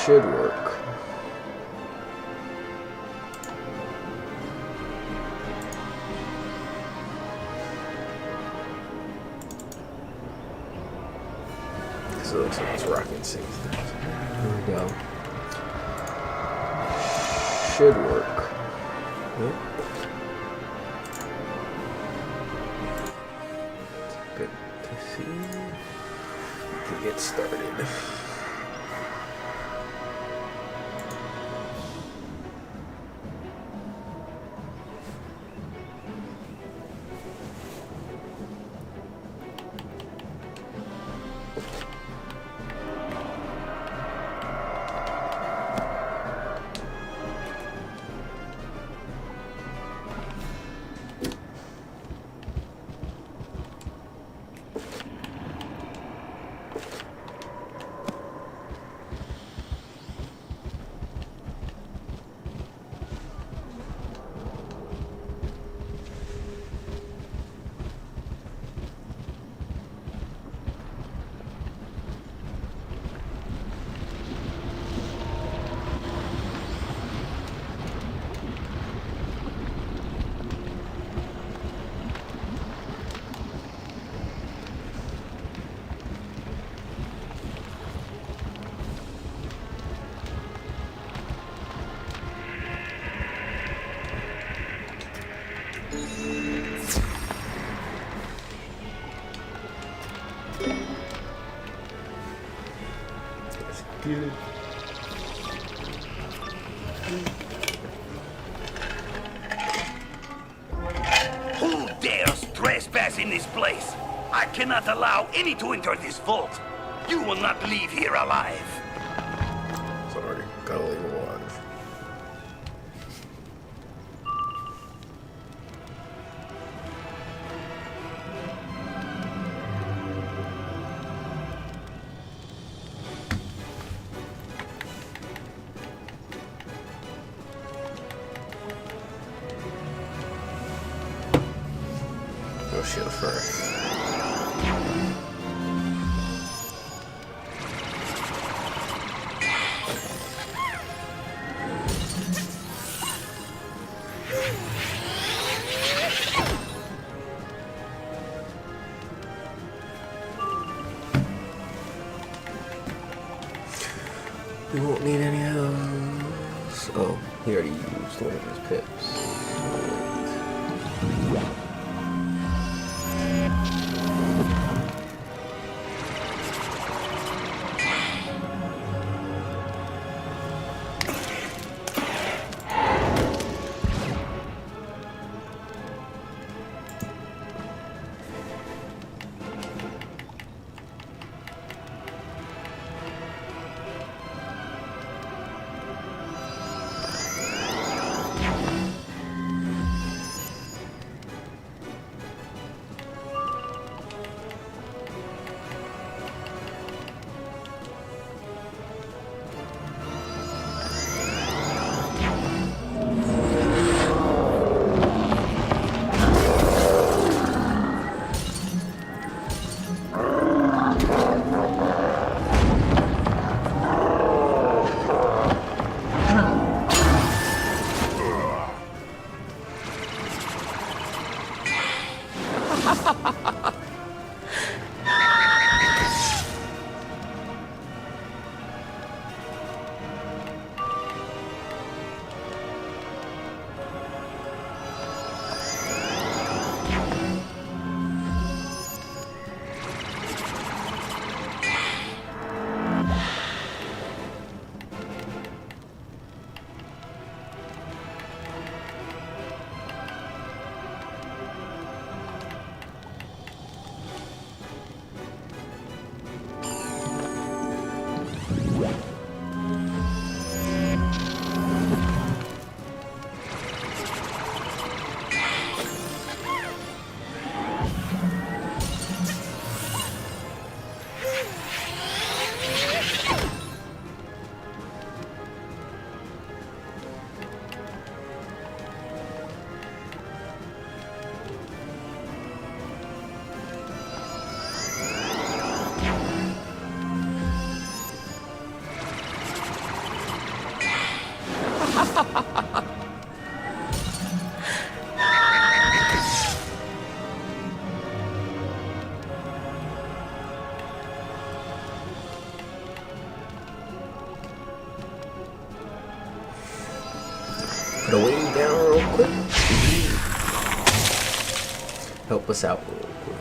Should work. So it looks like it's rocking sync. Here we go. Should work. Yep. Good to see. We can get started. Good. Who dares trespass in this place? I cannot allow any to enter this vault. You will not leave here alive. Sorry, gotta leave it alive. Go shield first. We won't need any of those. Oh, he already used one of his pips. Put a wave down real quick. Help us out real quick.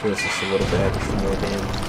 Give us just a little bit extra more damage.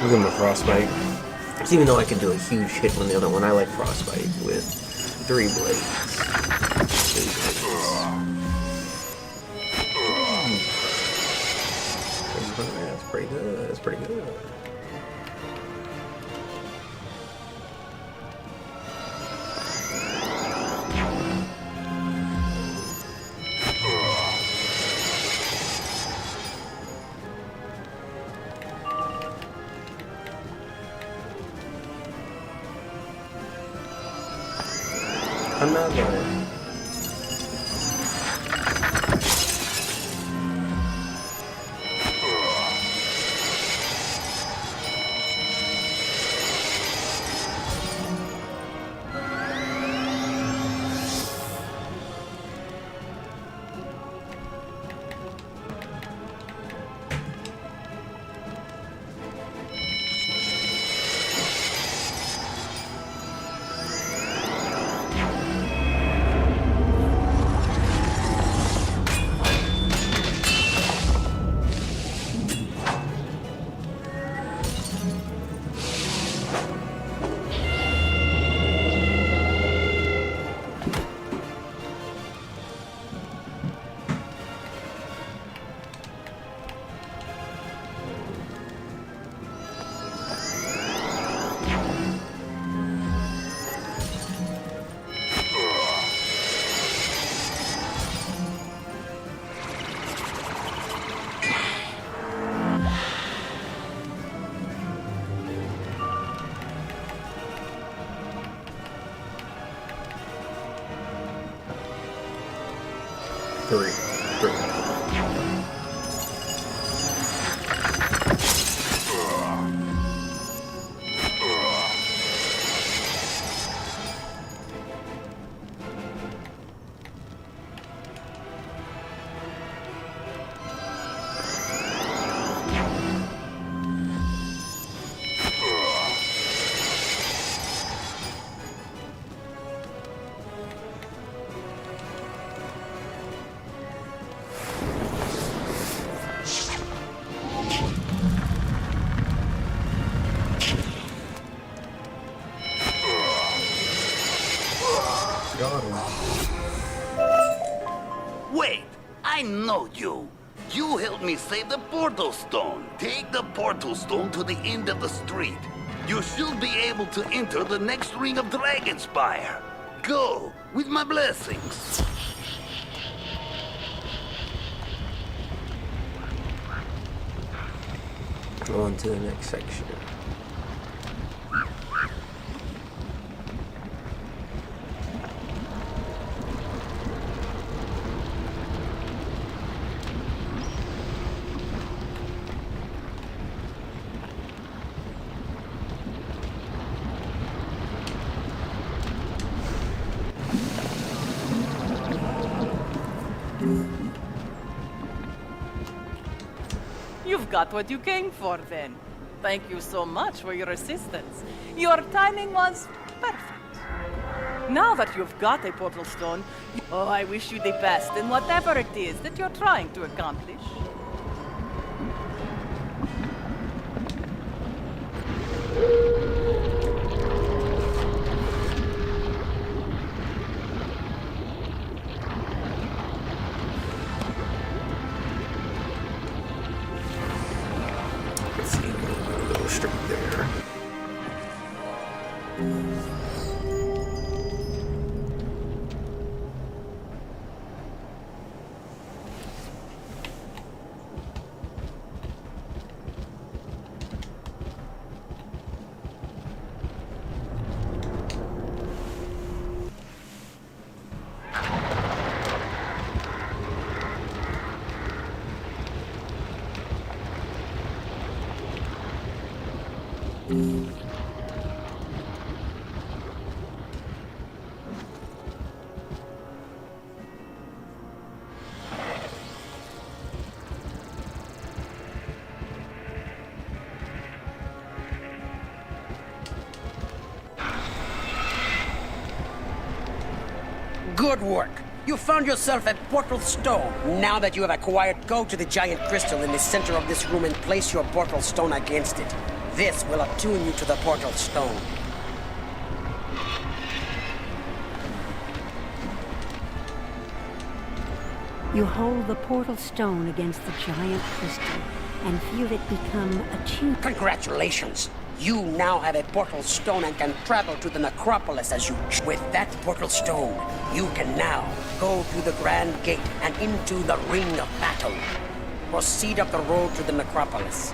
We'll give him a frostbite. Even though I can do a huge hit on the other one, I like frostbite with 3 blades. That's pretty good. That's pretty good. Another. Three. Wait, I know you. You helped me save the portal stone. Take the portal stone to the end of the street. You should be able to enter the next ring of Dragonspire. Go, with my blessings. Go on to the next section. You've got what you came for, then. thank you so much for your assistance. Your timing was perfect. Now that you've got a portal stone, oh, I wish you the best in whatever it is that you're trying to accomplish. Let's see, I'm gonna go straight there. Good work. You found yourself a portal stone. Now that you have acquired, go to the giant crystal in the center of this room and place your portal stone against it. This will attune you to the portal stone. You hold the portal stone against the giant crystal and feel it become attuned. Congratulations! You now have a portal stone and can travel to the necropolis as you... With that portal stone, you can now go through the grand gate and into the ring of battle. Proceed up the road to the necropolis.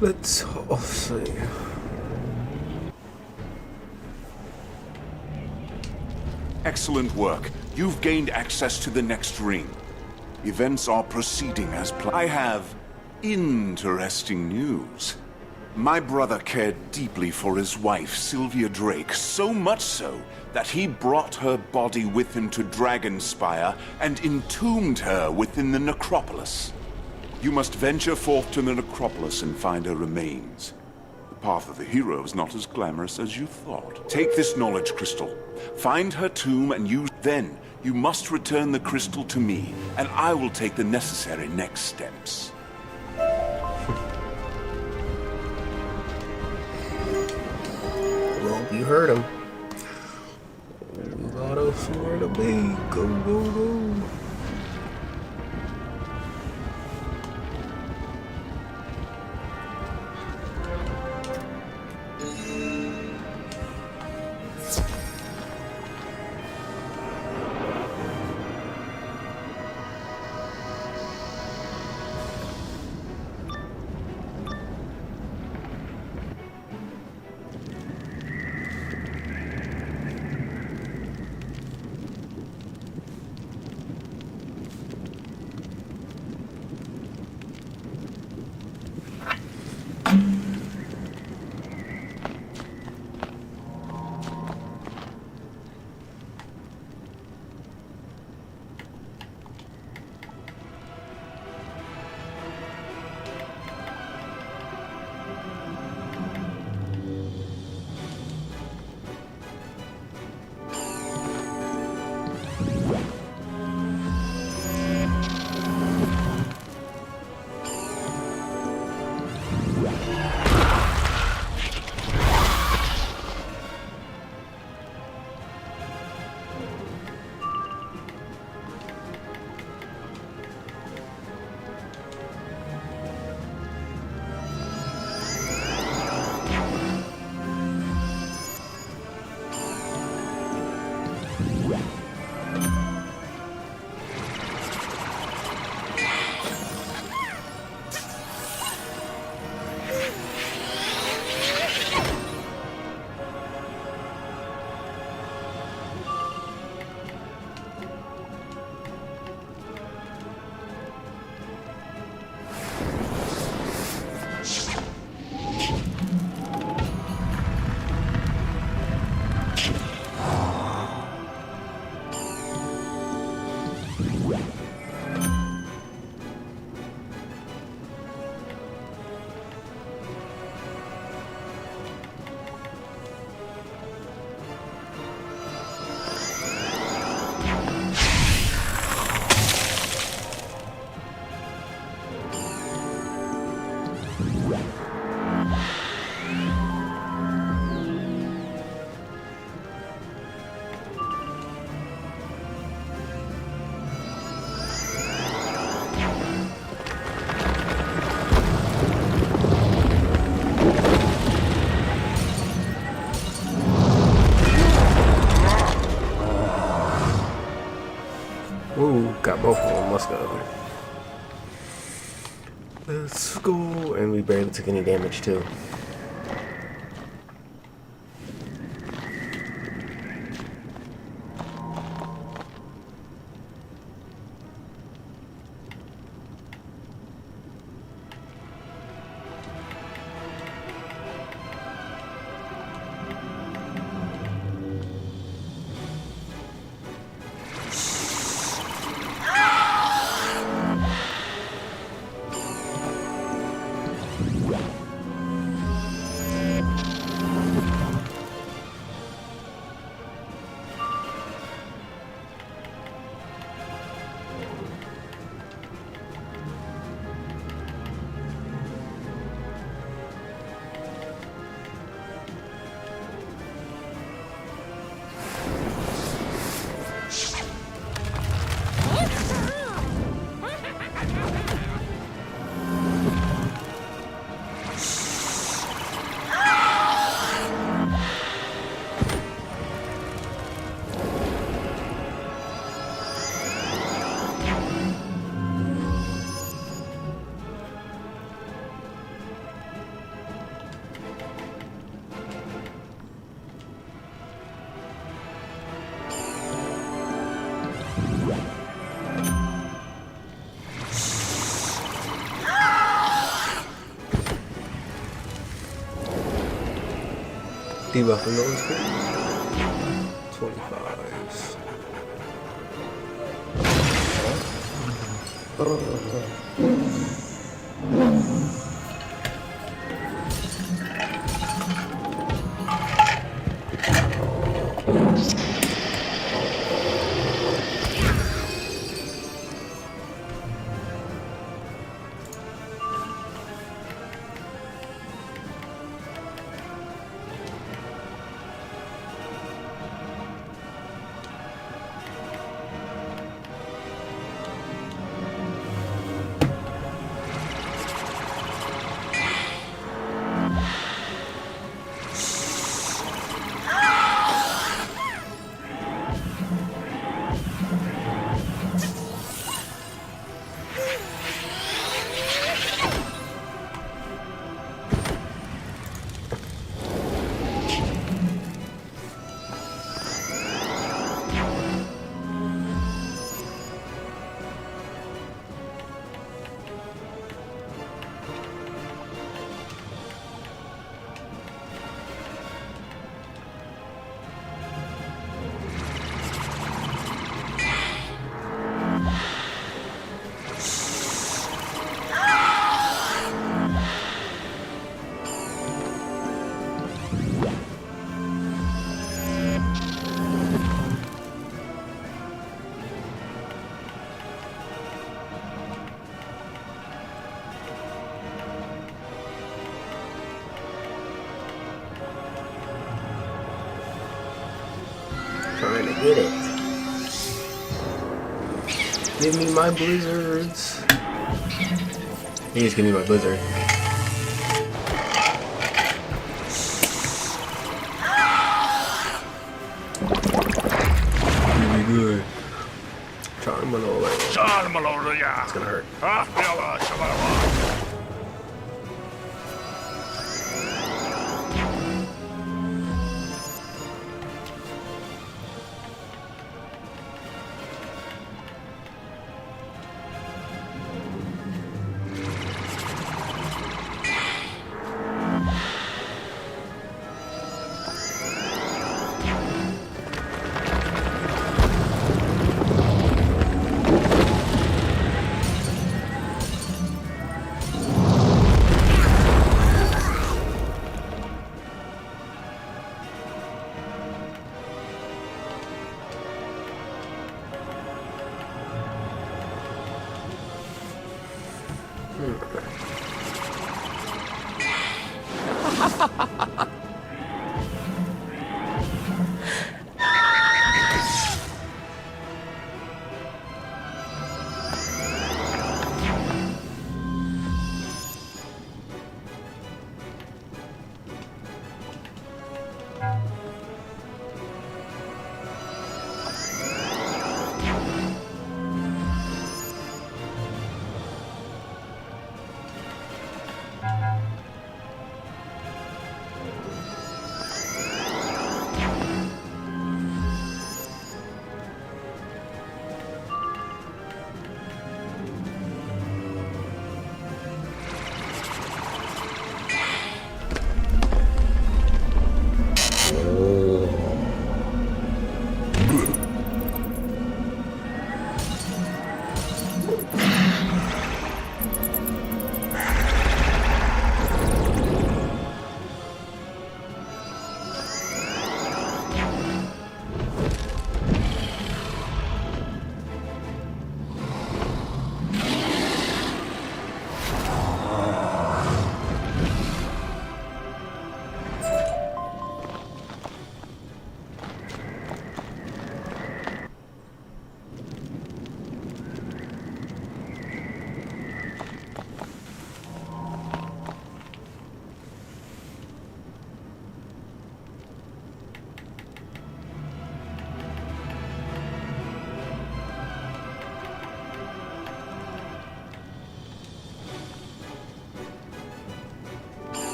Let's all see. Excellent work. You've gained access to the next ring. Events are proceeding as planned. I have interesting news. My brother cared deeply for his wife, Sylvia Drake, so much so that he brought her body with him to Dragonspire and entombed her within the necropolis. You must venture forth to the necropolis and find her remains. The path of the hero is not as glamorous as you thought. Take this knowledge crystal, find her tomb, and use... Then, you must return the crystal to me, and I will take the necessary next steps. Well, you heard him. We gotta somewhere to be. Go, go, go. Ooh, got both of them. Let's go. Let's go. And we barely took any damage too. Debuff and those 25s. Trying to get it. Give me my blizzards. Please give me my blizzard. It's gonna hurt.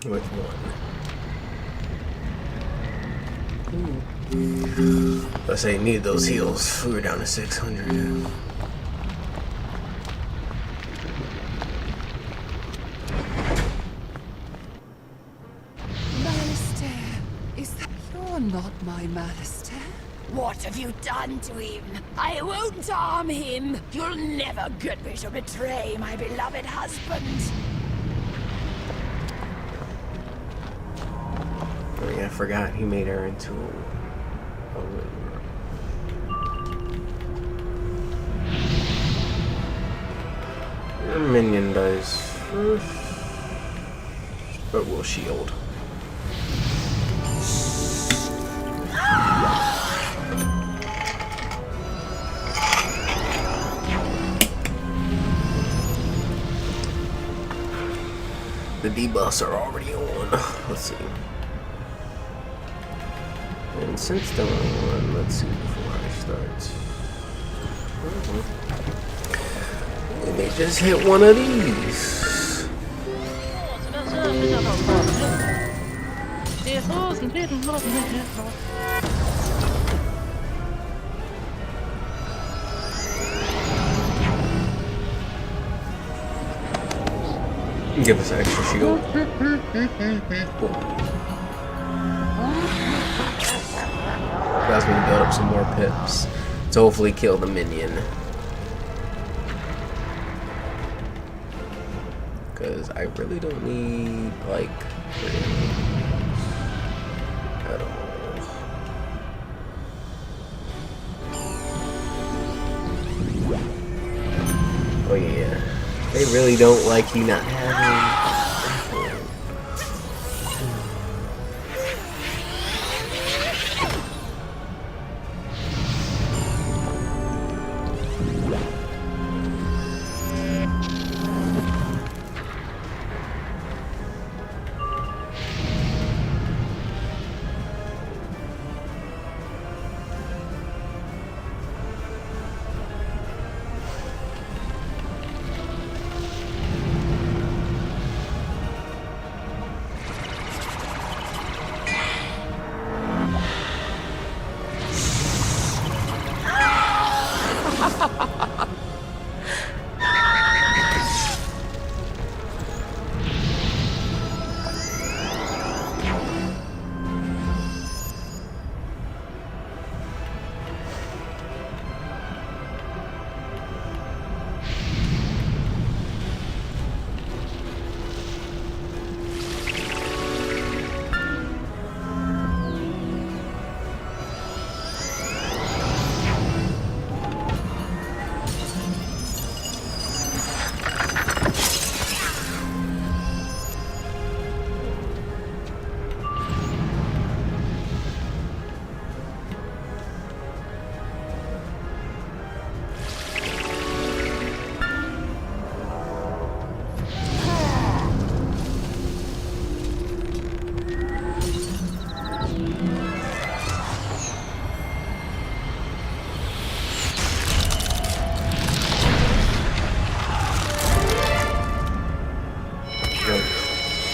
Which one? Let's say need those heals. We were down to 600. Malastair, is that you're not my Malastair? What have you done to him? I won't harm him. You'll never get me to betray my beloved husband. Oh yeah, I forgot he made her into a Your minion dies first, but will shield. The debuffs are already on. Let's see. And since they're on, let's see before I start. They just hit one of these. Give us an extra shield. Cool. Allows me to build up some more pips to hopefully kill the minion. Because I really don't need, like, at all. Oh yeah. They really don't like you not having.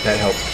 That helped.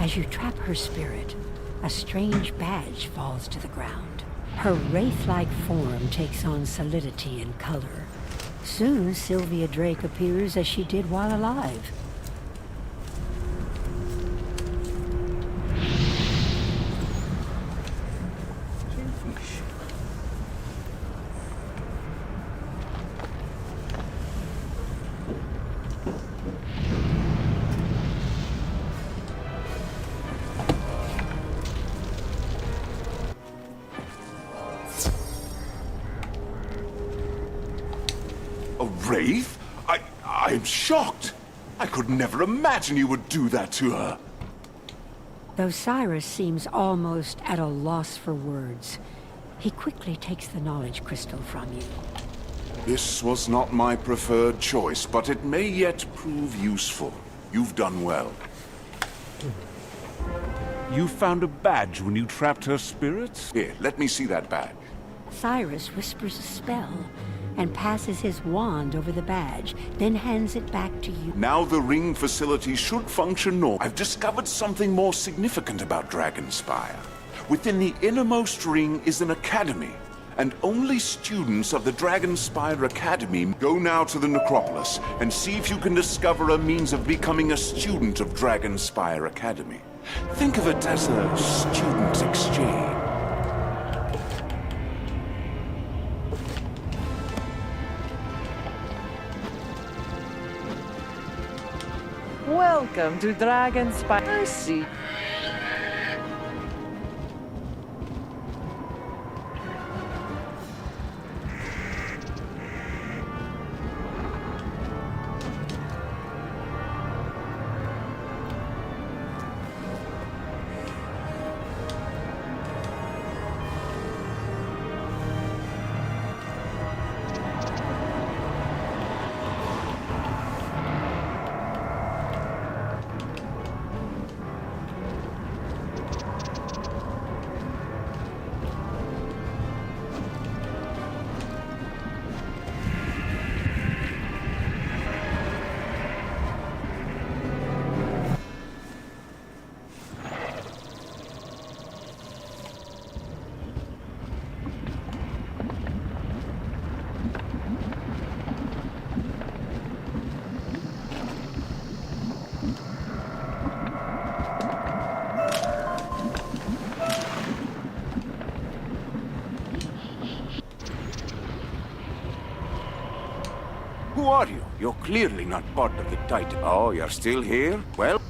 As you trap her spirit, a strange badge falls to the ground. Her wraith-like form takes on solidity and color. Soon, Sylvia Drake appears as she did while alive. A wraith? I'm shocked. I could never imagine you would do that to her. Though Cyrus seems almost at a loss for words, he quickly takes the knowledge crystal from you. This was not my preferred choice, but it may yet prove useful. You've done well. You found a badge when you trapped her spirits? Here, let me see that badge. Cyrus whispers a spell and passes his wand over the badge, then hands it back to you. Now the ring facility should function normal. I've discovered something more significant about Dragonspire. Within the innermost ring is an academy, and only students of the Dragonspire Academy go now to the necropolis and see if you can discover a means of becoming a student of Dragonspire Academy. Think of it as a student exchange. Welcome to Dragonspire Sea. Who are you? You're clearly not part of the Titan. Oh, you're still here? Well...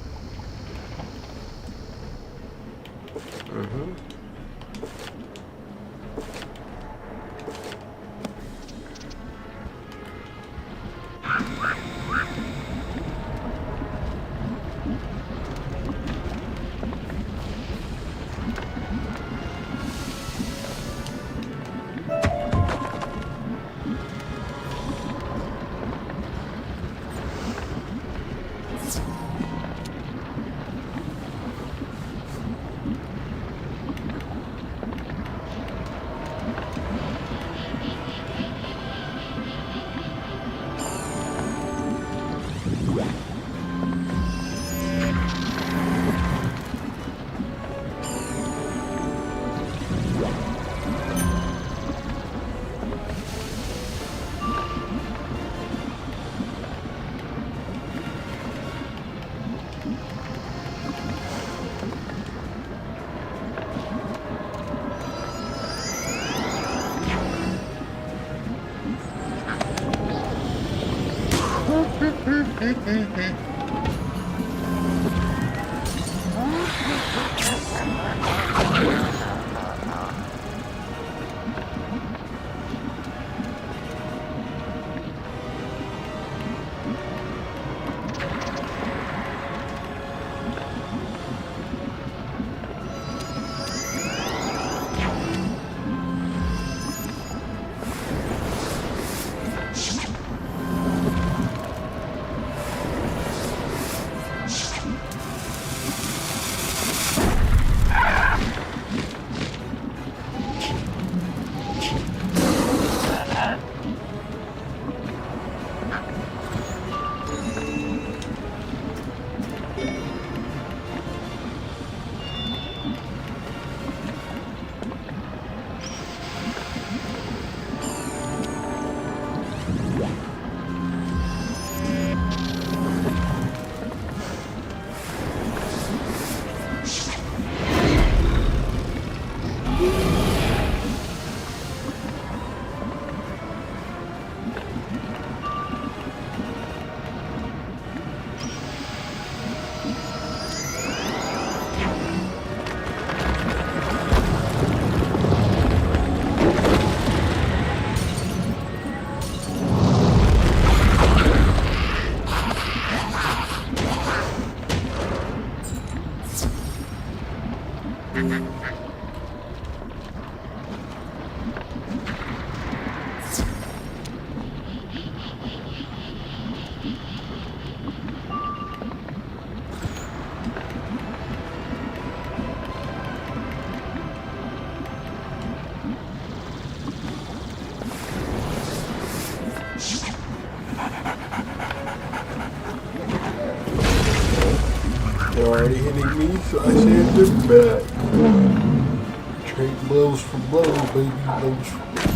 already hitting me, so I send them back. Trade blows for blows, baby. Blows for blows.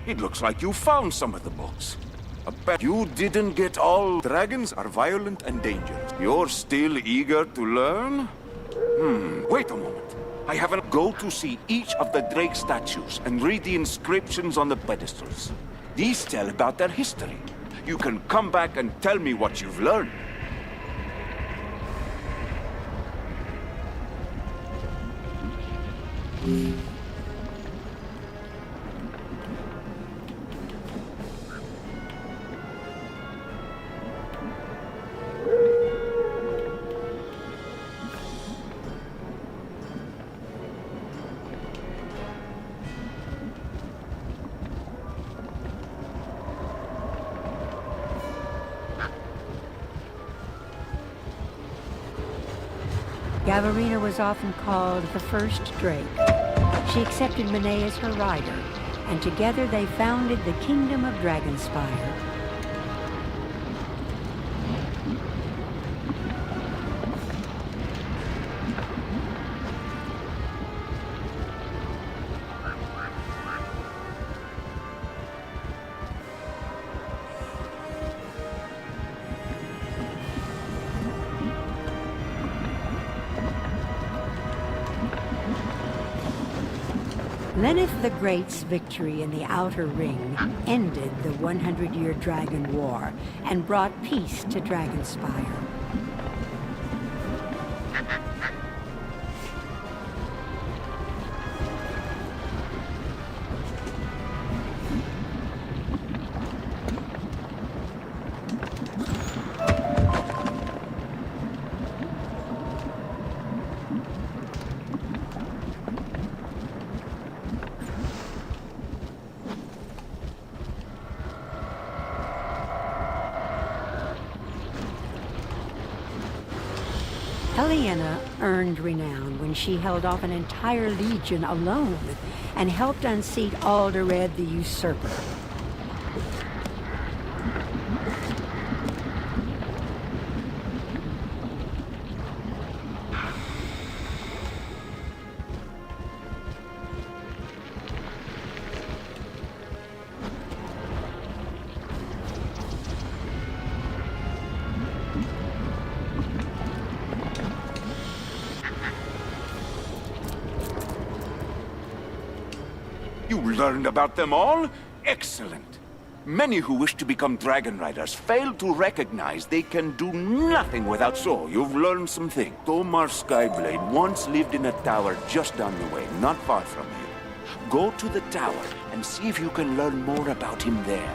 It looks like you found some of the books. I bet you didn't get all. Dragons are violent and dangerous. You're still eager to learn? Wait a moment. I haven't go to see each of the Drake statues and read the inscriptions on the pedestals. These tell about their history. You can come back and tell me what you've learned. Gavarina was often called the first Drake. She accepted Monet as her rider, and together they founded the Kingdom of Dragonspire. Lenneth the Great's victory in the Outer Ring ended the 100-year Dragon War and brought peace to Dragonspire. Liliana earned renown when she held off an entire legion alone and helped unseat Alderred the Usurper. You learned about them all? Excellent. Many who wish to become Dragon Riders fail to recognize they can do nothing without. So, you've learned some things. Tomar Skyblade once lived in a tower just down the way, not far from here. Go to the tower and see if you can learn more about him there.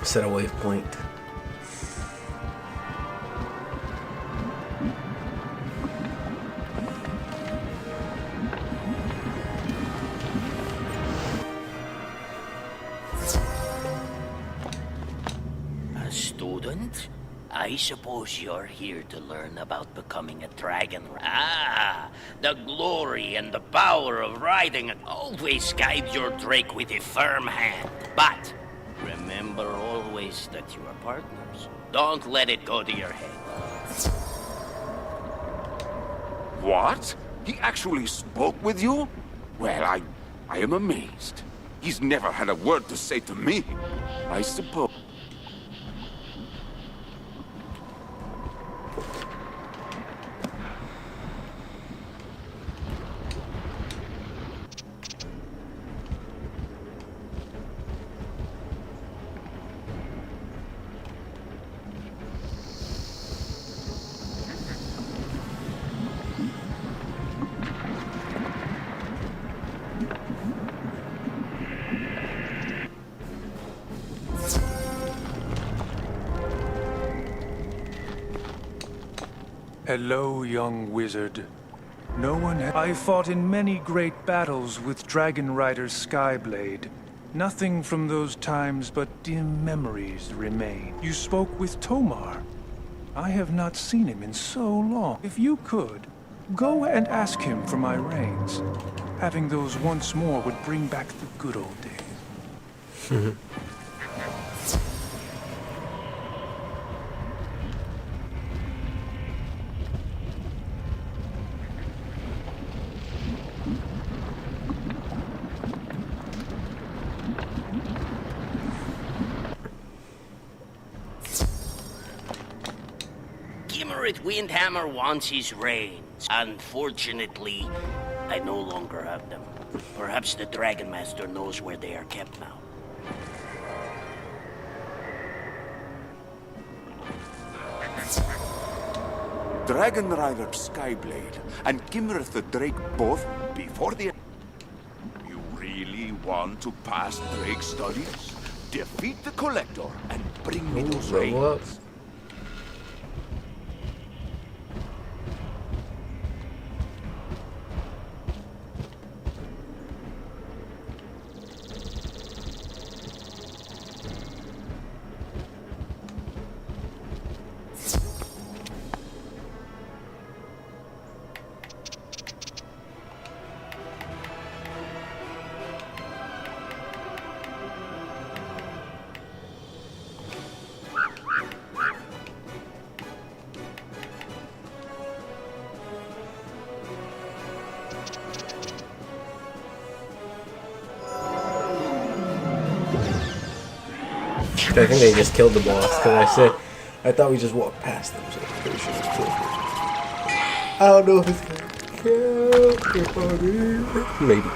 Set a waypoint. A student? I suppose you're here to learn about becoming a dragon. Ah, the glory and the power of riding. Always guide your Drake with a firm hand. But remember always that you are partners. Don't let it go to your head. What? He actually spoke with you? Well, I am amazed. He's never had a word to say to me. I suppose. Hello, young wizard. No one I fought in many great battles with Dragon Rider Skyblade. Nothing from those times but dim memories remain. You spoke with Tomar. I have not seen him in so long. If you could, go and ask him for my reins. Having those once more would bring back the good old days. Windhammer wants his reins. Unfortunately, I no longer have them. Perhaps the Dragon Master knows where they are kept now. Dragon Rider Skyblade and Kimrith the Drake both before the... You really want to pass Drake studies? Defeat the Collector and bring me those reins. I think they just killed the boss, because I thought we just walked past them, so I'm pretty sure it's killed them. I don't know if it's gonna kill everybody. Maybe.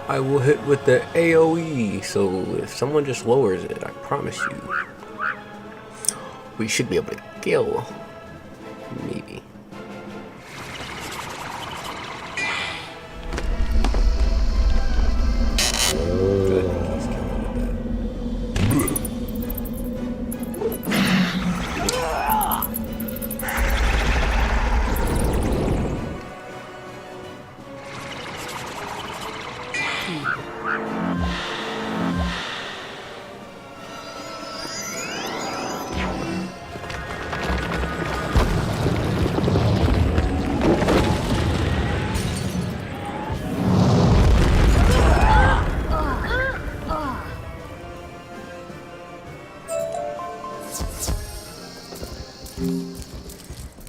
I will hit with the AoE, so if someone just lowers it, I promise you, we should be able to kill. Maybe.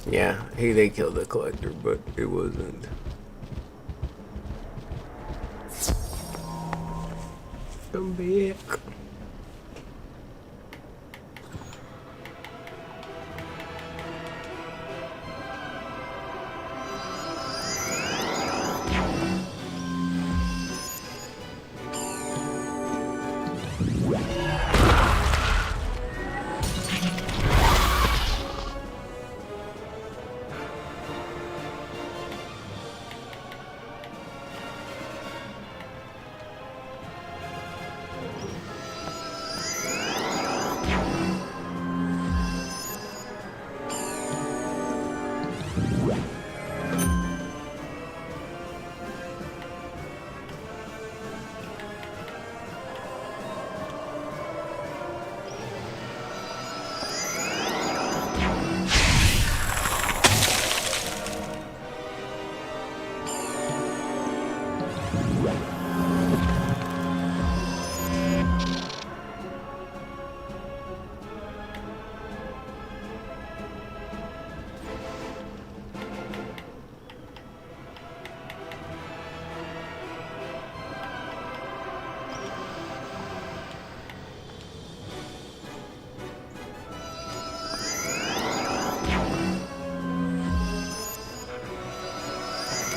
Yeah, hey, they killed the collector, but it wasn't. Come back.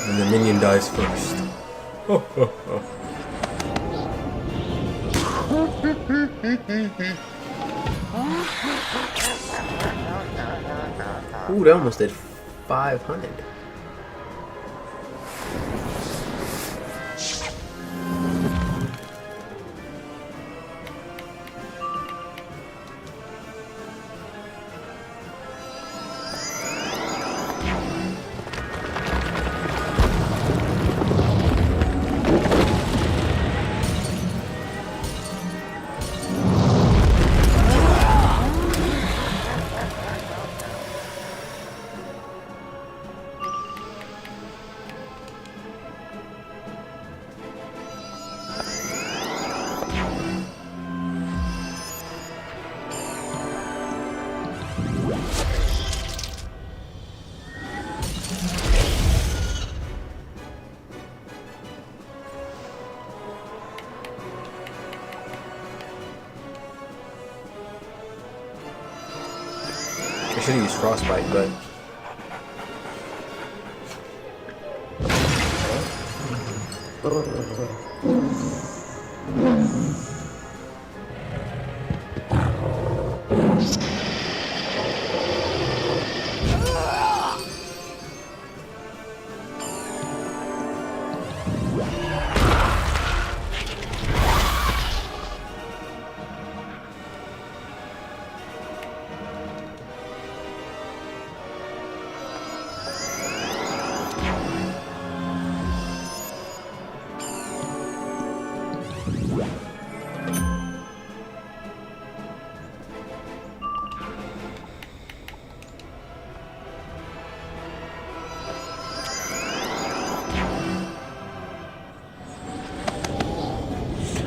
And the minion dies first. Ooh, that almost did 500. I should have used frostbite, but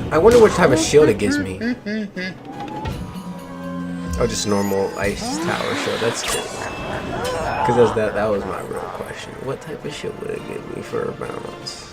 I wonder what type of shield it gives me. Oh, just normal ice tower shield. That's cool. Because that was my real question. What type of shield would it give me for balance?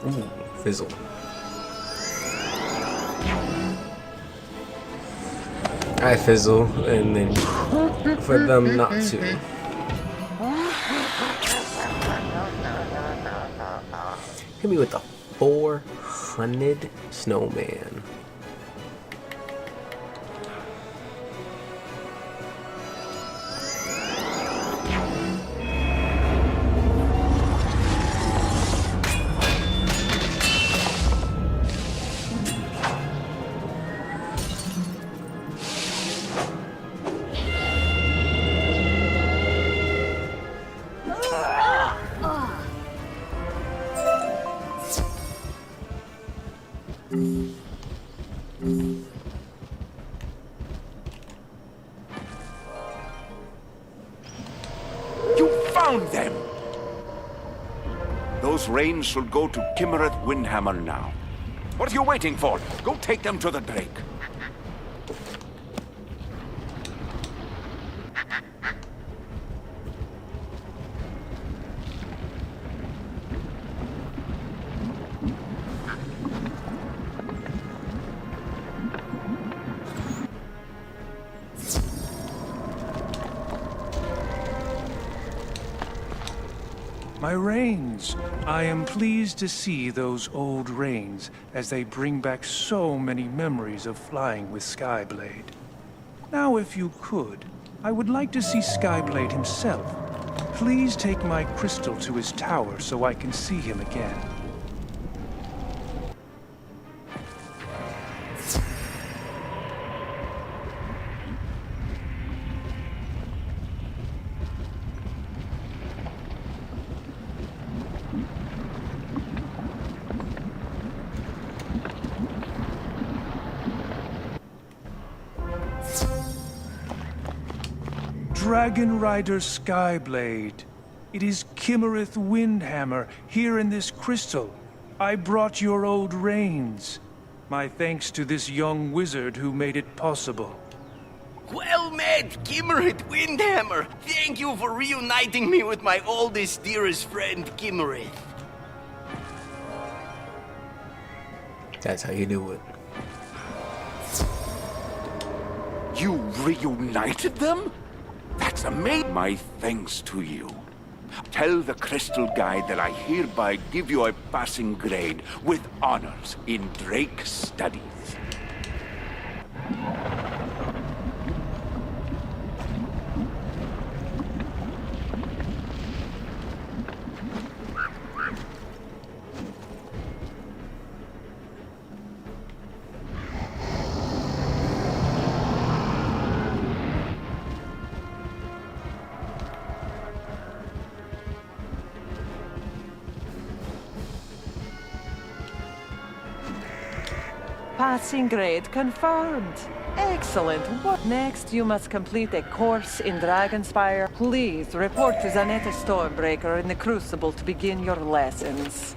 Ooh, fizzle. I fizzle, and then for them not to. Hit me with a 400 snowman. You found them! Those reins should go to Kimmereth Windhammer now. What are you waiting for? Go take them to the Drake. My reins. I am pleased to see those old reins, as they bring back so many memories of flying with Skyblade. Now, if you could, I would like to see Skyblade himself. Please take my crystal to his tower so I can see him again. Dragon Rider Skyblade. It is Kimmereth Windhammer, here in this crystal. I brought your old reins. My thanks to this young wizard who made it possible. Well met, Kimmereth Windhammer. Thank you for reuniting me with my oldest, dearest friend, Kimmereth. That's how you do it. You reunited them? That's amazing. My thanks to you. Tell the Crystal Guide that I hereby give you a passing grade with honors in Drake Studies. Passing grade confirmed. Excellent work. Next, you must complete a course in Dragonspire. Please report to Zanetta Stormbreaker in the Crucible to begin your lessons.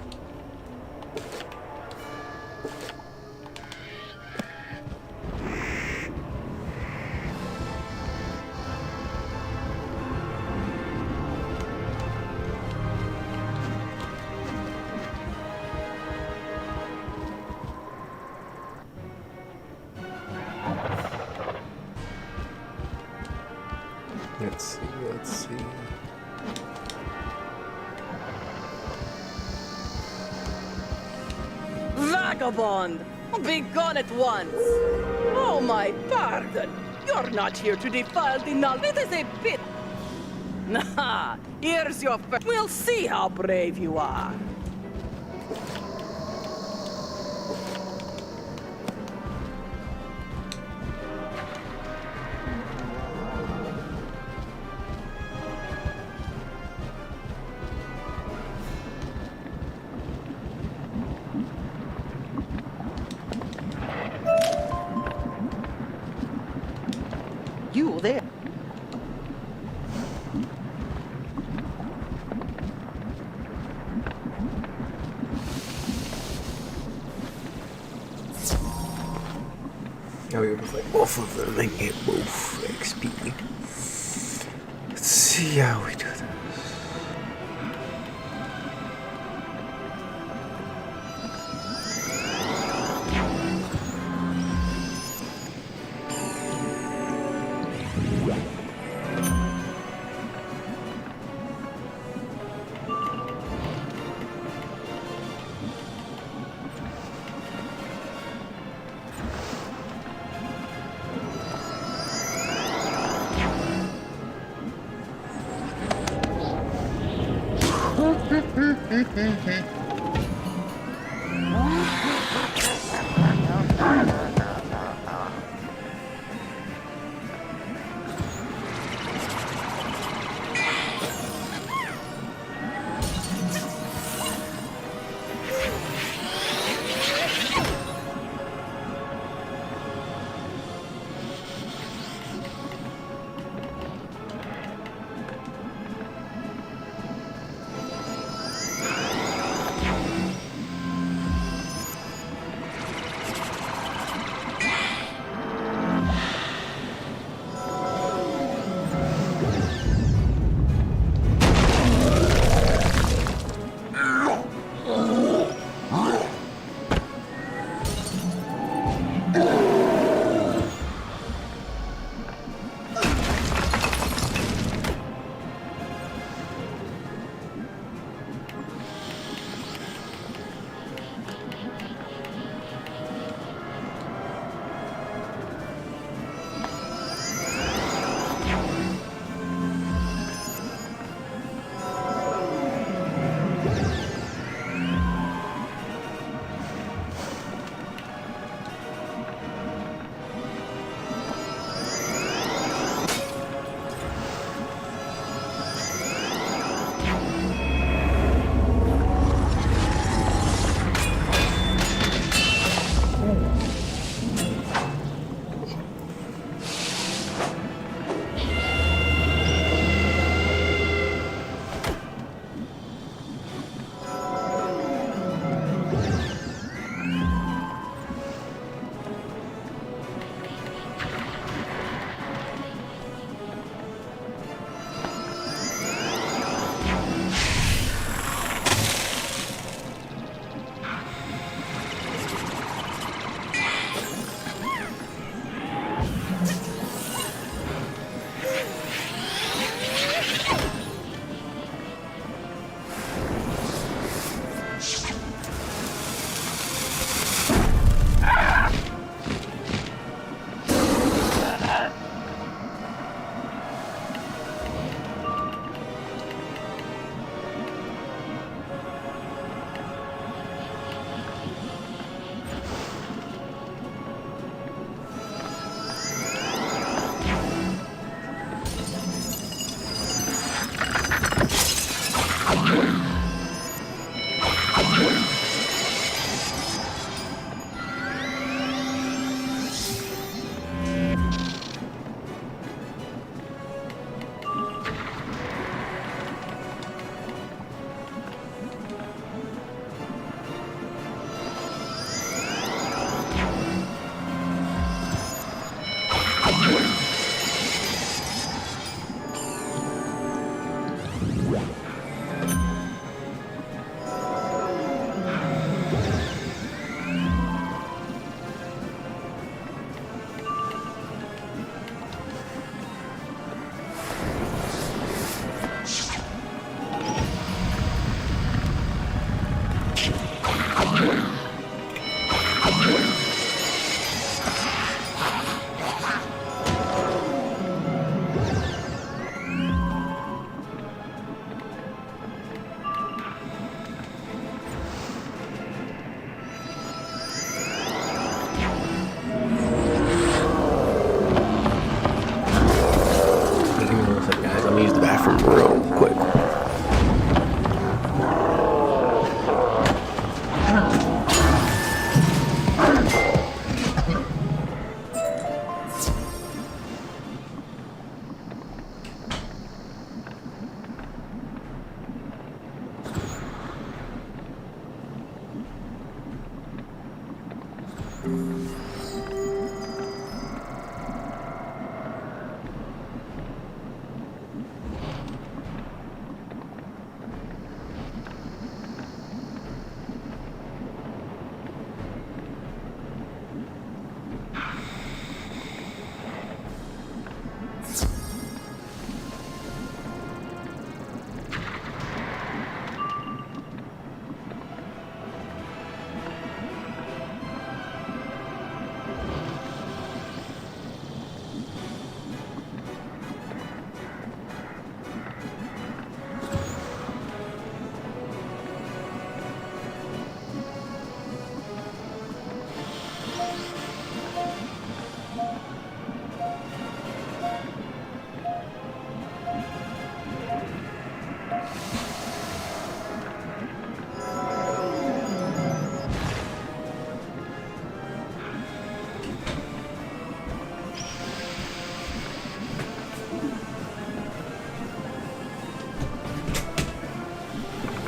vagabond! Be gone at once! Oh, my pardon! You're not here to defile the knowledge. It is a pit. Nah, here's your first. We'll see how brave you are. You there? Now we would fight both of them and get both XP. Let's see how we do this.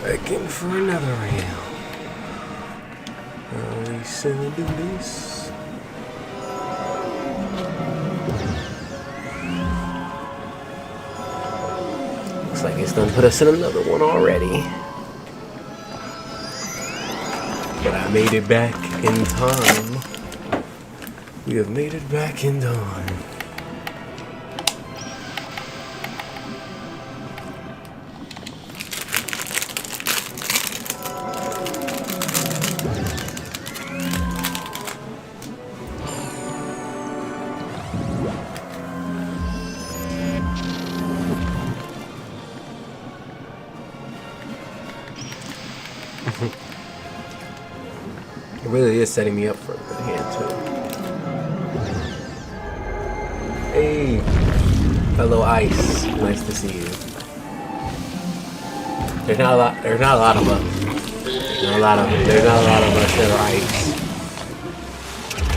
Back in for another round. Nice and do this. Looks like it's done put us in another one already. But I made it back in time. We have made it back in time. It really is setting me up for a good hand too. Hey, fellow Ice, nice to see you. There's not a lot of us. There's not a lot of us that are Ice.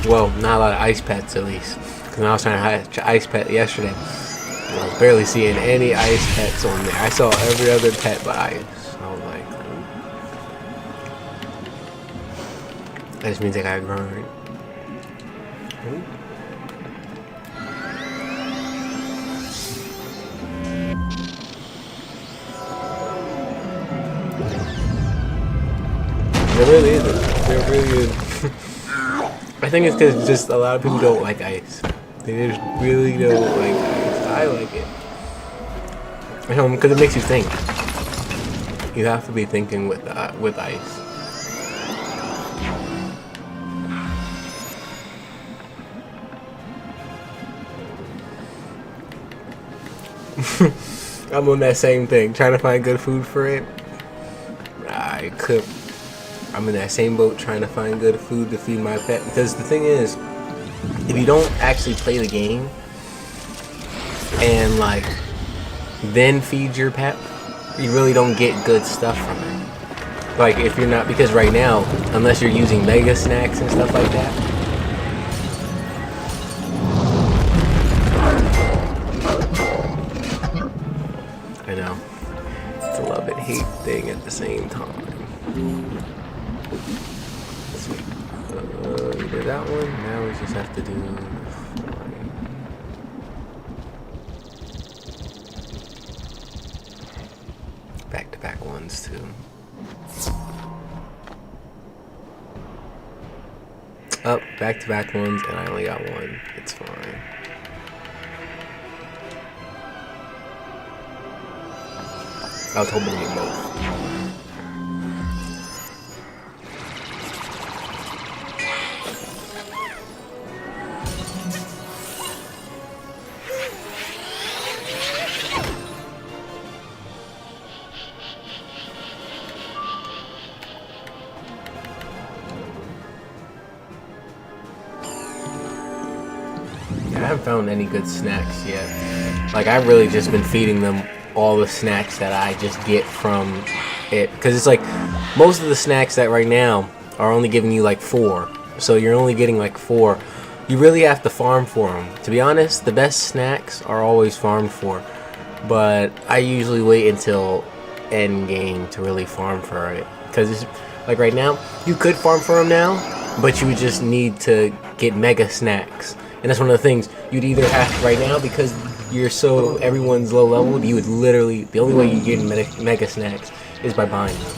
Well, not a lot of Ice pets at least. Because when I was trying to Ice pet yesterday, I was barely seeing any Ice pets on there. I saw every other pet but Ice. I was like, that just means I gotta grind. There really isn't. There really is. I think it's because just a lot of people don't like Ice. They just really don't like Ice. I like it. Because it makes you think. You have to be thinking with Ice. I'm on that same thing, trying to find good food for it. I'm in that same boat trying to find good food to feed my pet. Because the thing is, if you don't actually play the game and like then feed your pet, you really don't get good stuff from it. Like if you're not, because right now, unless you're using mega snacks and stuff like that, I know. It's a love and hate thing at the same time. Let's see. We did that one. Now we just have to do back-to-back ones too. Oh, back-to-back ones, and I only got one. It's fine. I was hoping to get both. I haven't found any good snacks yet. Like, I've really just been feeding them all the snacks that I just get from it. Because it's like, most of the snacks that right now are only giving you like 4. So you're only getting like 4. You really have to farm for them. To be honest, the best snacks are always farmed for. But I usually wait until end game to really farm for it. Because it's like right now, you could farm for them now, but you would just need to get mega snacks. And that's one of the things you'd either have right now, because you're so everyone's low level, you would literally, the only way you get mega snacks is by buying them.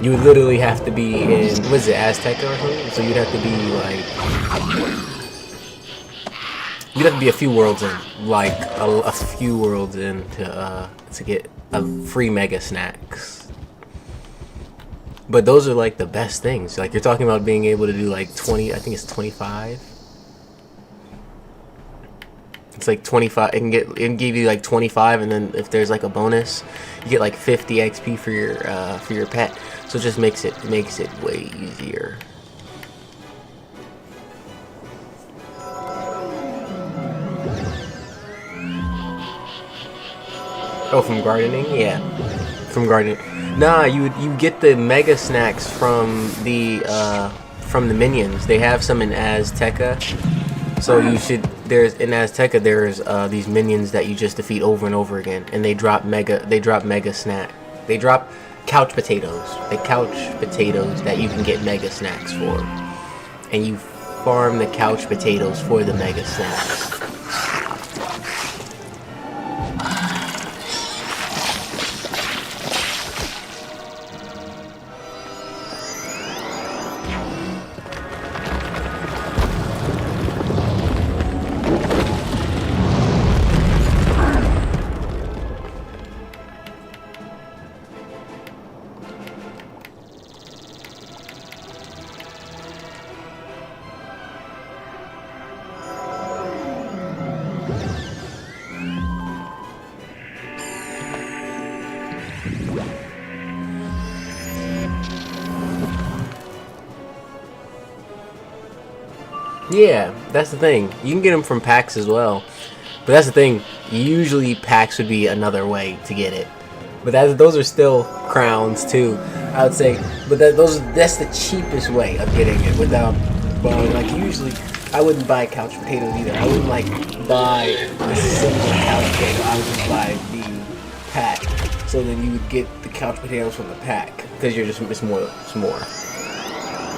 You would literally have to be in, what is it, Azteca or something? So you'd have to be like, you'd have to be a few worlds in, like a few worlds in to get a free mega snacks. But those are like the best things. Like you're talking about being able to do like 20, I think it's 25. It's like 25. It can give you like 25, and then if there's like a bonus, you get like 50 XP for your pet. So it just makes it way easier. Oh, from gardening? Yeah, from gardening. Nah, you get the mega snacks from the minions. They have some in Azteca. So you should, in Azteca there's these minions that you just defeat over and over again, and they drop mega snack. They drop couch potatoes. The couch potatoes that you can get mega snacks for. And you farm the couch potatoes for the mega snacks. Yeah, that's the thing. You can get them from packs as well. But that's the thing. Usually packs would be another way to get it. But those are still crowns too, I would say. But that's the cheapest way of getting it without buying. Like usually, I wouldn't buy couch potatoes either. I wouldn't like buy a single couch potato. I would just buy the pack. So then you would get the couch potatoes from the pack because it's more.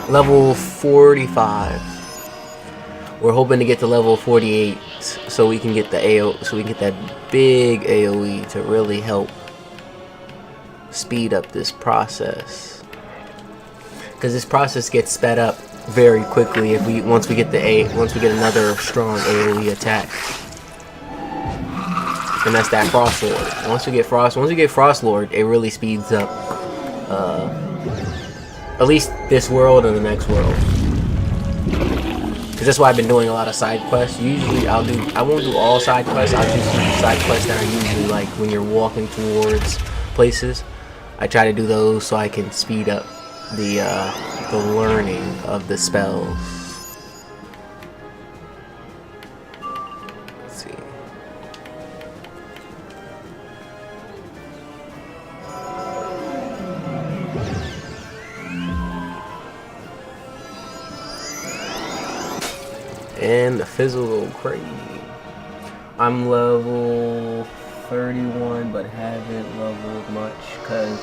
Level 45. We're hoping to get to level 48 so we can get that big AoE to really help speed up this process. Because this process gets sped up very quickly if once we get another strong AoE attack. And that's that Frost Lord. Once we get Frost Lord, it really speeds up at least this world and the next world. Because that's why I've been doing a lot of side quests. Usually I won't do all side quests. I'll just do side quests that are usually like when you're walking towards places. I try to do those so I can speed up the learning of the spells. Let's see. And the fizzle go crazy. I'm level 31, but haven't leveled much because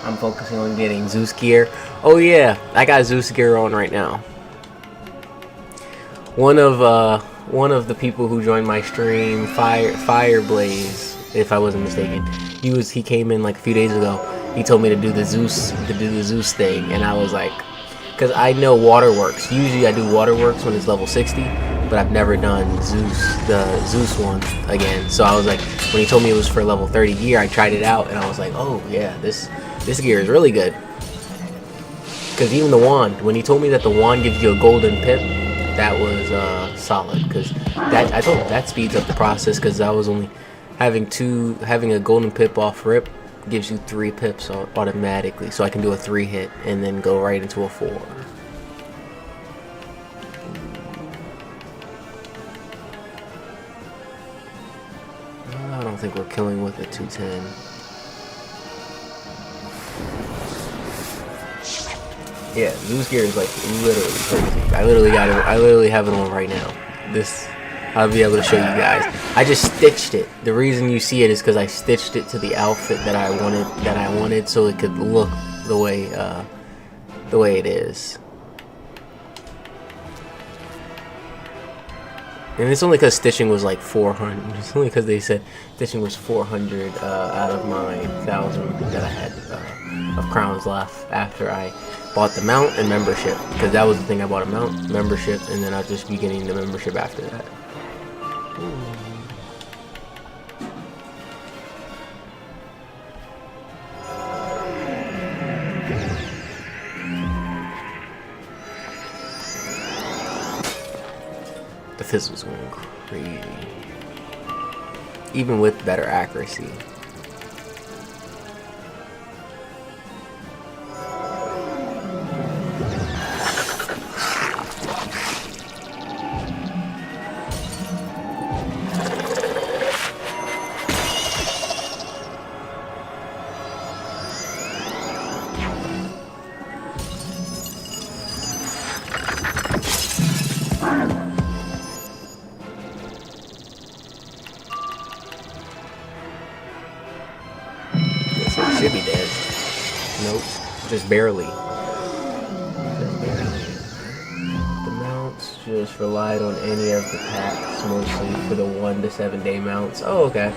I'm focusing on getting Zeus gear. Oh yeah, I got Zeus gear on right now. One of the people who joined my stream, Fireblaze, if I wasn't mistaken, he came in like a few days ago. He told me to do the Zeus thing, and I was like, because I know Waterworks. Usually I do Waterworks when it's level 60, but I've never done the Zeus one again. So I was like, when he told me it was for level 30 gear, I tried it out, and I was like, oh yeah, this gear is really good. Because even the wand, when he told me that the wand gives you a golden pip, that was solid. Because I told him that speeds up the process. Because I was only having a golden pip off rip gives you 3 pips automatically, so I can do a 3 hit and then go right into a 4. I don't think we're killing with a 210. Yeah, Zeus gear is like literally crazy. I literally have it on right now. I'll be able to show you guys. I just stitched it. The reason you see it is because I stitched it to the outfit that I wanted, so it could look the way it is. And it's only because stitching was like 400. It's only because they said stitching was 400 out of my 1,000 that I had of crowns left after I bought the mount and membership. Because that was the thing, I bought a mount, membership, and then I'll just be getting the membership after that. The fizzle's going crazy. Even with better accuracy. Should be dead. Nope, just barely. The mounts just relied on any of the packs, mostly for the 1 to 7 day mounts. Oh, okay.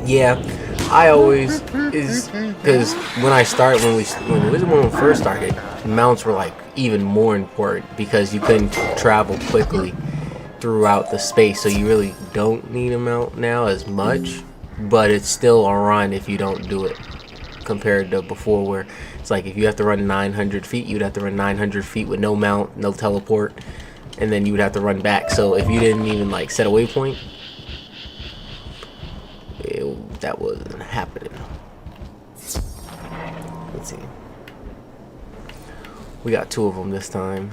Yeah, I always because when we first started, mounts were like even more important because you couldn't travel quickly throughout the space, so you really don't need a mount now as much, but it's still a run if you don't do it compared to before, where it's like if you have to run 900 feet, you'd have to run 900 feet with no mount, no teleport, and then you would have to run back. So if you didn't even like set a waypoint, that wasn't happening. Let's see, we got 2 of them this time.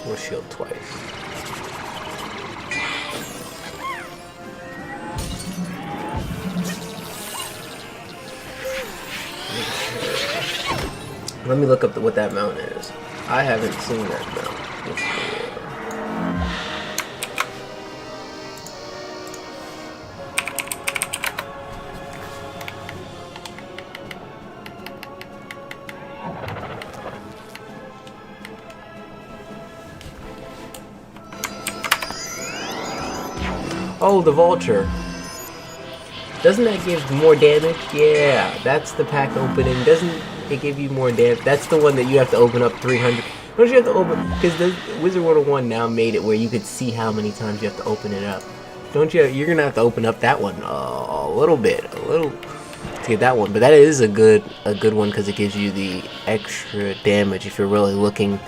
We'll shield twice. Let me look up what that mount is. I haven't seen that mount before. Oh, the vulture. Doesn't that give more damage? Yeah, that's the pack opening. Doesn't it give you more damage? That's the one that you have to open up 300. Don't you have to open? Because the Wizard 101 now made it where you could see how many times you have to open it up. Don't you? You're gonna have to open up that one a little bit, to get that one. But that is a good one because it gives you the extra damage if you're really looking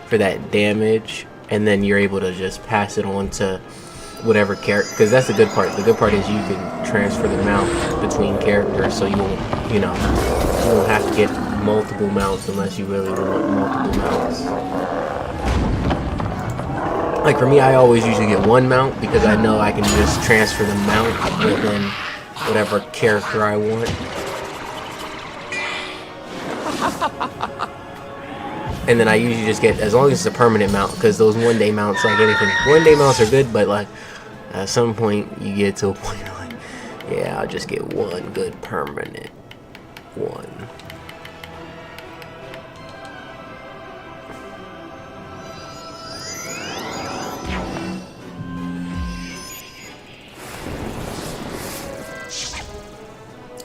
for that damage, and then you're able to just pass it on to whatever character, because that's the good part. The good part is you can transfer the mount between characters, so you won't have to get multiple mounts unless you really want multiple mounts. Like for me, I always usually get 1 mount because I know I can just transfer the mount within whatever character I want. And then I usually just get, as long as it's a permanent mount, because those 1 day mounts, like anything, 1 day mounts are good, but like at some point you get to a point where like, yeah, I'll just get 1 good permanent one.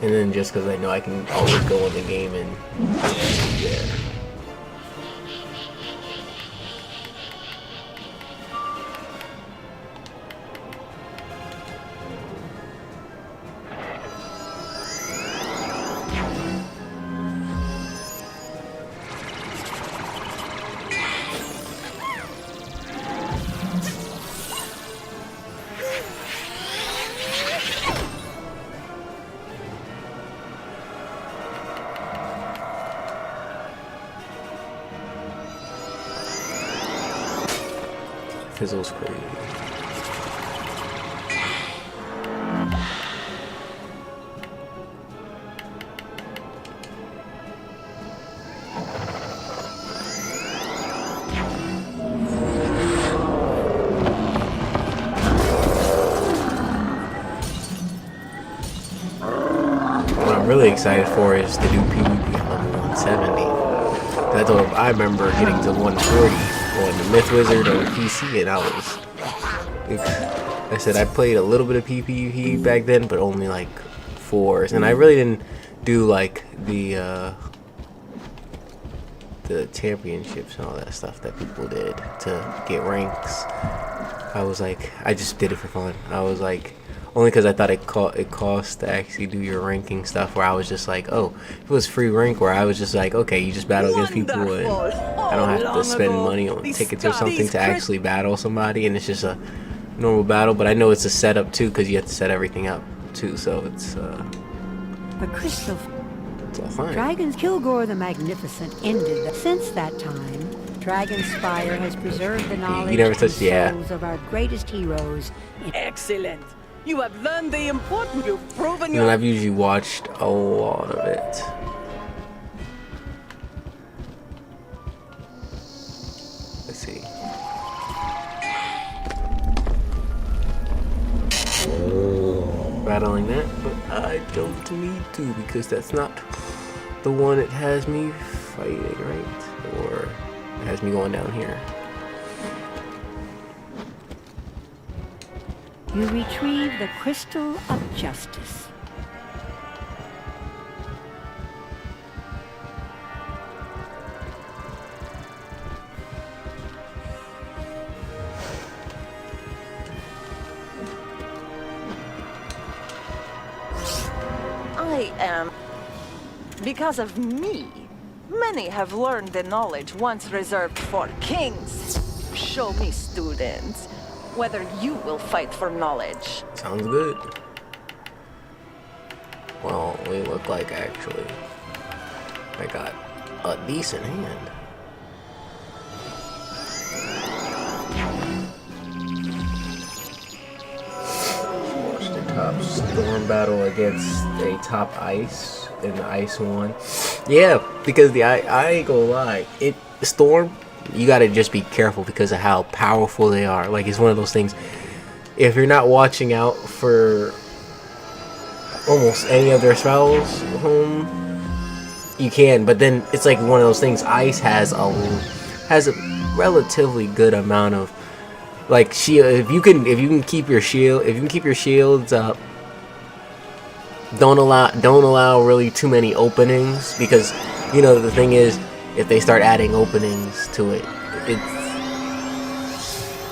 And then just because I know I can always go in the game and yeah. Fizzle's crazy. What I'm really excited for is to do PvP at level 170. I remember getting to 140 on the Myth Wizard on PC, and I said I played a little bit of PvP back then, but only like 4s, and I really didn't do like the championships and all that stuff that people did to get ranks. I just did it for fun. I was like, only because I thought it cost to actually do your ranking stuff, where I was just like, oh, if it was free rank, where I was just like, okay, you just battle against people and I don't have to spend money on tickets or something to actually battle somebody, and it's just a normal battle. But I know it's a setup too, because you have to set everything up. too, so it's The crystal. all fine. Dragon's Kilgore the Magnificent ended. Since that time, Dragonspire has preserved the knowledge never and touched the souls of our greatest heroes. Excellent. You have learned the important. You've proven And your. I've usually watched a lot of it. Let's see. Battling that, but I don't need to because that's not the one it has me fighting, right? Or it has me going down here. You retrieve the Crystal of Justice. I am. Because of me, many have learned the knowledge once reserved for kings. Show me, students, whether you will fight for knowledge. Sounds good. Well, we look like actually I got a decent hand. Watch the top storm battle against a top ice, and the ice one. Yeah, because I ain't gonna lie, storm. You gotta just be careful because of how powerful they are. Like, it's one of those things. If you're not watching out for almost any of their spells, you can. But then it's like one of those things. Ice has a relatively good amount of like shield. If you can keep your shields up. Don't allow really too many openings, because you know the thing is, if they start adding openings to it, it's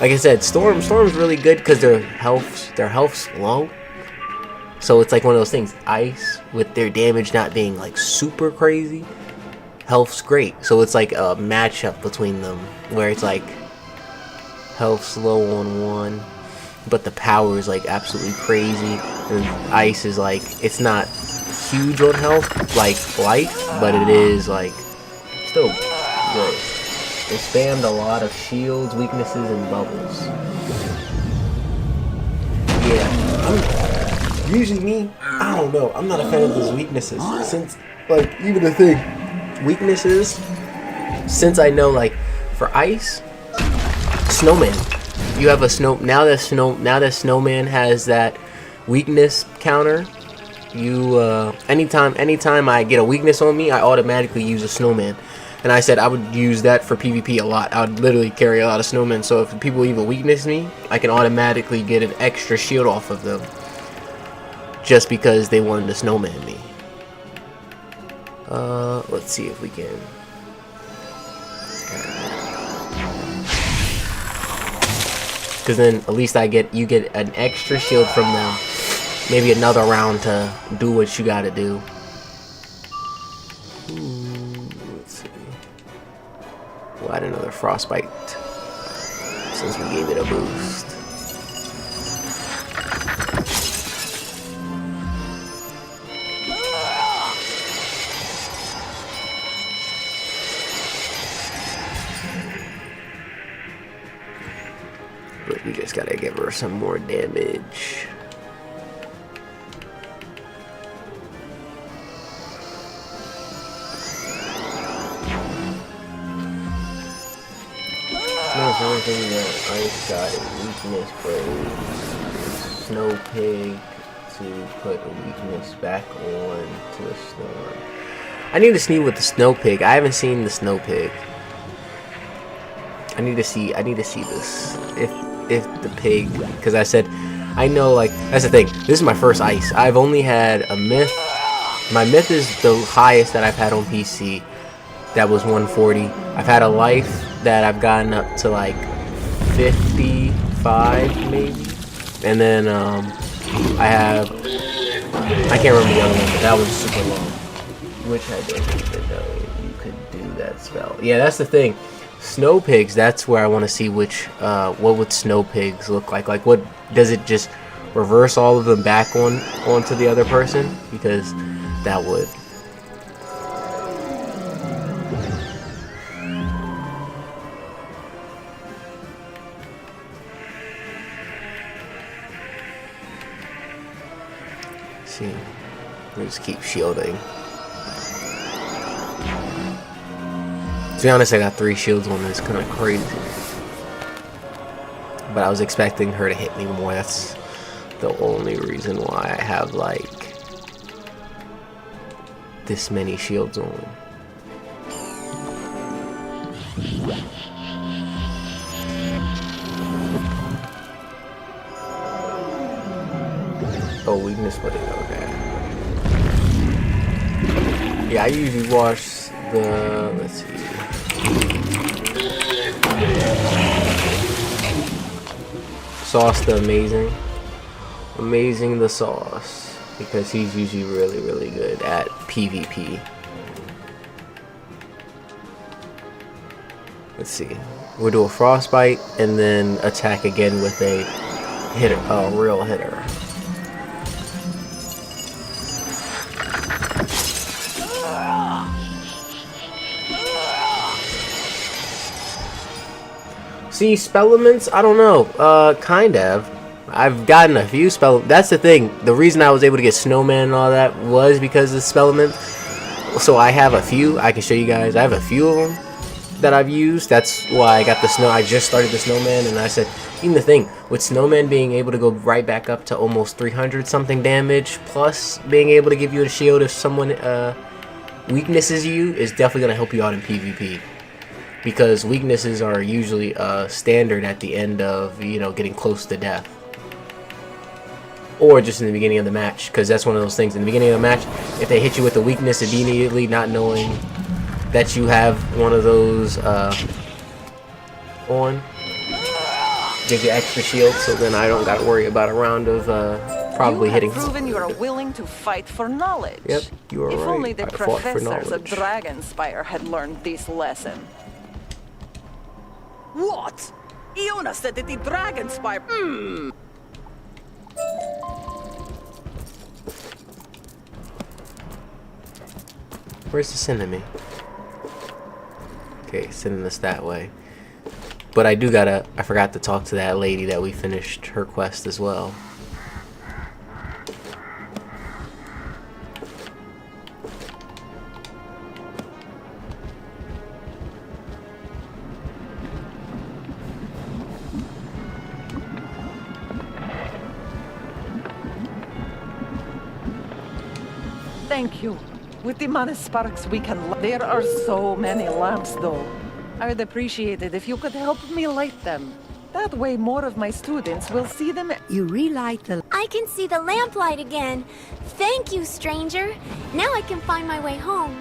like I said, Storm's really good because their health's low. So it's like one of those things. Ice, with their damage not being like super crazy, health's great. So it's like a matchup between them where it's like health's low on one, but the power is like absolutely crazy. And ice is like, it's not huge on health like life, but it is like still good. They spammed a lot of shields, weaknesses, and bubbles. Yeah, usually me, I don't know. I'm not a fan of those weaknesses. Since, like, even the thing, weaknesses, since I know, like, for ice, snowman. You have a now that snowman has that weakness counter. You anytime I get a weakness on me, I automatically use a snowman. And I said I would use that for PvP a lot. I would literally carry a lot of snowmen. So if people even weakness me, I can automatically get an extra shield off of them, just because they wanted to snowman me. Let's see if we can. Because then at least you get an extra shield from them. Maybe another round to do what you gotta do. Let's see. We'll add another frostbite since we gave it a boost. But we just gotta give her some more damage. The only thing that Ice got is weakness break. Snow Pig to put a weakness back on to the storm. I need to see with the Snow Pig. I haven't seen the Snow Pig. I need to see this. If the pig, because I said, I know, like, that's the thing. This is my first ice. I've only had a myth. My myth is the highest that I've had on PC. That was 140. I've had a life that I've gotten up to like 55 maybe, and then I can't remember the other one, but that was super long, which I didn't even know you could do that spell. Yeah, that's the thing. Snow pigs, that's where I want to see which what would snow pigs look like. Like, what does it just reverse all of them back onto the other person, because that would. See, we just keep shielding. To be honest, I got 3 shields on this, kind of crazy. But I was expecting her to hit me more. That's the only reason why I have like this many shields on. Oh, weakness splitting, okay. Yeah, I usually watch the, let's see. Sauce the Amazing the Sauce, because he's usually really good at PvP. Let's see. We'll do a Frostbite and then attack again with a hitter, a real hitter. See, spell elements, I don't know, kind of. I've gotten a few spell. That's the thing. The reason I was able to get Snowman and all that was because of spell elements. So I have a few. I can show you guys. I have a few of them that I've used. That's why I got the snow. I just started the Snowman, and I said, even the thing with Snowman being able to go right back up to almost 300 something damage, plus being able to give you a shield if someone weaknesses you, is definitely gonna help you out in PvP. Because weaknesses are usually standard at the end of, you know, getting close to death. Or just in the beginning of the match, because that's one of those things. In the beginning of the match, if they hit you with a weakness immediately, not knowing that you have one of those on, gives you extra shield, so then I don't got to worry about a round of probably hitting. You have proven you are willing to fight for knowledge. Yep, you are right. If only the I fought for professors of knowledge. Dragonspire had learned this lesson. What? Iona said that the Dragonspire. Where's the sending me? Okay, sending us that way. But I forgot to talk to that lady that we finished her quest as well. Thank you. With the mana sparks we can light. There are so many lamps though. I'd appreciate it if you could help me light them. That way more of my students will see them. You relight the... I can see the lamplight again. Thank you, stranger. Now I can find my way home.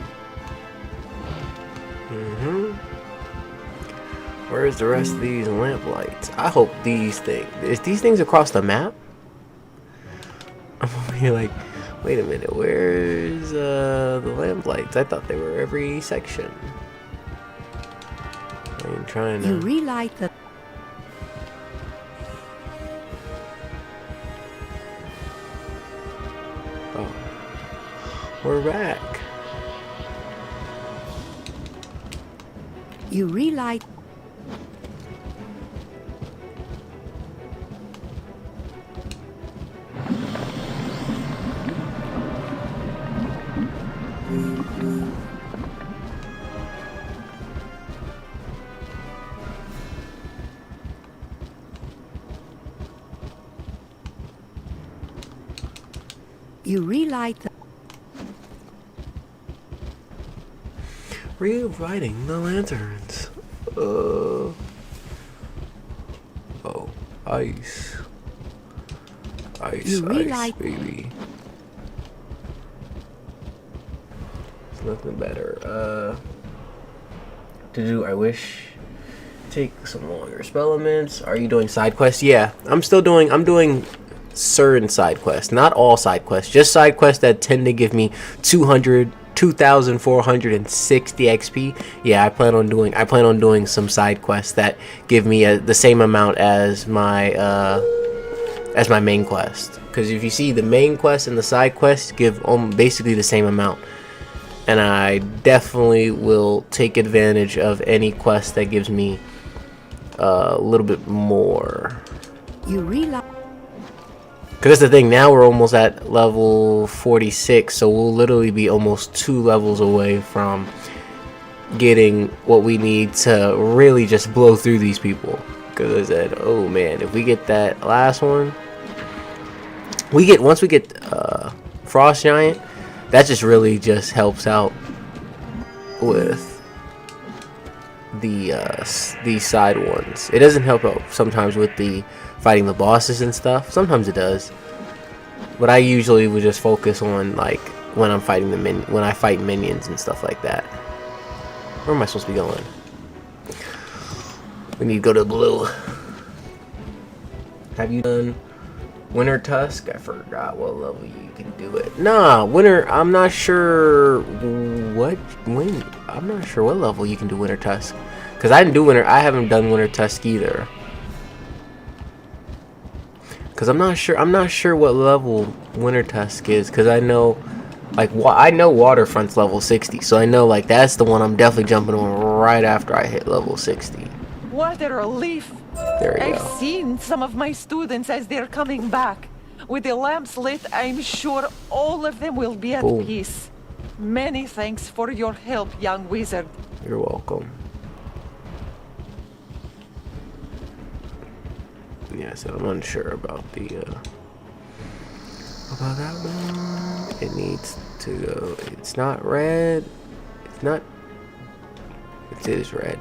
Where's the rest of these lamplights? I hope these things... Is these things across the map? I'm over here like... Wait a minute, where's the lamplights? I thought they were every section. I'm trying to... You relight the... Oh. We're back. You relight... You relight the... Rewriting the lanterns. Oh, ice. Ice, ice, baby. It's nothing better. To do, I wish. Take some longer spell elements. Are you doing side quests? Yeah, I'm doing certain side quests, not all side quests, just side quests that tend to give me 2,460 XP. Yeah, I plan on doing some side quests that give me the same amount as my as my main quest. Because if you see, the main quest and the side quest give basically the same amount. And I definitely will take advantage of any quest that gives me a little bit more. You realize. Because that's the thing, now we're almost at level 46, so we'll literally be almost 2 levels away from getting what we need to really just blow through these people. Because I said, oh man, if we get that last one, once we get Frost Giant, that just really just helps out with the side ones. It doesn't help out sometimes with the fighting the bosses and stuff. Sometimes it does, but I usually would just focus on like when I'm fighting when I fight minions and stuff like that. Where am I supposed to be going? We need to go to blue. Have you done Winter Tusk? I forgot what level you can do it. Nah, Winter. I'm not sure I'm not sure what level you can do Winter Tusk, because I didn't do Winter. I haven't done Winter Tusk either. Because I'm not sure what level Winter Tusk is, because I know, like, I know Waterfront's level 60, so I know, like, that's the one I'm definitely jumping on right after I hit level 60. What a relief! There we I've go. seen some of my students as they're coming back. With the lamps lit, I'm sure all of them will be at Boom. peace. Many thanks for your help, young wizard. You're welcome. Yeah, so I'm unsure about about that one. It needs to go. It's not red. It's not. It is red.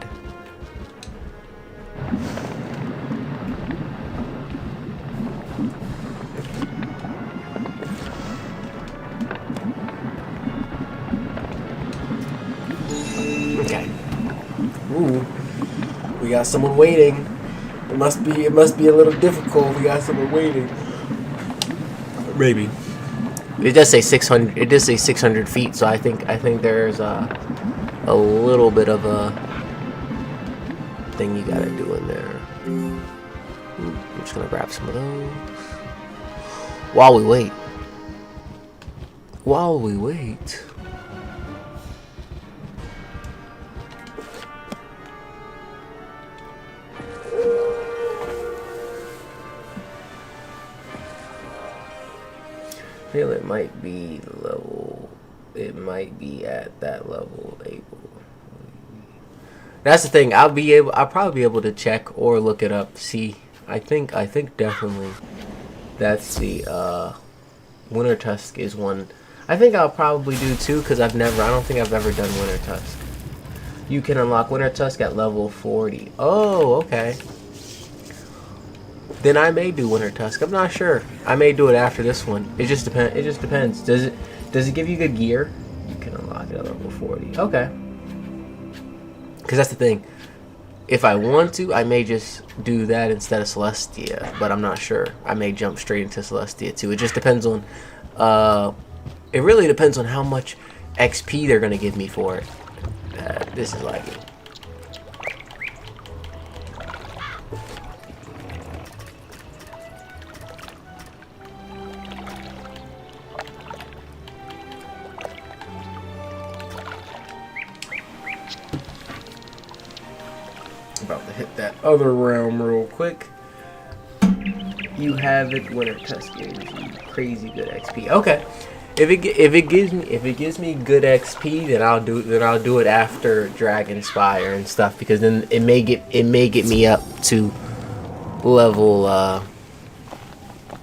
Okay. Ooh, we got someone waiting. It must be a little difficult. We got someone waiting. Maybe. It does say 600. It does say 600 feet. So I think there's a little bit of a thing you gotta do in there. I'm just gonna grab some of those while we wait. While we wait. I feel it might be level. It might be at that level. That's the thing. I'll probably be able to check or look it up. See, I think definitely that's the Winter Tusk is one. I think I'll probably do too, because I don't think I've ever done Winter Tusk. You can unlock Winter Tusk at level 40. Oh, okay. Then I may do Winter Tusk. I'm not sure. I may do it after this one. It just depends. Does it give you good gear? You can unlock it at level 40. Okay. Because that's the thing. If I want to, I may just do that instead of Celestia, but I'm not sure. I may jump straight into Celestia too. It just depends on. It really depends on how much XP they're gonna give me for it. This is lagging. About to hit that other realm real quick. You have it. Winter Tusk gives you crazy good XP. Okay, if it gives me good XP, then I'll do it after Dragon Spire and stuff, because then it may get me up to level.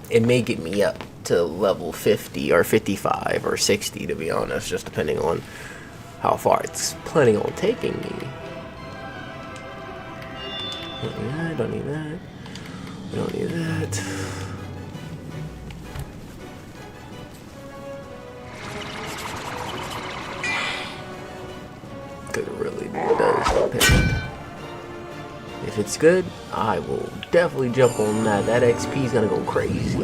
It may get me up to level 50 or 55 or 60, to be honest, just depending on how far it's planning on taking me. Don't need that. Don't need that. Because it really does depend. If it's good, I will definitely jump on that. That XP is gonna go crazy.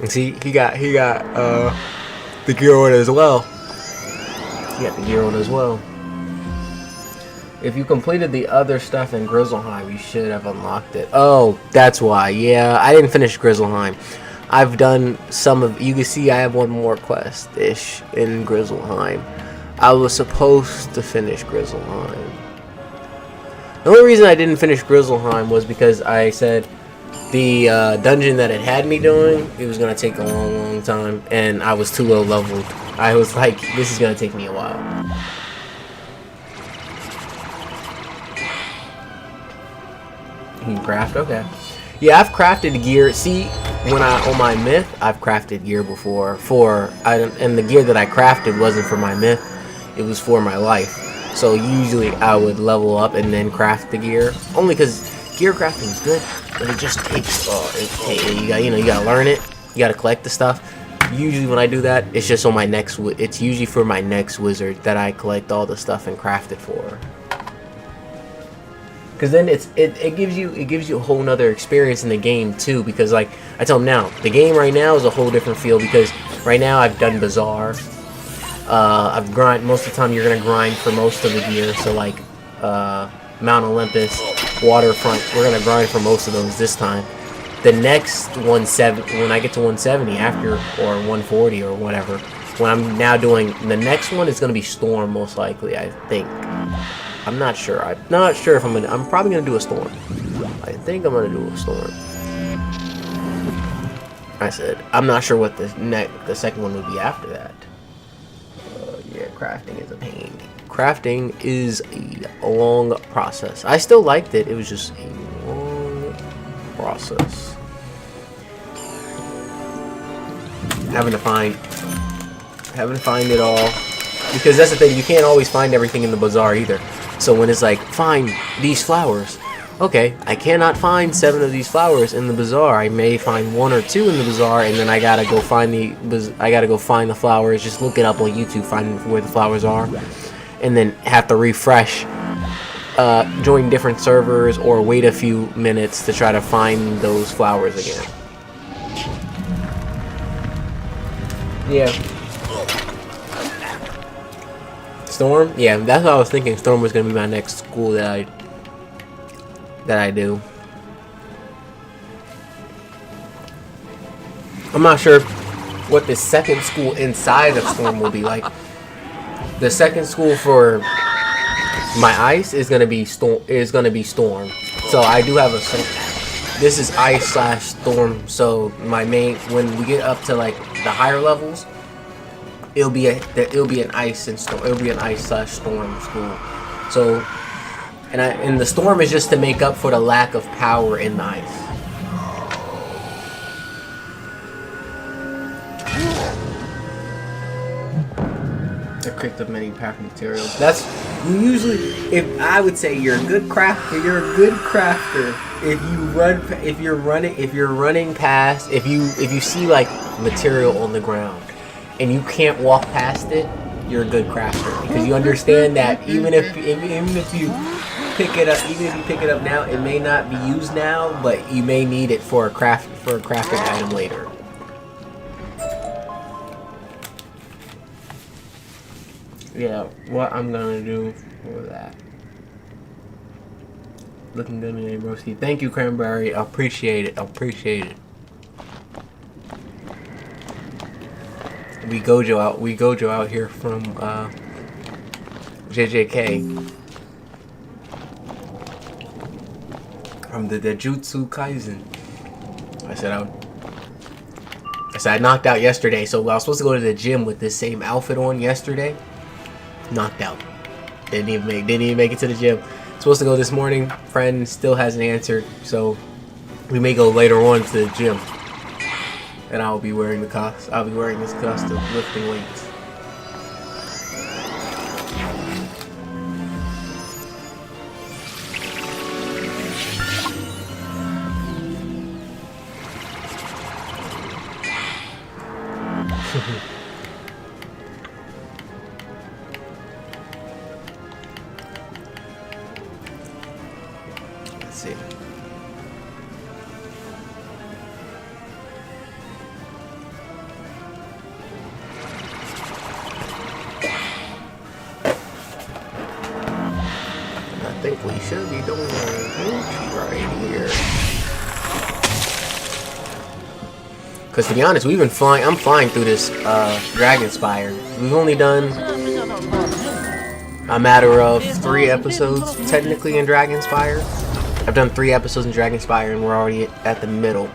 And see, he got the gear on as well. He got the gear on as well. If you completed the other stuff in Grizzleheim, you should have unlocked it. Oh, that's why. Yeah, I didn't finish Grizzleheim. I've done some of... You can see I have one more quest-ish in Grizzleheim. I was supposed to finish Grizzleheim. The only reason I didn't finish Grizzleheim was because I said the dungeon that it had me doing, it was going to take a long, long time, and I was too low leveled. I was like, this is going to take me a while. You can craft? Okay. Yeah, I've crafted gear. See, when on my myth, I've crafted gear before. And the gear that I crafted wasn't for my myth, it was for my life. So usually I would level up and then craft the gear. Only because gear crafting is good, but it just takes, you gotta learn it. You gotta collect the stuff. Usually when I do that, it's just on my next, it's usually for my next wizard that I collect all the stuff and craft it for. Because then it gives you a whole nother experience in the game too. Because like I tell them now, the game right now is a whole different feel. Because right now I've done Bazaar. I've grind most of the time. You're gonna grind for most of the gear. So like Mount Olympus, Waterfront. We're gonna grind for most of those this time. The next 170, when I get to 170 after, or 140 or whatever, when I'm now doing the next one, is gonna be Storm most likely. I think. I'm not sure. I'm not sure if I'm probably gonna do a Storm. I think I'm gonna do a Storm. I said I'm not sure what the second one would be after that. Yeah, crafting is a pain. Crafting is a long process. I still liked it. It was just a long process. Having to find it all, because that's the thing. You can't always find everything in the bazaar either. So when it's like, find these flowers, okay, I cannot find 7 of these flowers in the bazaar. I may find 1 or 2 in the bazaar, and then I gotta go find the flowers. Just look it up on YouTube, find where the flowers are, and then have to refresh, join different servers, or wait a few minutes to try to find those flowers again. Yeah. Storm? Yeah, that's what I was thinking. Storm was gonna be my next school that I do. I'm not sure what the second school inside of Storm will be like. The second school for my ice is gonna be Storm. So I do have a. This is ice/storm. So my main, when we get up to like the higher levels, it'll be an ice and storm. It'll be an ice/storm school. So, and the storm is just to make up for the lack of power in the ice. I picked up many pack materials. That's usually, if I would say you're a good crafter. You're a good crafter if you're running past. If you see like material on the ground and you can't walk past it, you're a good crafter, because you understand that even if you pick it up now, it may not be used now, but you may need it for a crafted item later. Yeah, what I'm gonna do for that. Looking good today, broski. Thank you, Cranberry. I appreciate it. We Gojo out here from JJK. From the Jutsu Kaisen. I said I knocked out yesterday, so I was supposed to go to the gym with this same outfit on yesterday. Knocked out. Didn't even make it to the gym. Supposed to go this morning. Friend still hasn't answered, so we may go later on to the gym. And I'll be wearing this costume, lifting weights. Let's see. Because to be honest, we've been flying. I'm flying through this Dragonspire. We've only done a matter of 3 episodes technically in Dragonspire. I've done 3 episodes in Dragonspire, and we're already at the middle.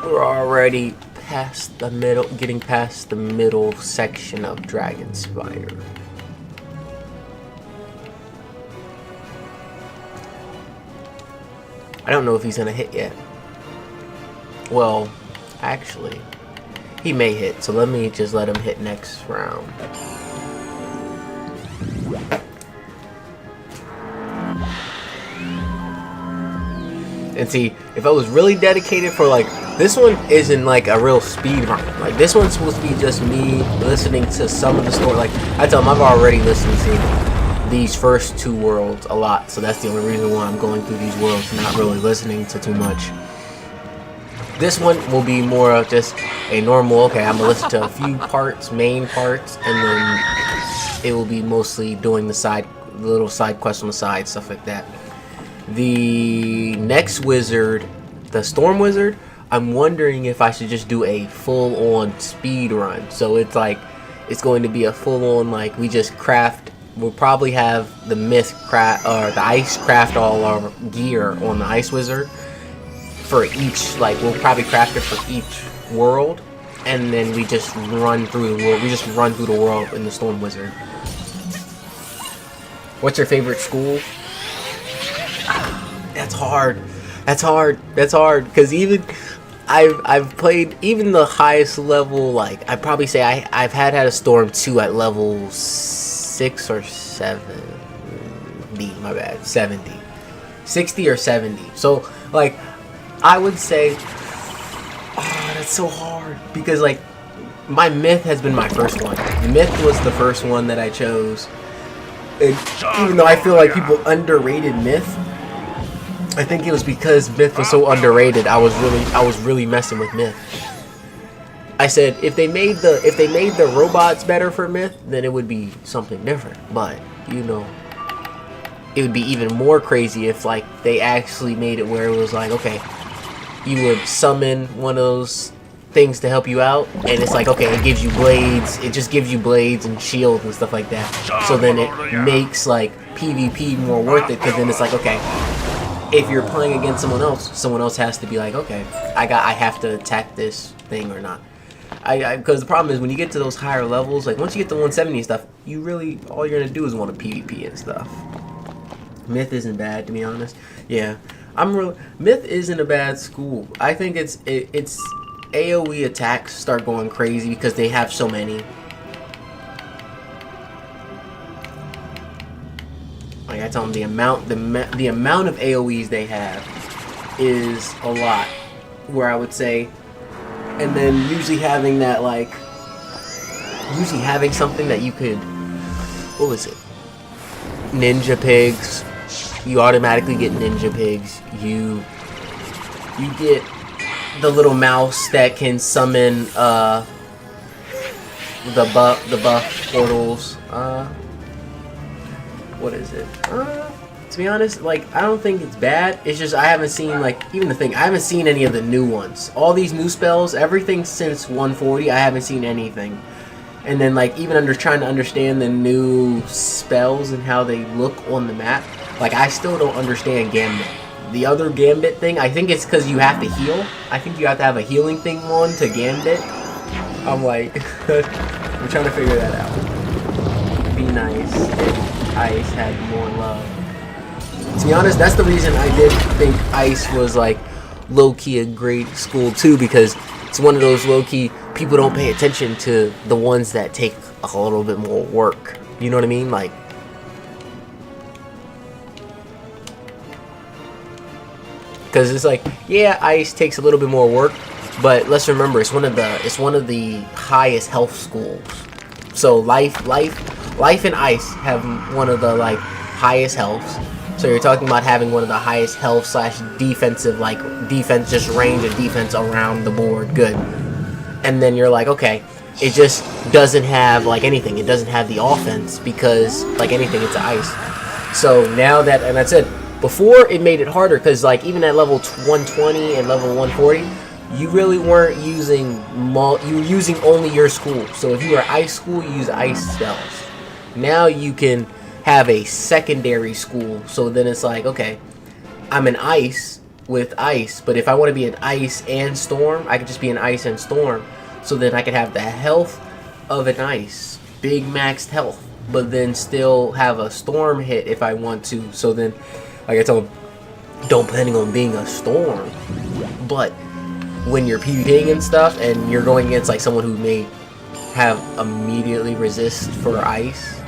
We're already past the middle, getting past the middle section of Dragonspire. I don't know if he's gonna hit yet. Well, actually, he may hit, so let me just let him hit next round. And see, if I was really dedicated for like, this one isn't like a real speed run. Like, this one's supposed to be just me listening to some of the story. Like, I tell him I've already listened to these first 2 worlds a lot, so that's the only reason why I'm going through these worlds, not really listening to too much. This one will be more of just a normal, okay, I'm gonna listen to a few parts, main parts, and then it will be mostly doing the little side quests on the side, stuff like that. The next wizard, the Storm Wizard, I'm wondering if I should just do a full-on speed run. So it's like, it's going to be a full-on, like, we just craft. We'll probably have the myth craft, or the ice craft all our gear on the Ice Wizard for each, like, we'll probably craft it for each world, and then we just run through the world. We just run through the world in the Storm Wizard. What's your favorite school? That's hard. That's hard. That's hard. Because even I've played even the highest level. Like, I'd probably say I've had a Storm 2 at level 6 or 7. My bad. 70, 60 or 70. So like, I would say, oh, that's so hard, because like, my myth has been my first one. Myth was the first one that I chose. And even though I feel like people underrated myth, I think it was because myth was so underrated. I was really messing with myth. I said if they made the robots better for myth, then it would be something different. But you know, it would be even more crazy if like they actually made it where it was like, okay, you would summon one of those things to help you out, and it's like, okay, it gives you blades. It just gives you blades and shields and stuff like that. So then it makes like PvP more worth it, because then it's like, okay, if you're playing against someone else has to be like, okay, I have to attack this thing or not. Because the problem is when you get to those higher levels, like once you get to 170 and stuff, you really, all you're gonna do is want to PvP and stuff. Myth isn't bad, to be honest. Yeah, Myth isn't a bad school. I think it's AoE attacks start going crazy because they have so many. Like I tell them, the amount of AoEs they have is a lot. Where I would say, and then usually having that having something that you could, what was it? Ninja pigs. You automatically get ninja pigs. You get the little mouse that can summon the buff portals. What is it? To be honest, like, I don't think it's bad. It's just I haven't seen, like, even the thing, I haven't seen any of the new ones. All these new spells, everything since 140, I haven't seen anything. And then, like, even trying to understand the new spells and how they look on the map, like, I still don't understand Gambit. The other Gambit thing, I think it's because you have to heal. I think you have to have a healing thing on to Gambit. I'm like, I'm trying to figure that out. Be nice if Ice had more love. To be honest, that's the reason I did think Ice was like low-key a great school too, because it's one of those low-key, people don't pay attention to the ones that take a little bit more work. You know what I mean? Like, because it's like, yeah, Ice takes a little bit more work, but let's remember it's one of the highest health schools. So life and Ice have one of the like highest healths. So you're talking about having one of the highest health / defensive, like defense, just range and defense around the board. Good. And then you're like, okay, it just doesn't have like anything. It doesn't have the offense because like anything, it's Ice. So now that, and I said before, it made it harder because like even at level 120 and level 140, you really weren't using you were using only your school. So if you were ice school, you use ice spells. Now you can have a secondary school. So then it's like, okay, I'm an ice with ice, but if I want to be an ice and storm, I could just be an ice and storm. So then I could have the health of an ice, big maxed health, but then still have a storm hit if I want to. So then, like I told him, don't planning on being a storm. But when you're PvPing and stuff, and you're going against like someone who may have immediately resist for ice,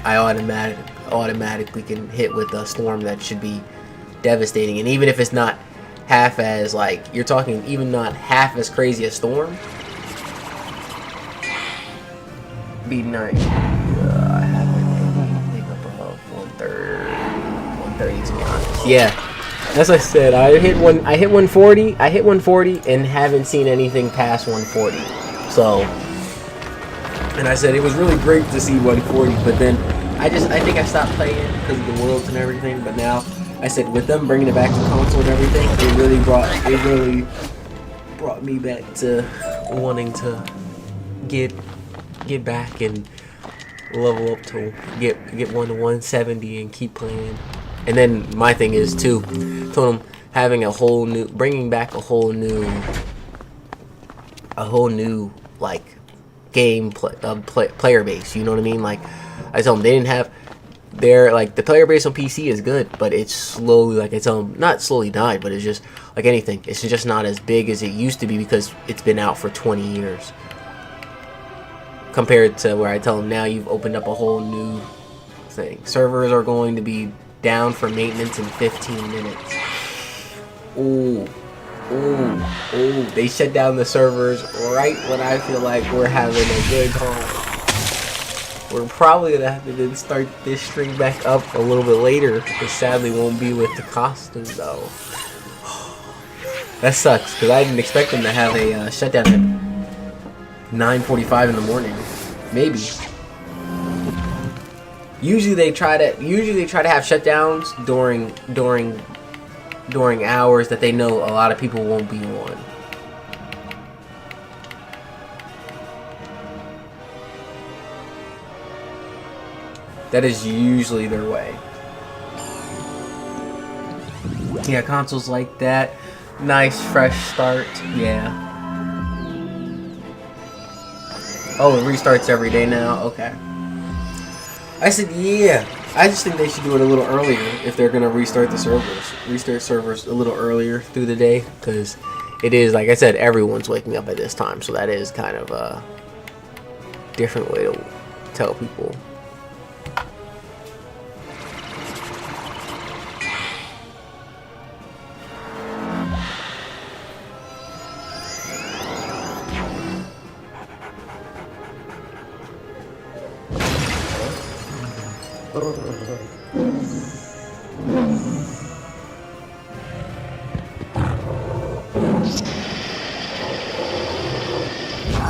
I automatically can hit with a storm that should be devastating. And even if it's not half as like, you're talking even not half as crazy as storm, be nice. I haven't anything above 130 to be honest. Yeah, as I said, I hit 140. I hit 140 and haven't seen anything past 140. So, and I said it was really great to see 140, but then I think I stopped playing because of the worlds and everything. But now I said with them bringing it back to console and everything, it really brought me back to wanting to get back and level up to get 1 to 170 and keep playing. And then my thing is too, told him having bringing back a whole new like player base. You know what I mean? Like I told them they didn't have the player base on PC is good, but it's slowly, like I tell them, not slowly died, but it's just like anything. It's just not as big as it used to be because it's been out for 20 years. Compared to where I tell them now you've opened up a whole new thing. Servers are going to be down for maintenance in 15 minutes. Ooh. They shut down the servers right when I feel like we're having a good time. We're probably going to have to then start this string back up a little bit later. It sadly won't be with the costumes though. That sucks because I didn't expect them to have a shutdown at 9:45 in the morning, maybe. Usually they try to have shutdowns during hours that they know a lot of people won't be on. That is usually their way. Yeah, consoles like that. Nice fresh start. Yeah. Oh, it restarts every day now? Okay. I said, yeah. I just think they should do it a little earlier if they're going to restart the servers. Restart servers a little earlier through the day. Because it is, like I said, everyone's waking up at this time. So that is kind of a different way to tell people.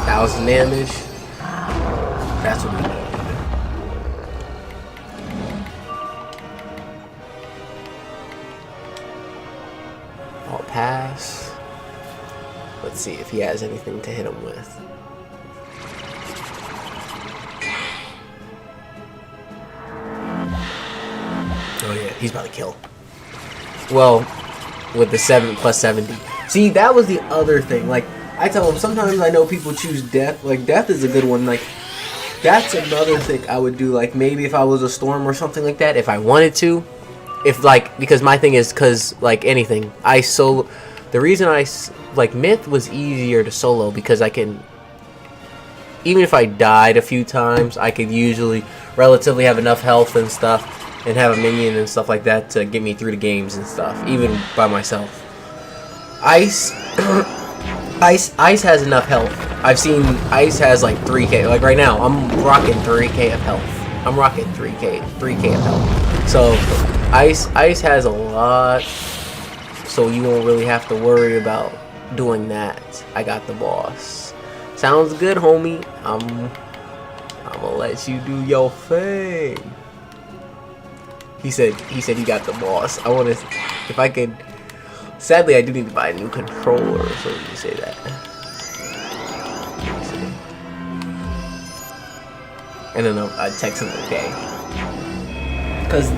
Thousand damage. That's what we need. I'll pass. Let's see if he has anything to hit him with. Oh yeah, he's about to kill. Well, with the 7 plus 70. See, that was the other thing. Like, I tell them sometimes I know people choose death. Like, death is a good one. Like, that's another thing I would do. Like, maybe if I was a storm or something like that, if I wanted to. If, like, because my thing is, because, like, anything. The reason like, Myth was easier to solo because I can, even if I died a few times, I could usually relatively have enough health and stuff. And have a minion and stuff like that to get me through the games and stuff, even by myself. Ice has enough health. I've seen Ice has like 3k. Like right now, I'm rocking 3k of health. I'm rocking 3k of health. So Ice has a lot. So you won't really have to worry about doing that. I got the boss. Sounds good, homie. I'm gonna let you do your thing. He said he got the boss. I want to, if I could, Sadly, I do need to buy a new controller, so you say that. And then I text him okay. Because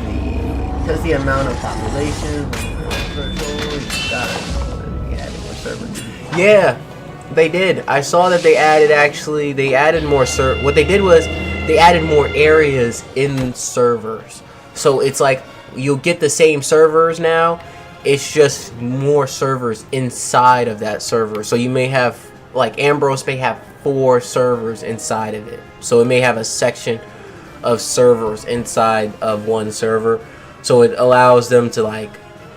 the amount of population, yeah, they did. I saw that they added more what they did was they added more areas in servers. So it's like you'll get the same servers now. It's just more servers inside of that server. So you may have, like, Ambrose may have 4 servers inside of it. So it may have a section of servers inside of one server. So it allows them to, like,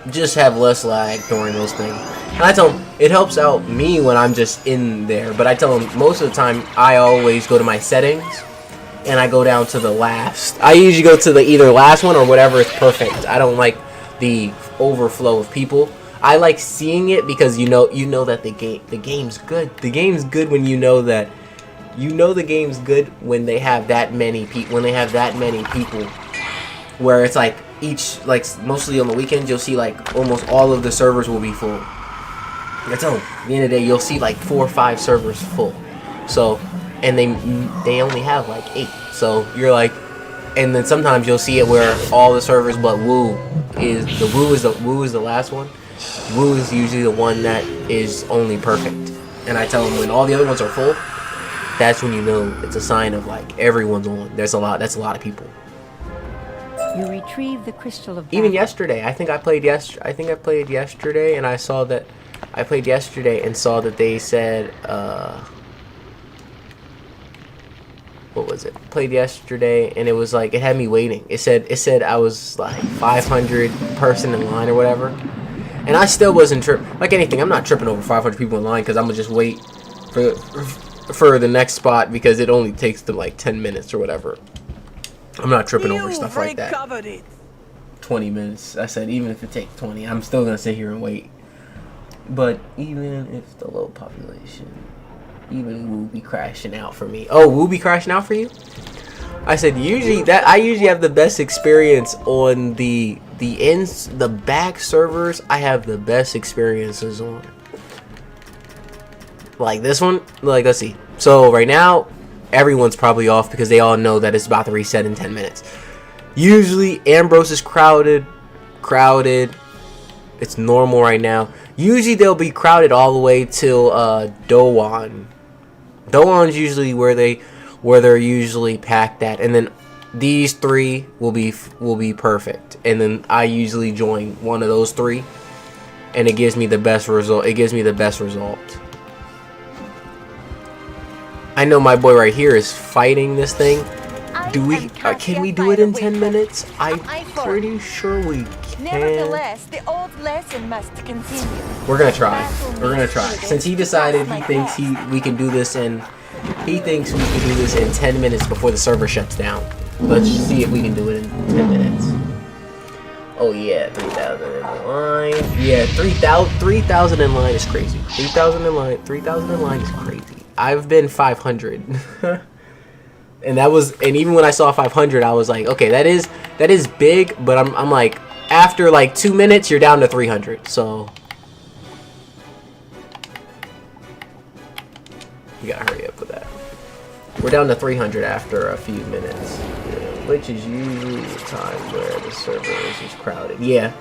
just have less lag during those things. And I tell them, it helps out me when I'm just in there. But I tell them, most of the time, I always go to my settings. And I go down to the last. I usually go to the either last one or whatever is perfect. I don't like the overflow of people. I like seeing it because you know that the game's good. The game's good when you know that the game's good when they have that many people. Where it's like mostly on the weekends you'll see like almost all of the servers will be full. That's all. At the end of the day you'll see like 4 or 5 servers full. So and they only have like 8. So you're like, and then sometimes you'll see it where all the servers but Woo is the last one. Woo is usually the one that is only perfect. And I tell them when all the other ones are full, that's when you know it's a sign of like everyone's on. That's a lot of people. You retrieve the crystal of even yesterday. I played yesterday and I saw that they said what was it? Played yesterday and it was like it had me waiting. It said I was like 500 person in line or whatever. And I still wasn't tripping. Like anything, I'm not tripping over 500 people in line because I'm gonna just wait for the next spot because it only takes them like 10 minutes or whatever. I'm not tripping over stuff like that. 20 minutes. I said even if it takes 20, I'm still gonna sit here and wait. But even if the low population, even Woo be crashing out for me. Oh, Woo be crashing out for you? I said I usually have the best experience on the back servers. I have the best experiences on. Like this one, like let's see. So right now, everyone's probably off because they all know that it's about to reset in 10 minutes. Usually Ambrose is crowded. It's normal right now. Usually they'll be crowded all the way till Doan. Doan's usually where they're usually packed at, and then these 3 will be perfect. And then I usually join one of those 3, and it gives me the best result. I know my boy right here is fighting this thing. Can we do it in 10 minutes? I'm pretty sure we can. Nevertheless, the old lesson must continue. We're gonna try. Since he decided he thinks we can do this in 10 minutes before the server shuts down. Let's see if we can do it in 10 minutes. Oh yeah, 3,000 in line. Yeah, 3,000 in line is crazy. 3,000 in line is crazy. I've been 500. And even when I saw 500, I was like, okay, that is big, but I'm like, after like 2 minutes, you're down to 300. So you gotta hurry up with that. We're down to 300 after a few minutes, which is usually the time where the server is just crowded. Yeah,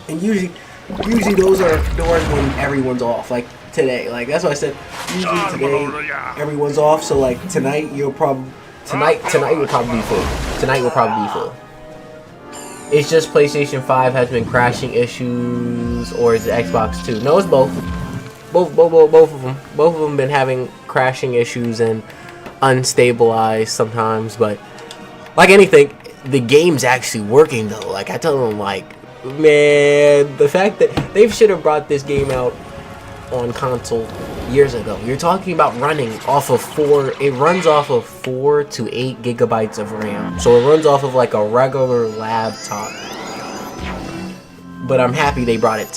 and usually those are doors when everyone's off. Like today, like that's what I said. Usually today everyone's off. So like tonight will probably be full. Tonight will probably be full. It's just PlayStation 5 has been crashing issues, or is it Xbox 2? No, it's both. Both of them. Both of them been having crashing issues and unstabilized sometimes. But like anything, the game's actually working though. Like I tell them, like, man, the fact that they should have brought this game out on console years ago. You're talking about running off of 4. It runs off of 4 to 8 gigabytes of RAM. So it runs off of like a regular laptop. But I'm happy they brought it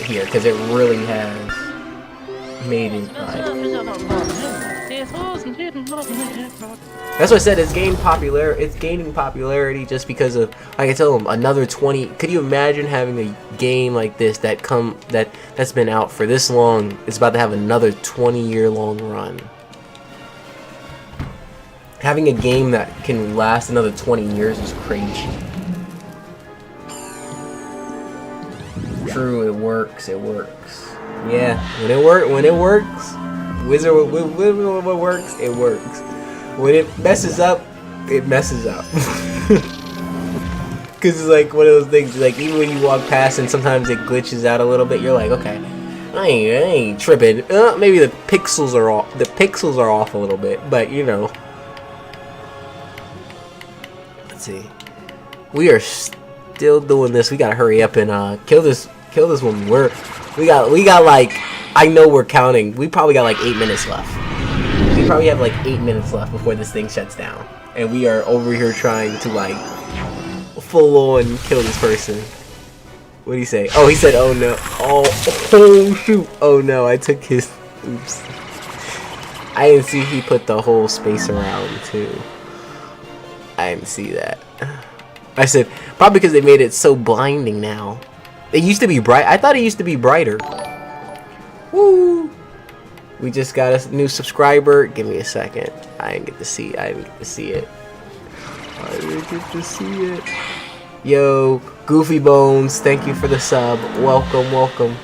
here because it really has made it like That's what I said. It's gaining popularity just because of, like I tell them, another 20. Could you imagine having a game like this that's been out for this long? It's about to have another 20-year-long run. Having a game that can last another 20 years is crazy. True, it works. It works. Yeah, when it works, Wizard, what works, it works. When it messes up, it messes up. Cause it's like one of those things. Like even when you walk past and sometimes it glitches out a little bit, you're like, okay, I ain't tripping. Maybe the pixels are off. The pixels are off a little bit, but you know. Let's see. We are still doing this. We gotta hurry up and kill this woman. We got like, I know we're counting. We probably got like 8 minutes left. We probably have like 8 minutes left before this thing shuts down, and we are over here trying to like full on kill this person. What do you say? Oh, he said, "Oh no! Oh shoot! Oh no! I took his. Oops. I didn't see he put the whole space around too. I didn't see that. I said probably because they made it so blinding now. It used to be bright. I thought it used to be brighter. Woo! We just got a new subscriber. Give me a second. I didn't get to see it. I didn't get to see it. Yo, Goofy Bones, thank you for the sub. Welcome, welcome.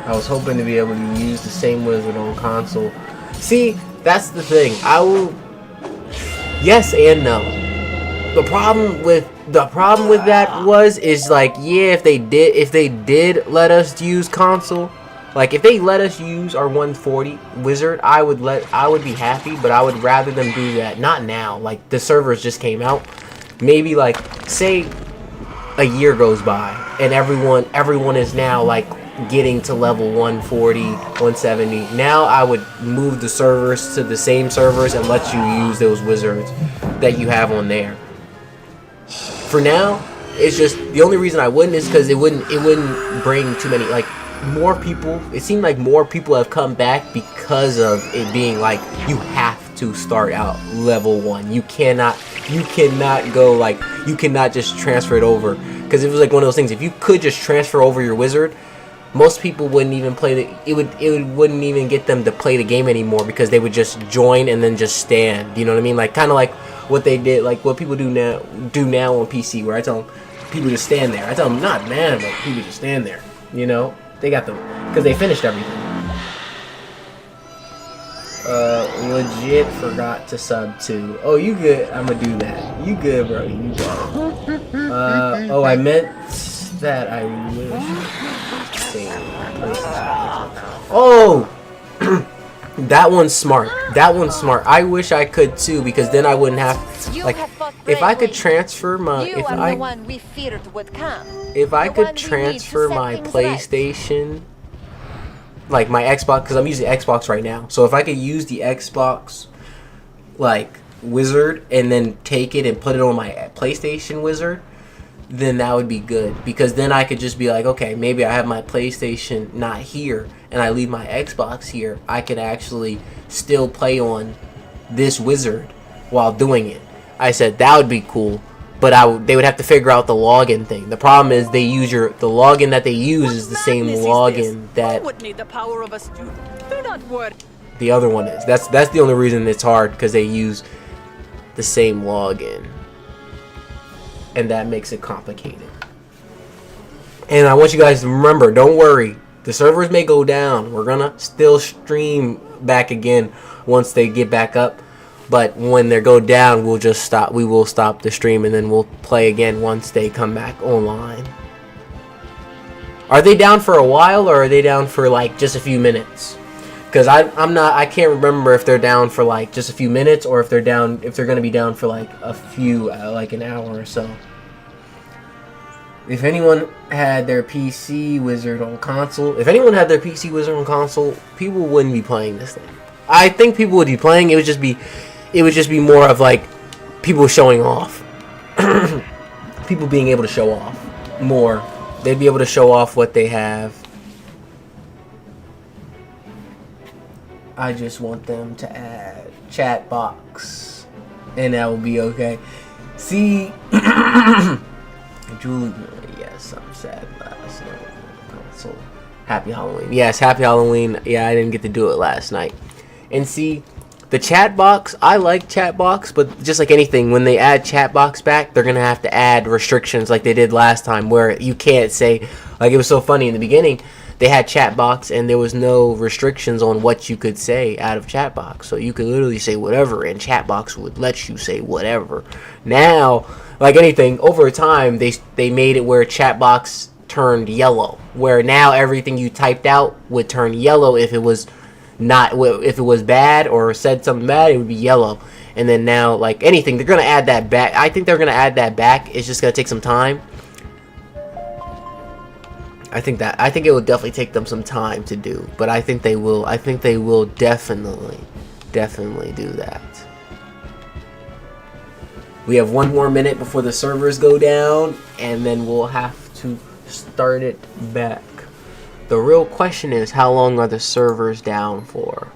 I was hoping to be able to use the same wizard on console. See, that's the thing. I will. Yes and no. The problem with that is like, yeah, if they did let us use console, like if they let us use our 140 wizard, I would be happy, but I would rather them do that. Not now. Like the servers just came out. Maybe like say a year goes by and everyone is now like getting to level 140, 170. Now I would move the servers to the same servers and let you use those wizards that you have on there. For now, it's just the only reason I wouldn't is because it wouldn't bring too many, like more people. It seemed like more people have come back because of it being like you have to start out level 1. You cannot go like, you cannot just transfer it over, because it was like one of those things. If you could just transfer over your wizard, most people wouldn't even play it wouldn't even get them to play the game anymore, because they would just join and then just stand. You know what I mean? Like kind of like what they did, like what people do now on PC, where I tell them people just stand there. I tell them not man, but people just stand there. You know, they got them because they finished everything. Legit forgot to sub to. Oh, you good? I'm gonna do that. You good, bro? You got it. Oh, I meant that I wish. Oh, that one's smart. That one's smart. I wish I could too, because then I wouldn't have like if I could transfer my if I could transfer my PlayStation, like my Xbox, because I'm using Xbox right now. So if I could use the Xbox like wizard and then take it and put it on my PlayStation wizard, then that would be good, because then I could just be like, okay, maybe I have my PlayStation not here and I leave my Xbox here. I could actually still play on this wizard while doing it. I said that would be cool, but they would have to figure out the login thing. The problem is the login that they use is the same login that would need the power of a student. Do not worry. The other one is. That's the only reason it's hard, because they use the same login. And that makes it complicated. And I want you guys to remember, don't worry, the servers may go down. We're gonna still stream back again once they get back up. But when they go down, we'll just stop. We will stop the stream and then we'll play again once they come back online. Are they down for a while, or are they down for like just a few minutes? Because I can't remember if they're down for like just a few minutes, or if they're gonna be down for like a few, like an hour or so. If anyone had their PC wizard on console, people wouldn't be playing this thing. I think people would be playing. It would just be more of like people showing off. People being able to show off more. They'd be able to show off what they have. I just want them to add chat box, and that will be okay. See, Julie, yes, I'm sad last night. So happy Halloween. Yes, happy Halloween. Yeah, I didn't get to do it last night. And see, the chat box, I like chat box, but just like anything, when they add chat box back, they're gonna have to add restrictions like they did last time, where you can't say, like, it was so funny in the beginning. They had chat box and there was no restrictions on what you could say out of chat box. So you could literally say whatever and chat box would let you say whatever. Now, like anything, over time they made it where chat box turned yellow. Where now everything you typed out would turn yellow if it was bad or said something bad, it would be yellow. And then now, like anything, they're gonna add that back. I think they're gonna add that back. It's just gonna take some time. I think it will definitely take them some time to do, but I think they will. I think they will definitely do that. We have 1 more minute before the servers go down, and then we'll have to start it back. The real question is, how long are the servers down for?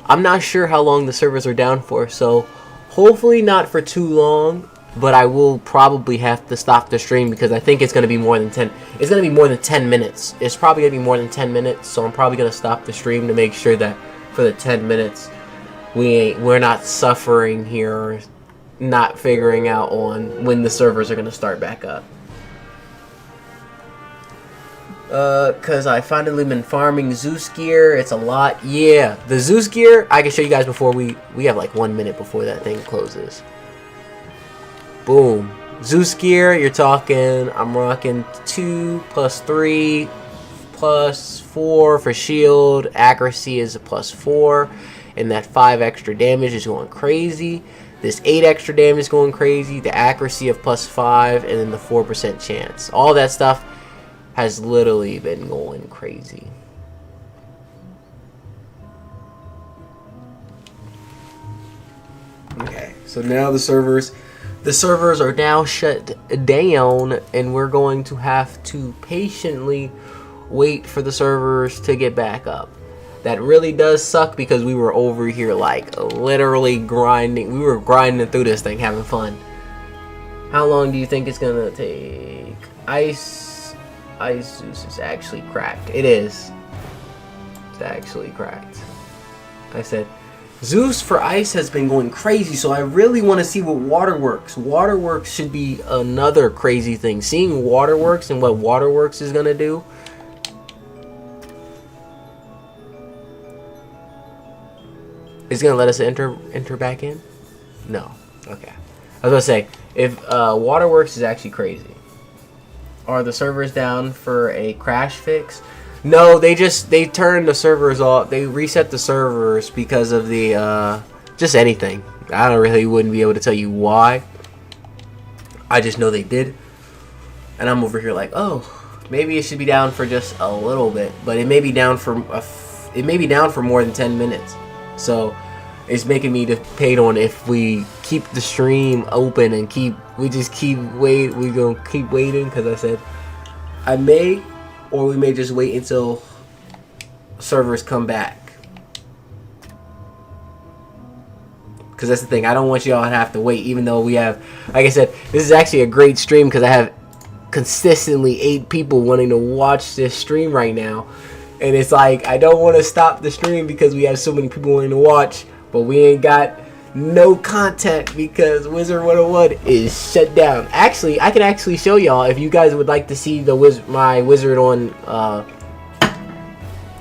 I'm not sure how long the servers are down for, so hopefully not for too long. But I will probably have to stop the stream because I think it's going to be more than 10. It's going to be more than 10 minutes. It's probably going to be more than 10 minutes. So I'm probably going to stop the stream to make sure that for the 10 minutes we're not suffering here, or not figuring out on when the servers are going to start back up. Cause I finally been farming Zeus gear. It's a lot. Yeah, the Zeus gear I can show you guys before we have like 1 minute before that thing closes. Boom. Zeus gear, you're talking, I'm rocking 2 + 3 + 4 for shield. Accuracy is a +4. And that 5 extra damage is going crazy. This 8 extra damage is going crazy. The accuracy of +5 and then the 4% chance. All that stuff has literally been going crazy. Okay, so now the servers are now shut down, and we're going to have to patiently wait for the servers to get back up. That really does suck because we were over here like literally grinding. We were grinding through this thing, having fun. How long do you think it's gonna take? Ice Zeus is actually cracked. It is. It's actually cracked. I said Zeus for ice has been going crazy, so I really want to see what Waterworks. Waterworks should be another crazy thing. Seeing Waterworks and what Waterworks is gonna do. Is it gonna let us enter back in? No. Okay. I was gonna say, if Waterworks is actually crazy. Are the servers down for a crash fix? No, they turned the servers off. They reset the servers because of the just anything. I wouldn't be able to tell you why. I just know they did. And I'm over here like, oh, maybe it should be down for just a little bit, but it may be down for more than 10 minutes. So it's making me debate on if we keep the stream open and we gonna keep waiting, because I said I may, or we may just wait until servers come back. Because that's the thing, I don't want y'all to have to wait, even though we have, like I said, this is actually a great stream because I have consistently 8 people wanting to watch this stream right now. And it's like, I don't want to stop the stream because we have so many people wanting to watch, but we ain't got no content because Wizard 101 is shut down. Actually, I can actually show y'all if you guys would like to see my wizard on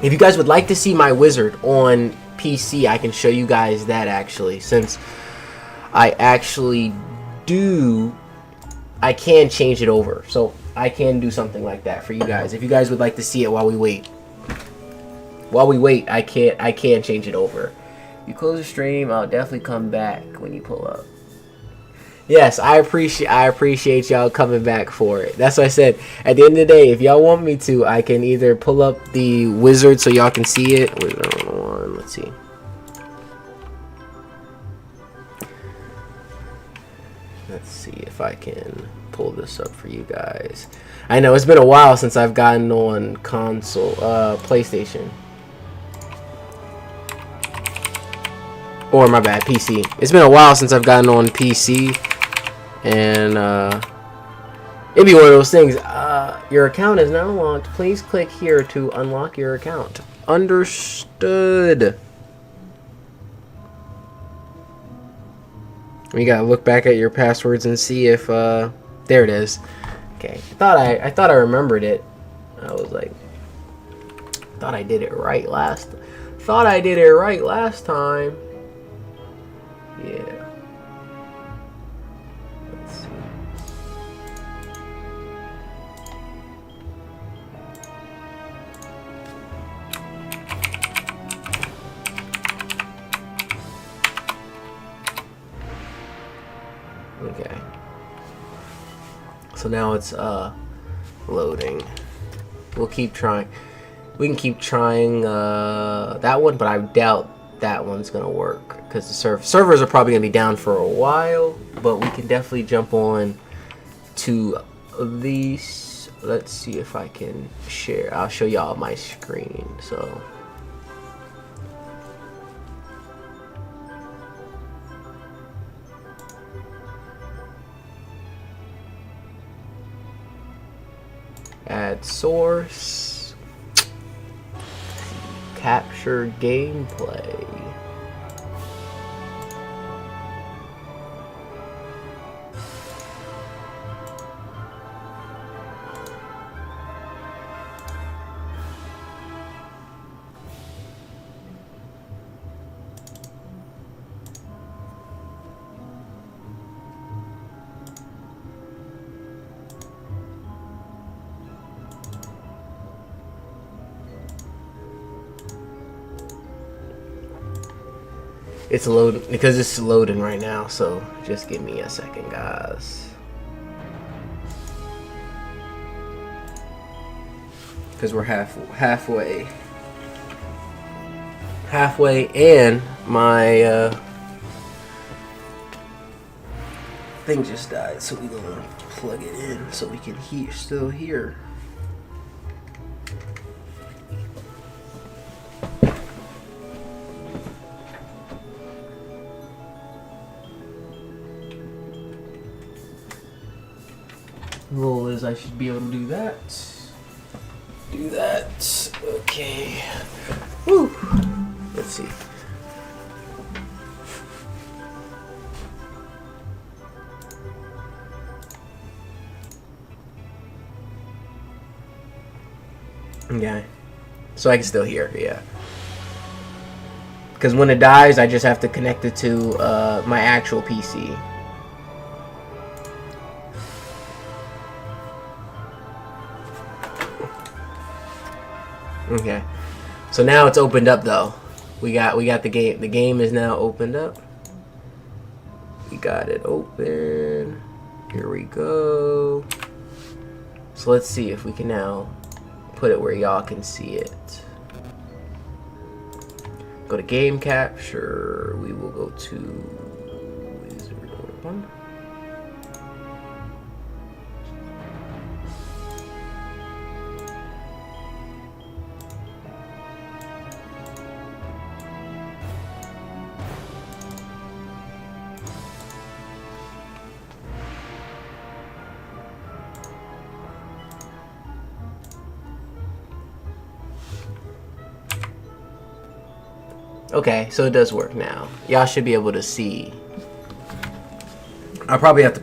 if you guys would like to see my wizard on PC, I can show you guys that actually, since I actually I can change it over. So I can do something like that for you guys. If you guys would like to see it while we wait. I can change it over. You close the stream, I'll definitely come back when you pull up. Yes, I appreciate y'all coming back for it. That's what I said. At the end of the day, if y'all want me to, I can either pull up the wizard so y'all can see it. Wizard 101, let's see. Let's see if I can pull this up for you guys. I know it's been a while since I've gotten on console, PlayStation. Or my bad, PC. It's been a while since I've gotten on PC, and it'd be one of those things. Your account is now unlocked. Please click here to unlock your account. Understood. You gotta look back at your passwords and see if there it is. Okay, I thought I remembered it. I was like, thought I did it right last time. Yeah. Let's see. Okay. So now it's loading. We'll keep trying. We can keep trying that one, but I doubt that one's gonna work because the servers are probably gonna be down for a while. But we can definitely jump on to these. Let's see if I can share. I'll show y'all my screen. So. Add source, capture gameplay. It's loading because it's loading right now, so just give me a second, guys. Because we're halfway, and my thing just died, so we're gonna plug it in so we can still hear. Rule is I should be able to do that. Okay. Woo. Let's see. Okay. So I can still hear, yeah. Because when it dies, I just have to connect it to my actual PC. Okay, so now it's opened up though. We got the game. The game is now opened up. We got it open. Here we go. So let's see if we can now put it where y'all can see it. Go to game capture. We will go to WIAZARD 1. Okay, so it does work now. Y'all should be able to see. I'll probably have to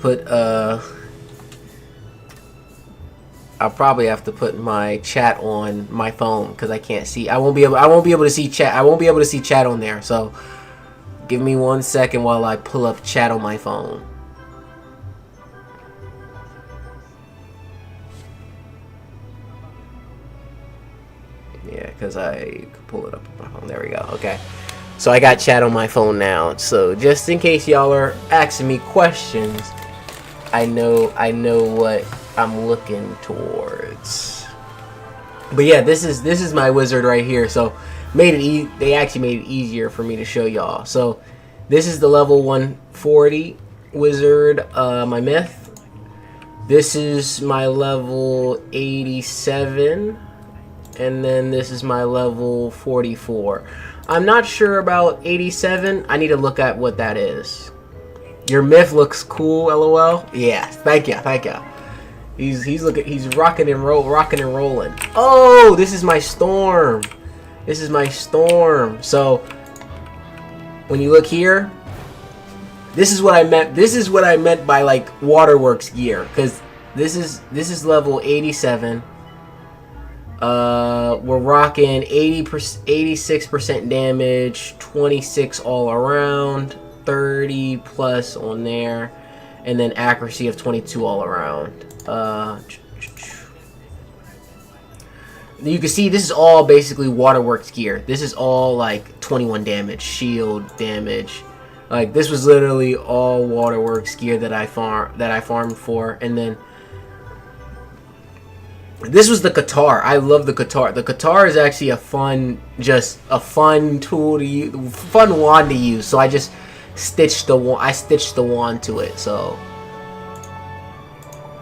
put my chat on my phone because I can't see. I won't be able to see chat. I won't be able to see chat on there. So give me 1 second while I pull up chat on my phone. Yeah, because I could pull it up on my phone. There we go. Okay. So I got chat on my phone now. So just in case y'all are asking me questions, I know what I'm looking towards. But yeah, this is my wizard right here. So they actually made it easier for me to show y'all. So this is the level 140 wizard, my myth. This is my level 87, and then this is my level 44. I'm not sure about 87. I need to look at what that is. Your myth looks cool, lol. Yeah, thank ya. He's rocking and rolling. Oh, this is my storm. So when you look here, this is what I meant. This is what I meant by like Waterworks gear, because this is level 87. We're rocking 86% damage, 26 all around, 30 plus on there, and then accuracy of 22 all around. You can see this is all basically Waterworks gear. This is all like 21 damage, shield damage. Like this was literally all Waterworks gear that I farmed for, and then this was the Qatar. I love the Qatar. The Qatar is actually a fun tool to use, fun wand to use. So I just stitched the wand to it. So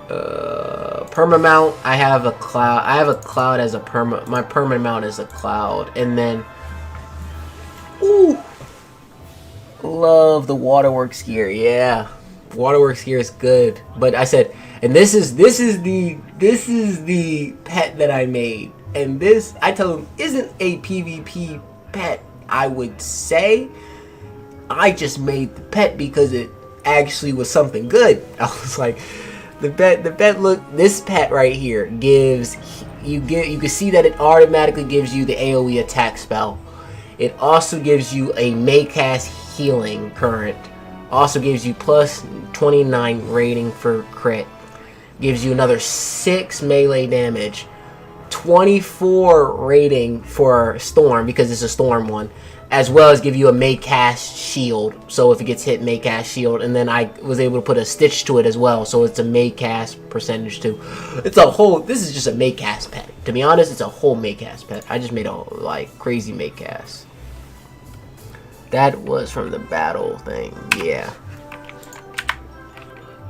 perma-mount, I have a cloud as a perma. My perma-mount is a cloud, and then love the Waterworks gear. Yeah, Waterworks gear is good. But I said, and this is the pet that I made, and this I tell him isn't a PvP pet. I would say I just made the pet because it actually was something good. I was like, the pet look. This pet right here gives you can see that it automatically gives you the AOE attack spell. It also gives you a Maycast healing current. Also gives you plus 29 rating for crit. Gives you another 6 melee damage. 24 rating for storm because it's a storm one. As well as give you a Maycast shield. So if it gets hit, Maycast shield. And then I was able to put a stitch to it as well. So it's a Maycast percentage too. It's a whole, this is just a Maycast pet. To be honest, it's a whole Maycast pet. I just made a like crazy Maycast. That was from the battle thing, yeah.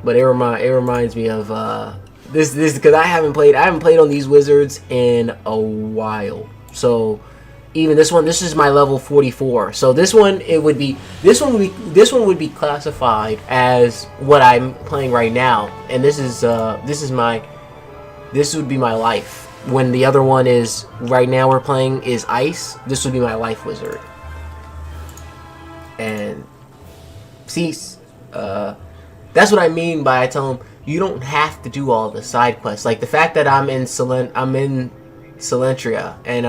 But it reminds me of this because I haven't played on these wizards in a while. So even this is my level 44. So this one would be classified as what I'm playing right now, and this would be my life. When the other one is right now we're playing is ice. This would be my life wizard. And see, that's what I mean by I tell them you don't have to do all the side quests. Like the fact that I'm in Silentria and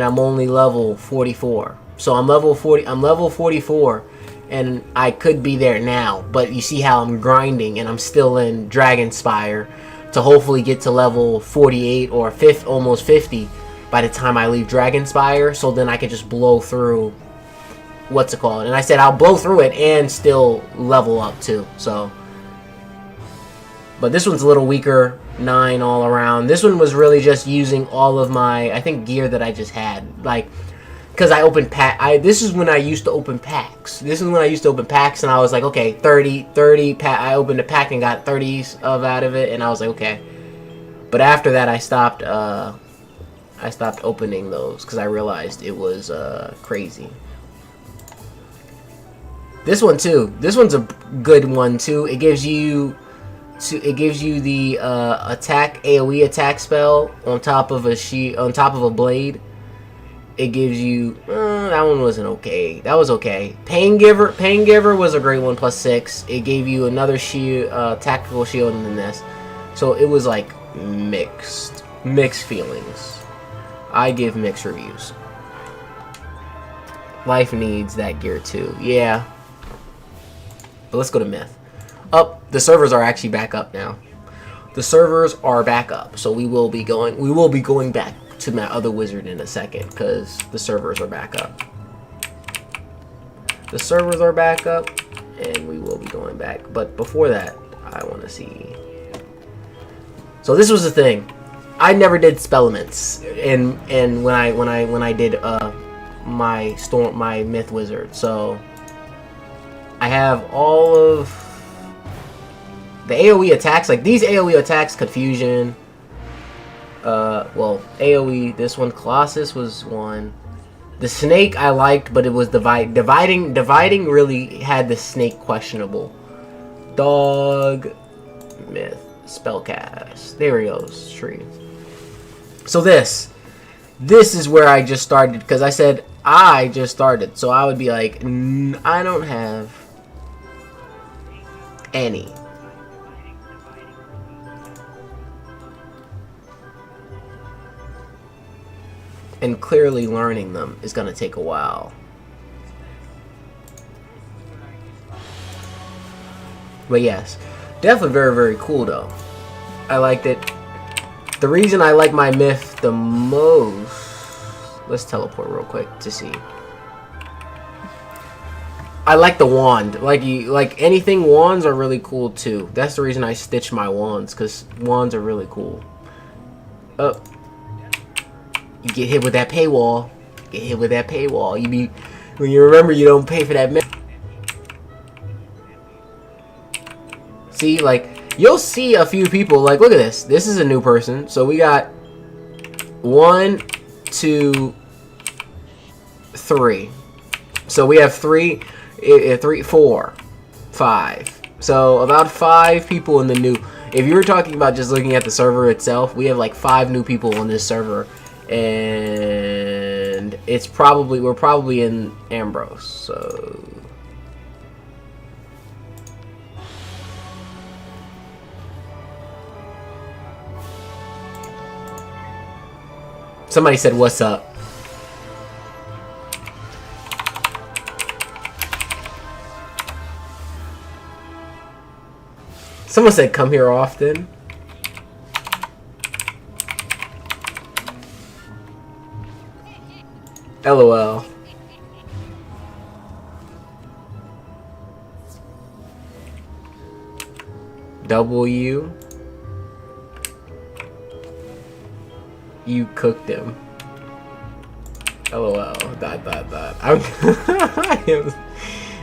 I'm only level 44. So I'm level 44 and I could be there now, but you see how I'm grinding and I'm still in Dragonspire to hopefully get to level 48 or almost 50 by the time I leave Dragonspire, so then I can just blow through what's it called? And I said I'll blow through it and still level up too. So, but this one's a little weaker, 9 all around. This one was really just using all of my, I think, gear that I just had, like, because I opened this is when I used to open packs. And I was like, okay, 30 pack. I opened a pack and got 30s out of it, and I was like, okay. But after that, I stopped opening those because I realized it was crazy. This one too. This one's a good one too. It gives you the attack AOE attack spell on top of a blade. It gives you that one wasn't okay. That was okay. Pain Giver was a great one, plus 6. It gave you another shield, tactical shield than this. So it was like mixed feelings. I give mixed reviews. Life needs that gear too. Yeah. But let's go to Myth. The servers are actually back up now. The servers are back up, so we will be going back to my other wizard in a second because the servers are back up. The servers are back up, and we will be going back. But before that, I want to see. So this was the thing. I never did spellaments, and when I did my Myth wizard, so. I have all of the AoE attacks. Like these AoE attacks, Confusion. Well, AoE. This one, Colossus was one. The snake I liked, but it was dividing really had the snake questionable. Dog, myth, spellcast. There he goes, tree. So this is where I just started, because I said I just started. So I would be like, I don't have any. And clearly learning them is going to take a while. But yes, definitely very, very cool though. I liked it. The reason I like my myth the most... Let's teleport real quick to see. I like the wand. Like anything, wands are really cool too. That's the reason I stitch my wands, because wands are really cool. You get hit with that paywall. Get hit with that paywall. When you remember you don't pay for that. See, like, you'll see a few people. Like, look at this. This is a new person. So we got 1, 2, 3. So we have 3, 4, 5. So about 5 people in the new. If you were talking about just looking at the server itself, we have like 5 new people on this server. And we're probably in Ambrose, so somebody said what's up. Someone said come here often. LOL. W. You cooked him. LOL. ...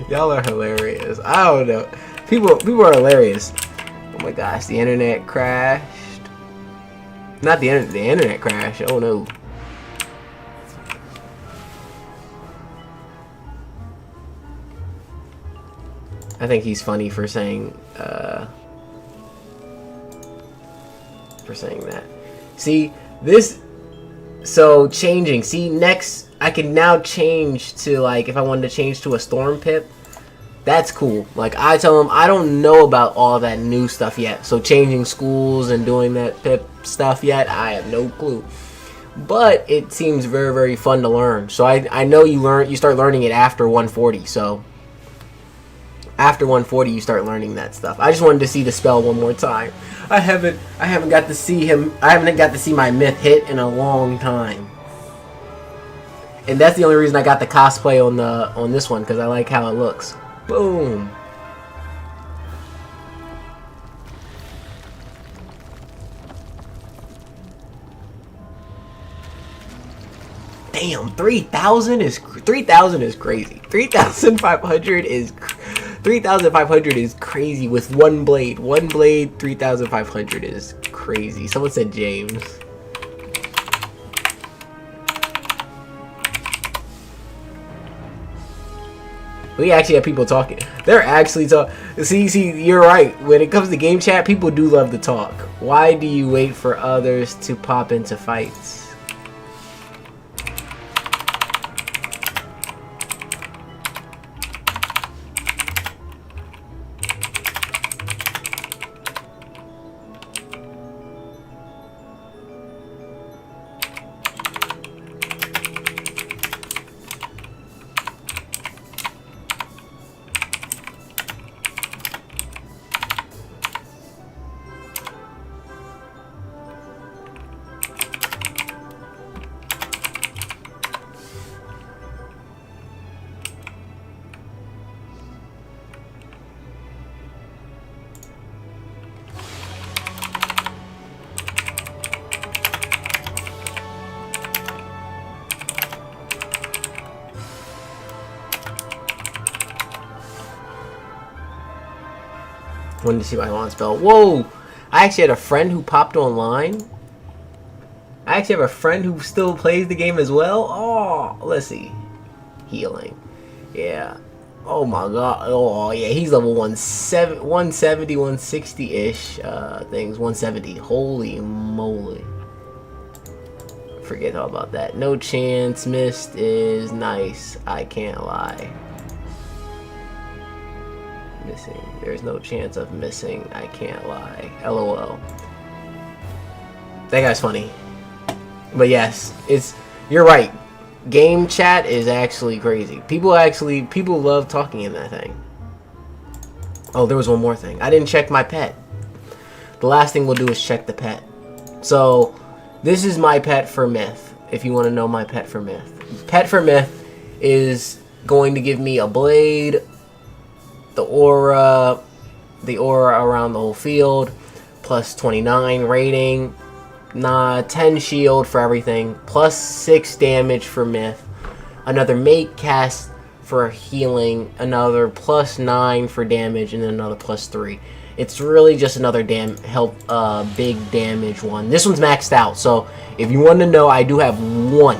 Y'all are hilarious. I don't know. People are hilarious. Oh my gosh, the internet crashed. Not the internet crashed. Oh no. I think he's funny for saying that. See, this, so changing. See, next, I can now change to, like, if I wanted to change to a Storm Pip, that's cool. Like, I tell them, I don't know about all that new stuff yet. So changing schools and doing that Pip stuff yet, I have no clue. But it seems very, very fun to learn. So I know you start learning it after 140, so... After 140, you start learning that stuff. I just wanted to see the spell one more time. I haven't got to see him. I haven't got to see my myth hit in a long time. And that's the only reason I got the cosplay on this one, because I like how it looks. Boom. Damn, 3,000 is crazy. 3,500 is 3,500 is crazy with one blade. One blade, 3,500 is crazy. Someone said James. We actually have people talking. They're actually talking. See, you're right. When it comes to game chat, people do love to talk. Why do you wait for others to pop into fights? Wanted to see my lawn spell. Whoa! I actually had a friend who popped online. I actually have a friend who still plays the game as well. Oh, let's see. Healing. Yeah. Oh my god. Oh yeah, he's level 170, 160-ish things. 170. Holy moly. Forget all about that. No chance. Mist is nice. I can't lie. Missing. There's no chance of missing. I can't lie. LOL. That guy's funny. But yes, you're right. Game chat is actually crazy. People love talking in that thing. Oh, there was one more thing. I didn't check my pet. The last thing we'll do is check the pet. So, this is my pet for myth. If you want to know my pet for myth. Pet for myth is going to give me a blade, the aura around the whole field, plus 29 rating, 10 shield for everything, plus 6 damage for myth, another mate cast for healing, another plus 9 for damage, and then another plus 3. It's really just another big damage one. This one's maxed out, so if you want to know, I do have one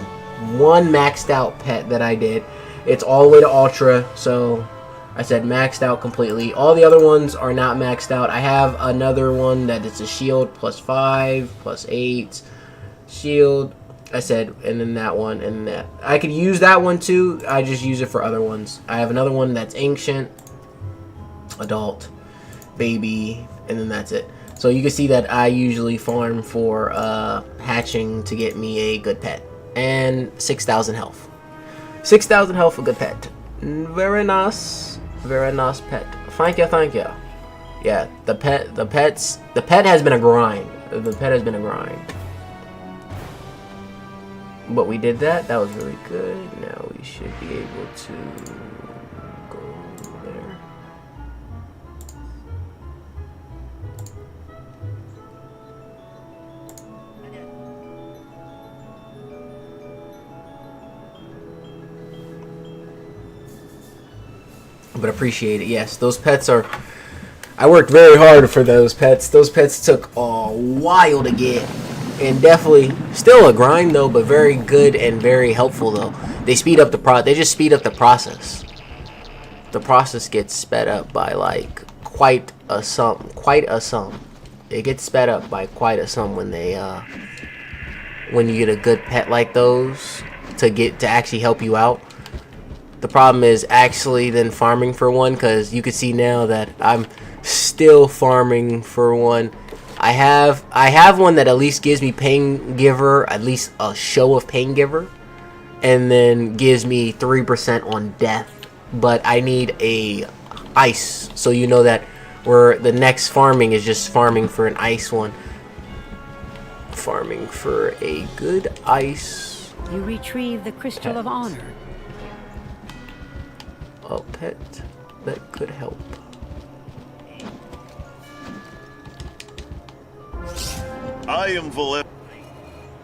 maxed out pet that I did. It's all the way to ultra, so I said maxed out completely. All the other ones are not maxed out. I have another one that is a shield plus 5, plus 8, shield. I said, and then that one, and that. I could use that one too. I just use it for other ones. I have another one that's ancient, adult, baby, and then that's it. So you can see that I usually farm for hatching to get me a good pet. And 6,000 health. 6,000 health for good pet. Very nice. Very nice pet. Thank you. Yeah, the pet has been a grind. The pet has been a grind. But we did that. That was really good. Now we should be able to go there. But appreciate it. Yes, those pets are... I worked very hard for those pets. Those pets took a while to get. And definitely still a grind though, but very good and very helpful though. They speed up they just speed up the process. The process gets sped up by like quite a sum. It gets sped up by quite a sum when they when you get a good pet like those to actually help you out. The problem is actually then farming for one, because you can see now that I'm still farming for one. I have one that at least gives me pain giver, at least a show of pain giver, and then gives me 3% on death. But I need a ice, so you know that the next farming is just farming for an ice one. Farming for a good ice. You retrieve the Crystal of Honor. A pet that could help. I am Valer.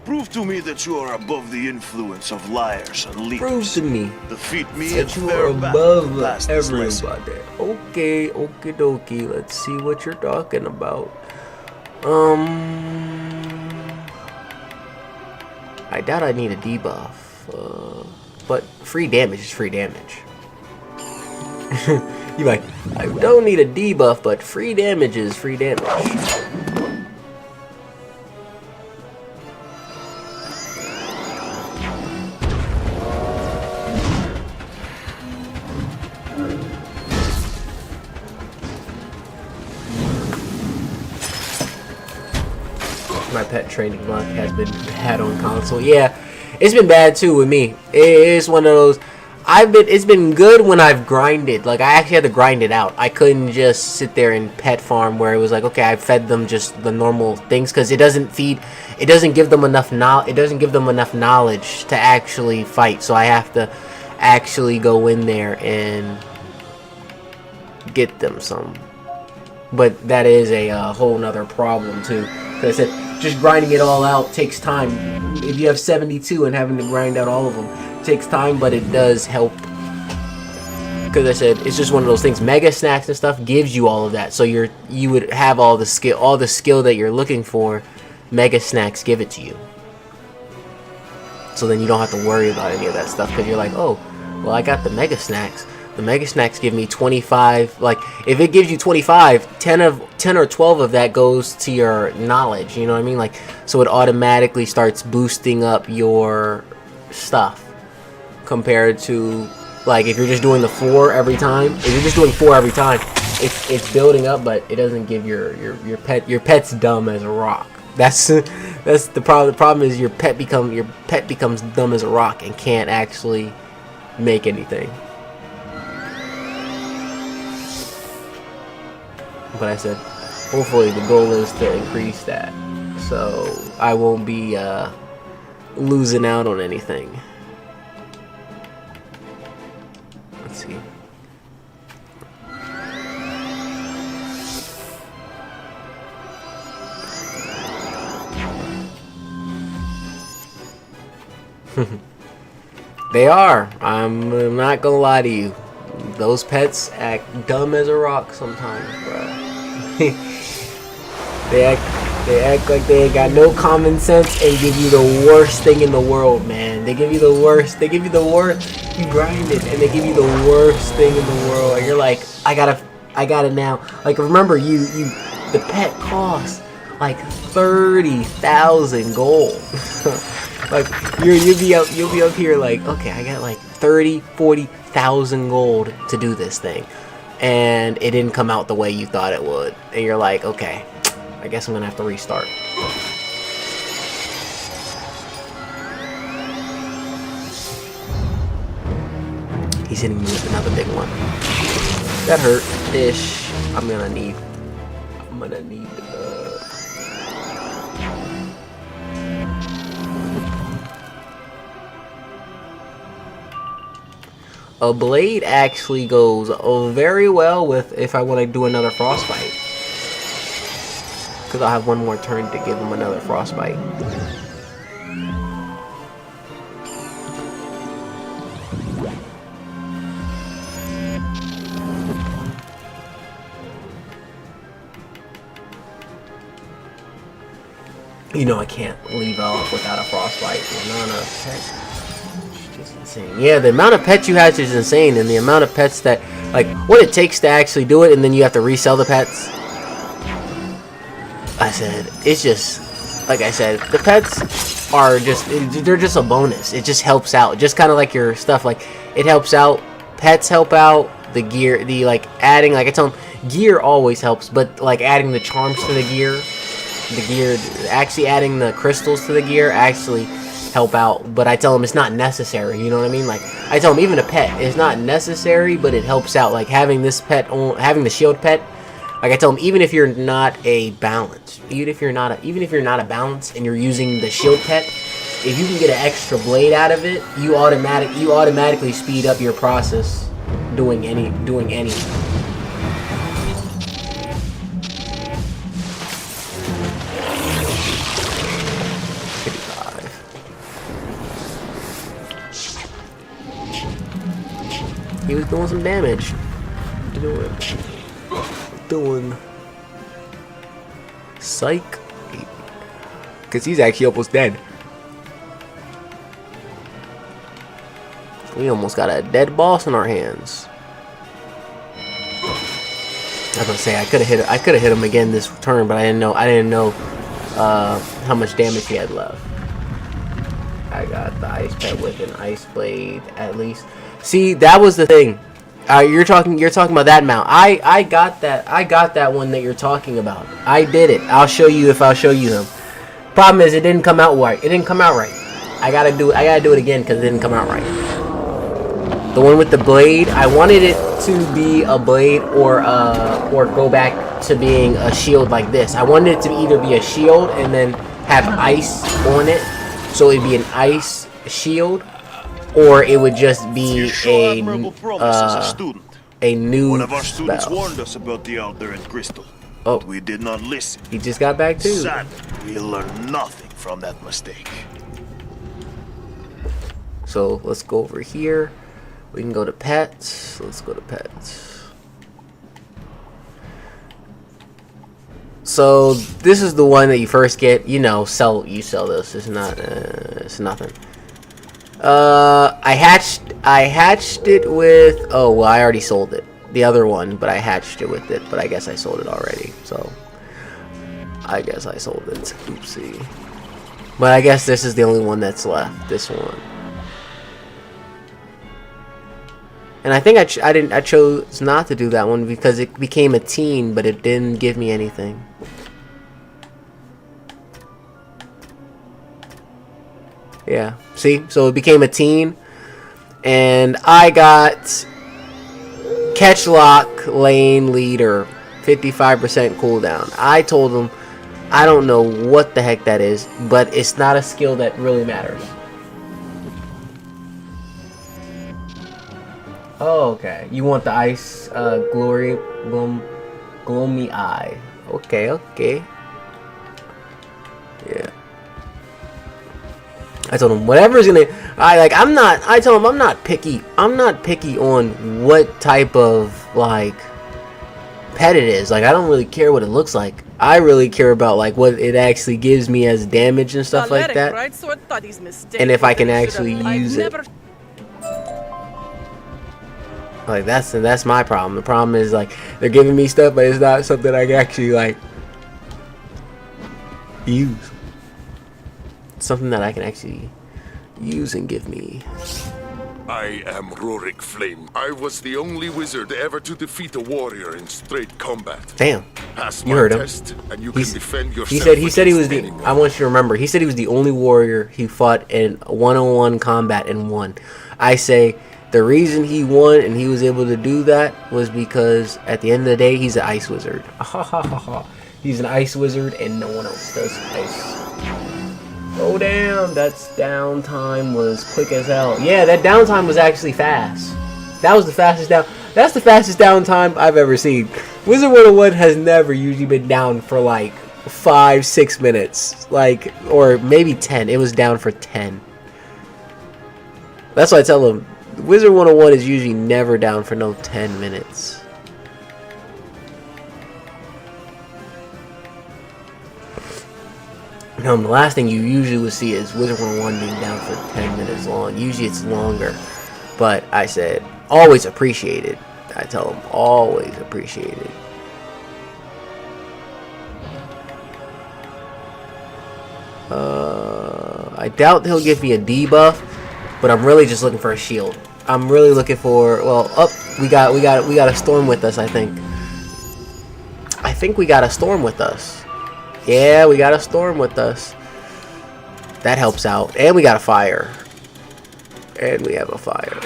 Prove to me that you are above the influence of liars and leaders. Prove to me Defeat me that you are above everybody. Okay, okie dokie. Let's see what you're talking about. I doubt I need a debuff. But free damage is free damage. You're like, I don't need a debuff, but free damage is free damage. My pet training luck has been bad on console. Yeah, it's been bad too with me. It's one of those. It's been good when I've grinded. Like, I actually had to grind it out. I couldn't just sit there and pet farm where it was like, okay, I fed them just the normal things, because it doesn't give them enough knowledge to actually fight. So I have to actually go in there and get them some. But that is a whole nother problem too, because I said just grinding it all out takes time. If you have 72 and having to grind out all of them, takes time, but it does help because I said it's just one of those things. Mega snacks and stuff gives you all of that, so you would have all the skill that you're looking for. Mega snacks give it to you, so then you don't have to worry about any of that stuff because you're like, oh, well, I got the mega snacks. The mega snacks give me 25. Like, if it gives you 25, 10 or 12 of that goes to your knowledge. You know what I mean? Like, so it automatically starts boosting up your stuff compared to, like, if you're just doing the 4 every time. If you're just doing 4 every time, it's building up, but it doesn't give your pet's dumb as a rock. That's the problem. The problem is your pet becomes dumb as a rock and can't actually make anything. But I said, hopefully the goal is to increase that, so I won't be losing out on anything. Let's see. They are. I'm not gonna lie to you. Those pets act dumb as a rock sometimes, bro. They act like they ain't got no common sense and give you the worst thing in the world, man. They give you the worst. They give you the worst. You grind it and they give you the worst thing in the world. And you're like, I gotta now. Like, remember, the pet costs like 30,000 gold. Like, you'll be up here like, okay, I got like 40,000 gold to do this thing, and it didn't come out the way you thought it would, and you're like, okay, I guess I'm gonna have to restart. He's hitting me with another big one. That hurt ish. I'm gonna need a blade actually goes very well with if I want to do another frostbite, because I'll have one more turn to give him another frostbite. You know I can't leave off without a frostbite. Insane. Yeah, the amount of pets you have is insane, and the amount of pets that, like, what it takes to actually do it, and then you have to resell the pets. I said, it's just, like I said, the pets are just, they're just a bonus. It just helps out, just kind of like your stuff. Like, it helps out, pets help out, the gear, like adding, like I tell them, gear always helps, but like adding the charms to the gear, actually adding the crystals to the gear actually help out. But I tell them it's not necessary, you know what I mean? Like, I tell them even a pet is not necessary, but it helps out. Like having this pet, having the shield pet, like I tell them, even if you're not a balance, even if you're not a balance and you're using the shield pet, if you can get an extra blade out of it, you automatically speed up your process doing anything. He was doing some damage. Doing psych. Because he's actually almost dead. We almost got a dead boss in our hands. I was gonna say I could have hit him again this turn, but I didn't know how much damage he had left. I got the ice pet with an ice blade at least. See, that was the thing. You're talking about that mount. I got that one that you're talking about. I did it. I'll show you them. Problem is, it didn't come out right. I gotta do it again because it didn't come out right. The one with the blade, I wanted it to be a blade or go back to being a shield like this. I wanted it to either be a shield and then have ice on it, so it'd be an ice shield, or it would just be a new One of our students spell. warned us about the Elder and Crystal. Oh, but we did not listen. He just got back too. Sadly, we learned nothing from that mistake. So let's go over here. We can go to pets. Let's go to pets. So this is the one that you first get. You know, you sell this. It's not. It's nothing. I hatched it with. Oh well, I already sold it. The other one, but I hatched it with it. But I guess I sold it already. So I guess I sold it. Oopsie. But I guess this is the only one that's left. This one. And I think I chose not to do that one because it became a teen, but it didn't give me anything. Yeah, see? So it became a teen, and I got Catch Lock Lane Leader, 55% cooldown. I told him, I don't know what the heck that is, but it's not a skill that really matters. Oh, okay. You want the ice, gloomy eye. Okay, okay. Yeah. I told him whatever's gonna. I told him I'm not picky. I'm not picky on what type of like pet it is. Like I don't really care what it looks like. I really care about like what it actually gives me as damage and stuff like that. And if I can actually use it. Like that's my problem. The problem is like they're giving me stuff, but it's not something I can actually like use. It's something that I can actually use and give me. I am Rorik Flame. I was the only wizard ever to defeat a warrior in straight combat. Damn. Pass You heard him. test and you can defend yourself. He said he was the. anyone. I want you to remember. He said he was the only warrior he fought in one-on-one combat and won. I say the reason he won and he was able to do that was because at the end of the day he's an ice wizard. He's an ice wizard and no one else does ice. Oh damn, that's downtime was quick as hell. Yeah, that downtime was actually fast. That was the fastest down. That's the fastest downtime I've ever seen. Wizard 101 has never usually been down for like 5-6 minutes, like, or maybe 10. It was down for 10. That's why I tell them Wizard 101 is usually never down for no 10 minutes. The last thing you usually would see is Wizard 101 being down for 10 minutes long. Usually it's longer. But I said, always appreciated. I tell them, always appreciated. I doubt he'll give me a debuff, but I'm really just looking for a shield. I'm really looking for, well, we got a storm with us, I think. I think we got a storm with us. Yeah, we got a storm with us. That helps out. And we got a fire. And we have a fire.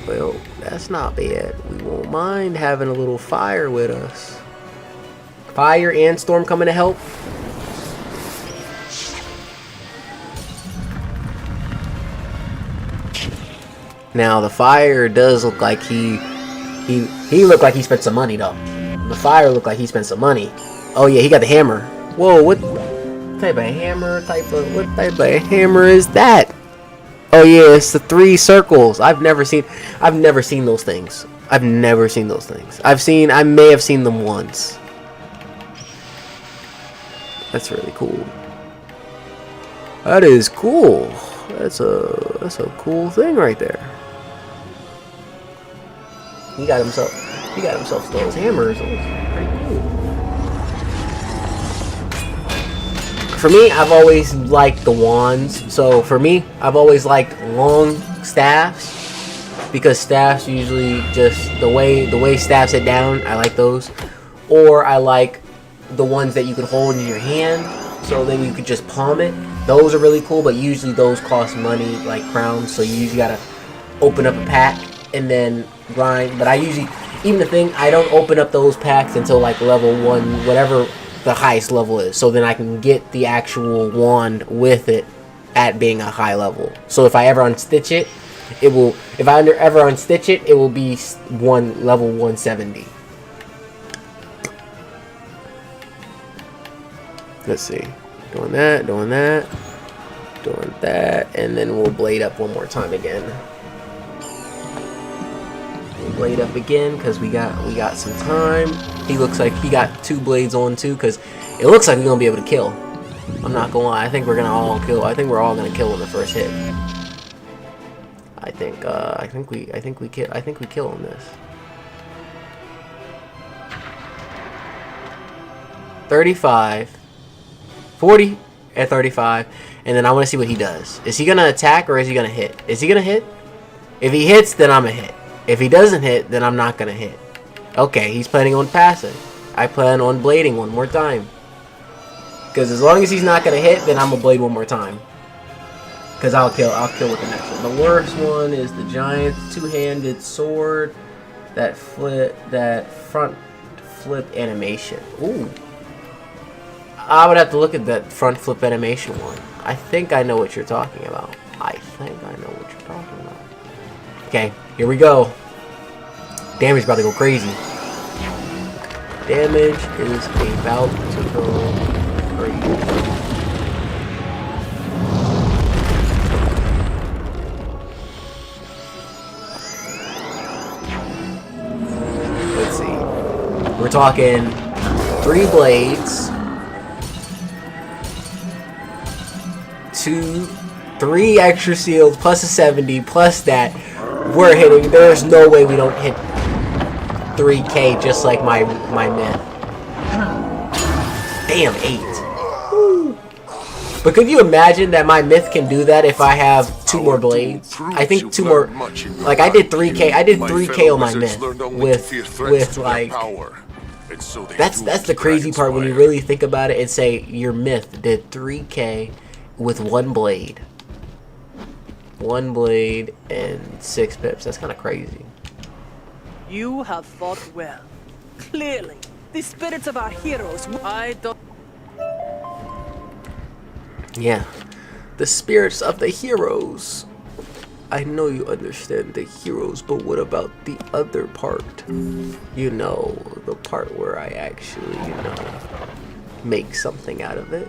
Well, that's not bad. We won't mind having a little fire with us. Fire and storm coming to help. Now the fire does look like he looked like he spent some money though. The fire looked like he spent some money. Oh yeah, he got the hammer. Whoa, what type of hammer? What type of hammer is that? Oh yeah, it's the 3 circles. I've never seen those things. I may have seen them once. That's really cool. That is cool. That's a cool thing right there. He got himself still his hammers. That was pretty cool. For me, I've always liked the wands. So for me, I've always liked long staffs because staffs usually just the way staffs hit down. I like those, or I like the ones that you could hold in your hand, so then you could just palm it. Those are really cool, but usually those cost money, like crowns. So you usually gotta open up a pack and then grind. But I usually, even the thing, I don't open up those packs until like level 1, whatever the highest level is, so then I can get the actual wand with it at being a high level. So if I ever unstitch it, it will. If I ever unstitch it, it will be level 170. Let's see, doing that, and then we'll blade up one more time again. blade up again because we got some time. He looks like he got 2 blades on too because it looks like we're gonna be able to kill. I'm not gonna lie. I think we're gonna all kill. I think we're all gonna kill in the first hit. I think we kill on this. 35, 40 at 35, and then I want to see what he does. Is he gonna attack or is he gonna hit? Is he gonna hit? If he hits, then I'm gonna hit. If he doesn't hit, then I'm not gonna hit. Okay, he's planning on passing. I plan on blading one more time. Because as long as he's not gonna hit, then I'm gonna blade one more time. Because I'll kill with the next one. The worst one is the giant 2-handed sword that front flip animation. Ooh. I would have to look at that front flip animation one. I think I know what you're talking about. Okay, here we go. Damage is about to go crazy. Damage is about to go crazy. Let's see. We're talking 3 blades. 3 extra shields plus a 70 plus that. We're hitting. There's no way we don't hit 3K just like my myth. Damn, 8. Woo. But could you imagine that my myth can do that if I have 2 more blades? I think 2 more. Like I did 3K. I did 3K on my myth with like. That's the crazy part when you really think about it and say your myth did 3K with 1 blade. 1 blade and 6 pips. That's kind of crazy. You have fought well. Clearly, the spirits of our heroes. I don't. Yeah, the spirits of the heroes. I know you understand the heroes, but what about the other part? You know, the part where I actually, make something out of it.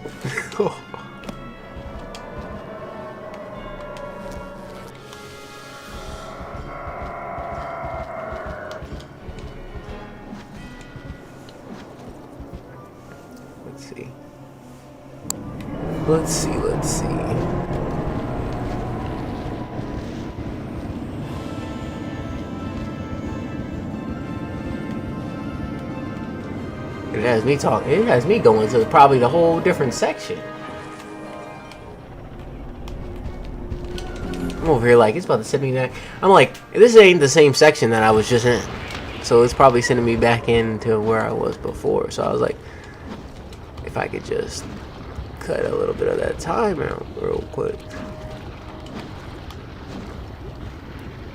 Let's see. It has me talking. It has me going to probably the whole different section. I'm over here like it's about to send me back. I'm like, this ain't the same section that I was just in, so it's probably sending me back into where I was before. So I was like, if I could just cut a little bit of that time out real quick.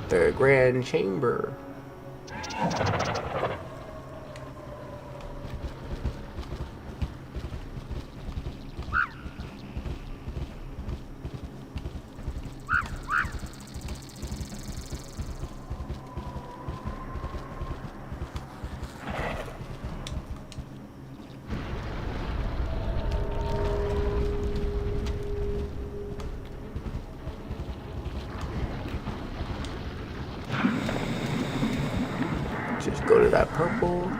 The Grand Chamber. Just go to that purple.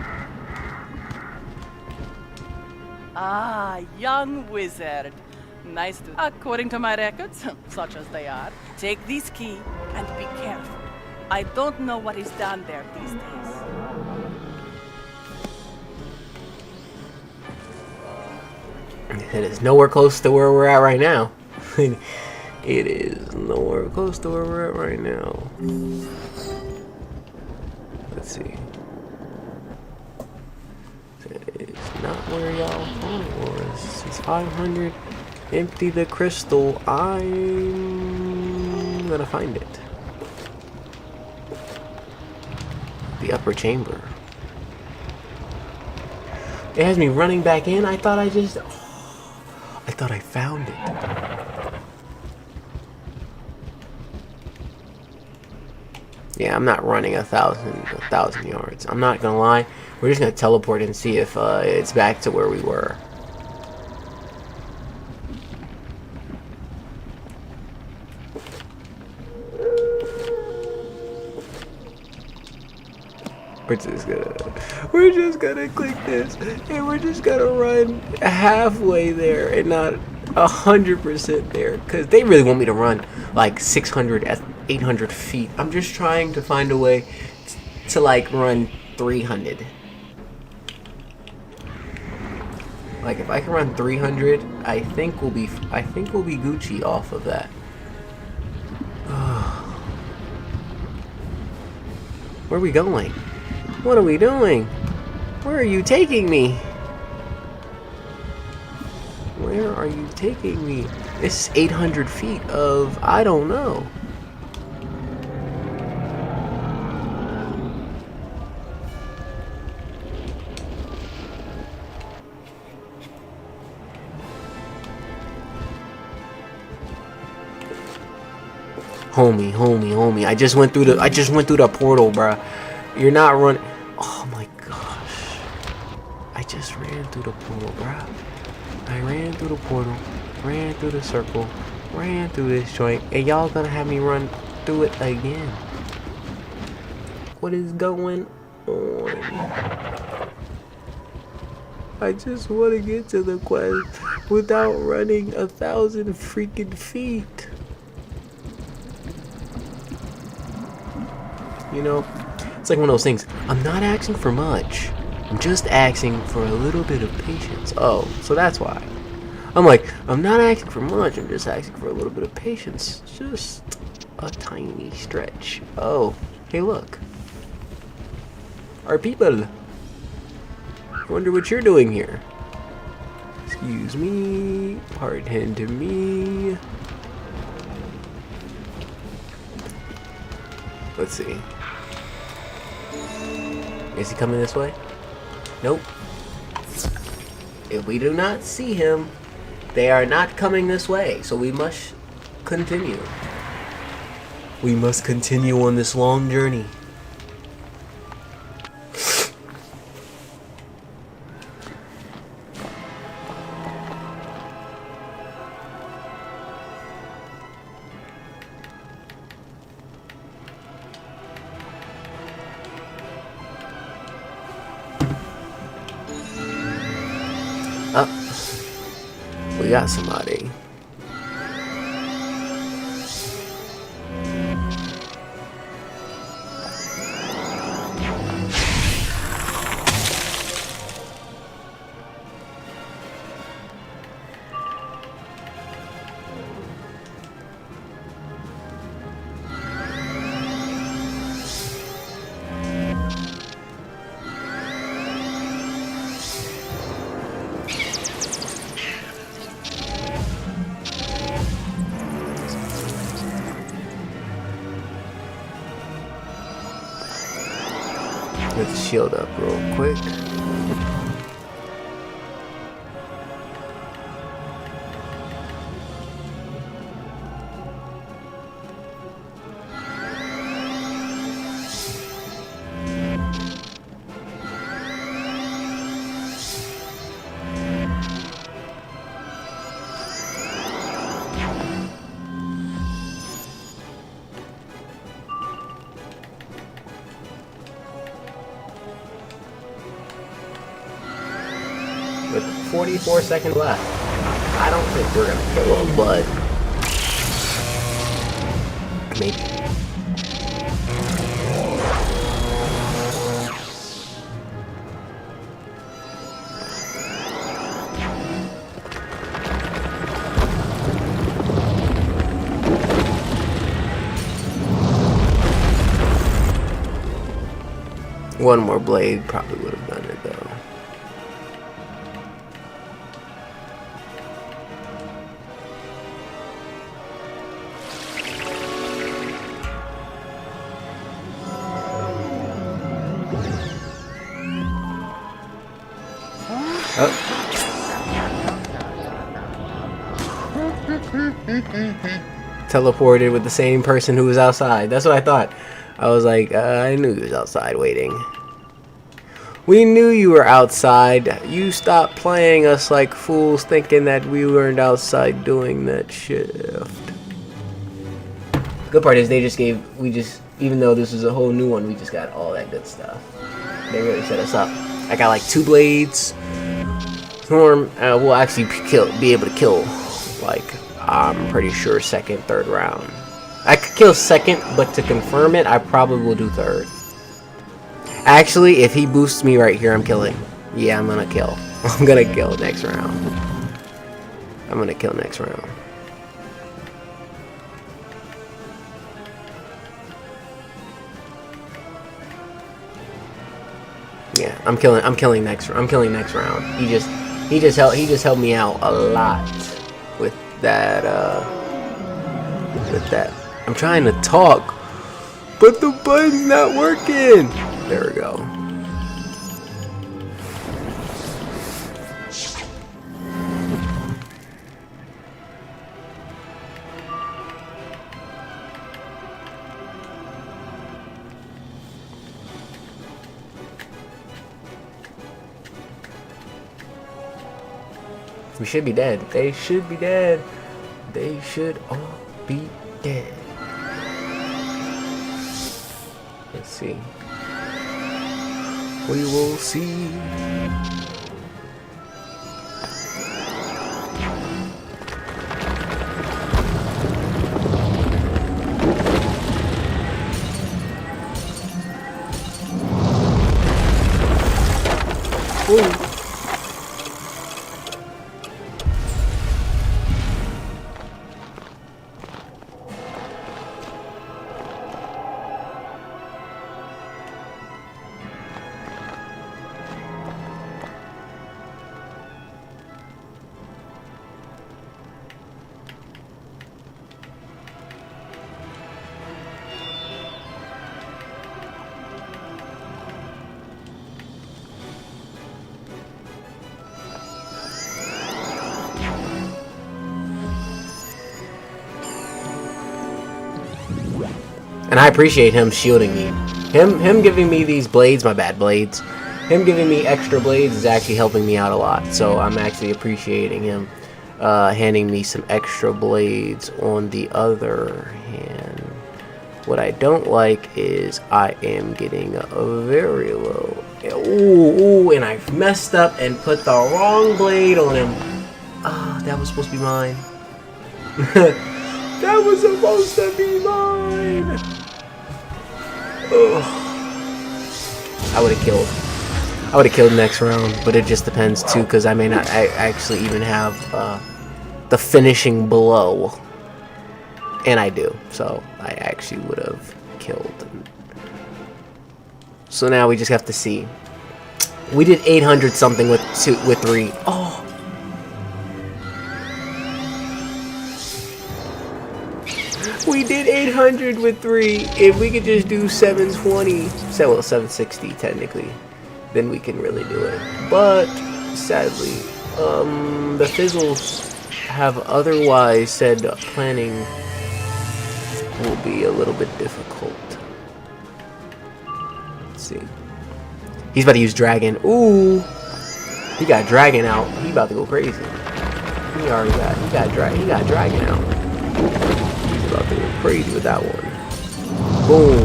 Ah, young wizard. Nice to. According to my records, such as they are, take this key and be careful. I don't know what is down there these days. It is nowhere close to where we're at right now. It is nowhere close to where we're at right now. Let's see. That is not where y'all thought it was. It's 500. Empty the crystal. I'm gonna find it. The upper chamber. It has me running back in. I thought I found it. Yeah, I'm not running a thousand yards. I'm not gonna lie. We're just gonna teleport and see if it's back to where we were. We're just gonna click this, and we're just gonna run halfway there and not 100% there, because they really want me to run like 600 at 800 feet. I'm just trying to find a way to like run 300. Like if I can run 300, I think we'll be Gucci off of that. Where are we going? What are we doing? Where are you taking me? Where are you taking me? This is 800 feet of I don't know. Homie. I just went through the portal, bruh. You're not running. Oh my gosh. I just ran through the portal, bruh. I ran through the portal, ran through the circle, ran through this joint, and y'all gonna have me run through it again. What is going on? I just want to get to the quest without running 1,000 freaking feet. You know, it's like one of those things. I'm not asking for much. I'm just asking for a little bit of patience. Oh, so that's why. I'm like, I'm not asking for much. I'm just asking for a little bit of patience. Just a tiny stretch. Oh, hey, look. Our people. Wonder what you're doing here. Excuse me. Pardon to me. Let's see. Is he coming this way? Nope. If we do not see him, they are not coming this way. So we must continue. We must continue on this long journey. We got somebody. Let's shield up real quick. With 44 seconds left. I don't think we're gonna kill him, but maybe. One more blade probably would have done it though. Teleported with the same person who was outside. That's what I thought. I was like, I knew he was outside waiting. We knew you were outside. You stopped playing us like fools thinking that we weren't outside doing that shift. Good part is we just Even though this is a whole new one, we just got all that good stuff. They really set us up. I got like 2 blades. Storm will actually be able to kill, like, I'm pretty sure 2nd, 3rd round. I could kill 2nd, but to confirm it, I probably will do 3rd. Actually, if he boosts me right here, I'm killing. Yeah, I'm gonna kill. I'm gonna kill next round. I'm gonna kill next round. Yeah, I'm killing next round. He just helped me out a lot with that I'm trying to talk, but the button's not working. There we go. We should be dead. They should be dead. They should all be dead. Let's see. We will see. Ooh. And I appreciate him shielding me. Him giving me these blades, my bad blades. Him giving me extra blades is actually helping me out a lot. So I'm actually appreciating him handing me some extra blades. On the other hand, what I don't like is I am getting very low. Ooh, and I messed up and put the wrong blade on him. Ah, that was supposed to be mine. That was supposed to be mine. Ugh. I would have killed next round, but it just depends too, because I may not actually even have the finishing blow, and I do, so I actually would have killed. So now we just have to see. We did 800 something with 3. Oh. We did 800 with 3. If we could just do 720, well, 760 technically, then we can really do it. But sadly, the Fizzles have otherwise said planning will be a little bit difficult. Let's see. He's about to use Dragon. Ooh, he got Dragon out. He about to go crazy. He got Dragon out. About to go crazy with that one. Boom.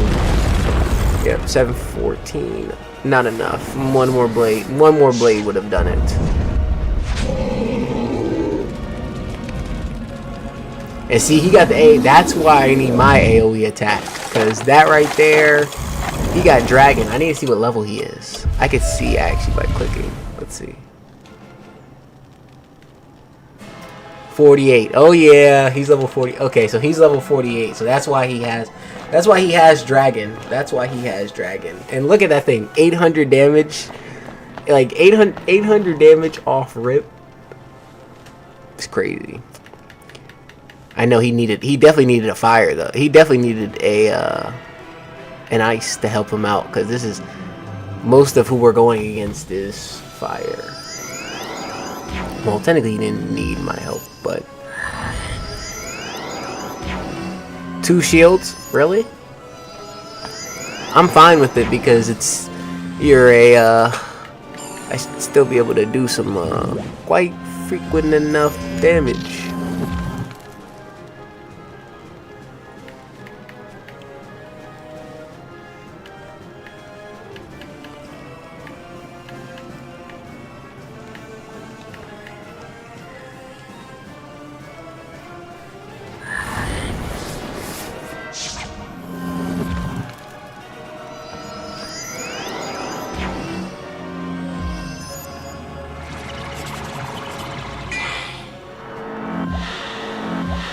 Yep, 714. Not enough. One more blade would have done it. And see, he got the A. That's why I need my AoE attack, because that right there, he got Dragon. I need to see what level he is. I could see actually by clicking. Let's see. 48. Oh yeah, he's level 40. Okay, so he's level 48. So that's why he has Dragon. That's why he has Dragon. And look at that thing. 800 damage. Like 800 damage off rip. It's crazy. I know he definitely needed a fire though. He definitely needed an ice to help him out, because this is most of who we're going against is fire. Well, technically he didn't need my help, but 2 shields? Really? I'm fine with it, because I should still be able to do some quite frequent enough damage.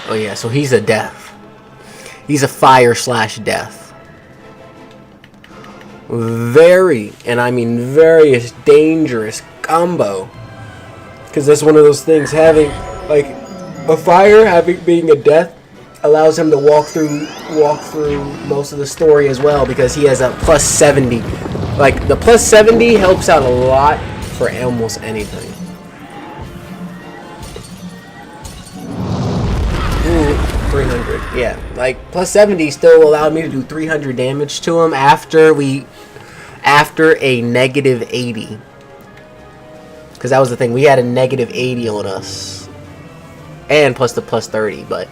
Oh yeah, so he's a death. He's a fire slash death. Very, and I mean very dangerous combo. Because that's one of those things, having like a fire being a death allows him to walk through most of the story as well, because he has a plus 70. Like the plus 70 helps out a lot for almost anything. Ooh, 300. Yeah, like plus 70 still allowed me to do 300 damage to him after a negative 80. Because that was the thing, we had a negative 80 on us. And plus the plus 30, but...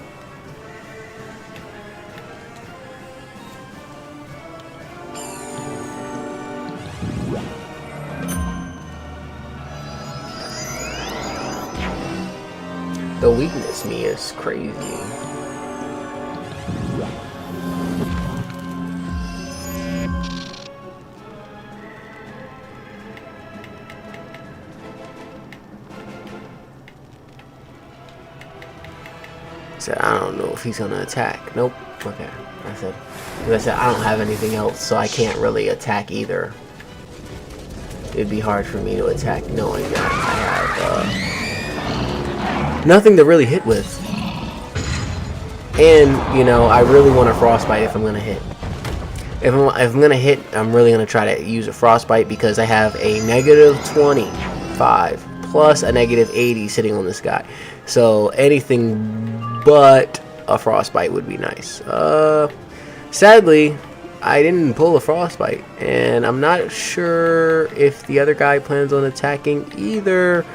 The weakness me is crazy. Said, I don't know if he's gonna attack. Nope. Okay. I said, I don't have anything else, so I can't really attack either. It'd be hard for me to attack knowing that I have nothing to really hit with. And, you know, I really want a frostbite if I'm gonna hit. If I'm gonna hit, I'm really gonna try to use a frostbite, because I have a negative 25 plus a negative 80 sitting on this guy. So anything but a frostbite would be nice. Sadly, I didn't pull a frostbite, and I'm not sure if the other guy plans on attacking either,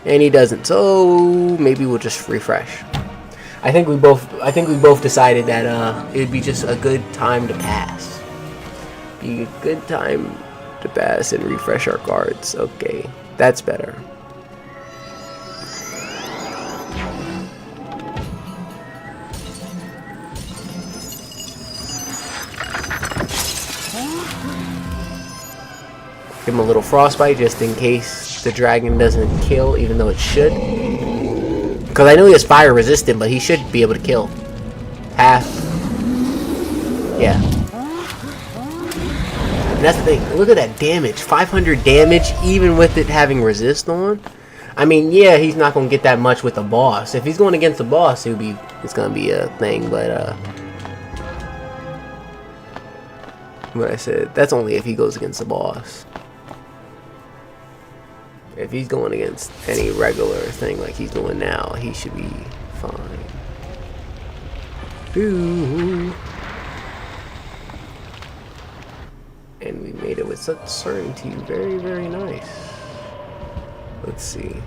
and he doesn't. So maybe we'll just refresh. I think we both decided that it'd be just a good time to pass. Be a good time to pass and refresh our cards. Okay, that's better. Give him a little frostbite just in case the dragon doesn't kill, even though it should. Because I know he has fire resistant, but he should be able to kill. Half. Yeah. And that's the thing. Look at that damage. 500 damage, even with it having resist on. I mean, yeah, he's not going to get that much with the boss. If he's going against the boss, it's going to be a thing, but what I said, that's only if he goes against the boss. If he's going against any regular thing like he's doing now, he should be fine. Ooh. And we made it with such certainty. Very, very nice. Let's see.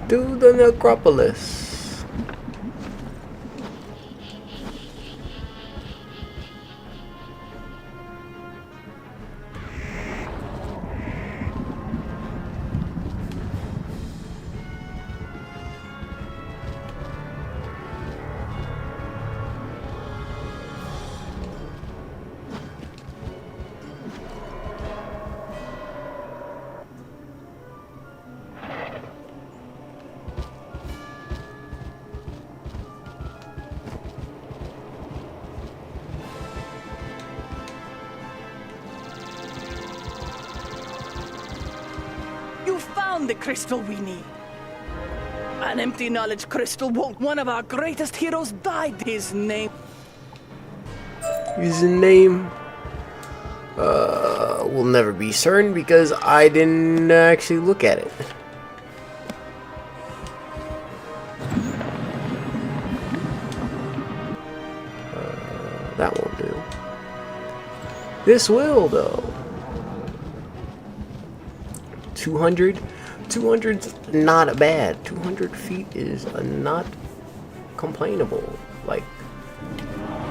To the necropolis. The crystal we need. An empty knowledge crystal won't. One of our greatest heroes died. His name will never be certain because I didn't actually look at it. That won't do. This will though. 200. 200's not bad. 200 feet is not complainable. Like,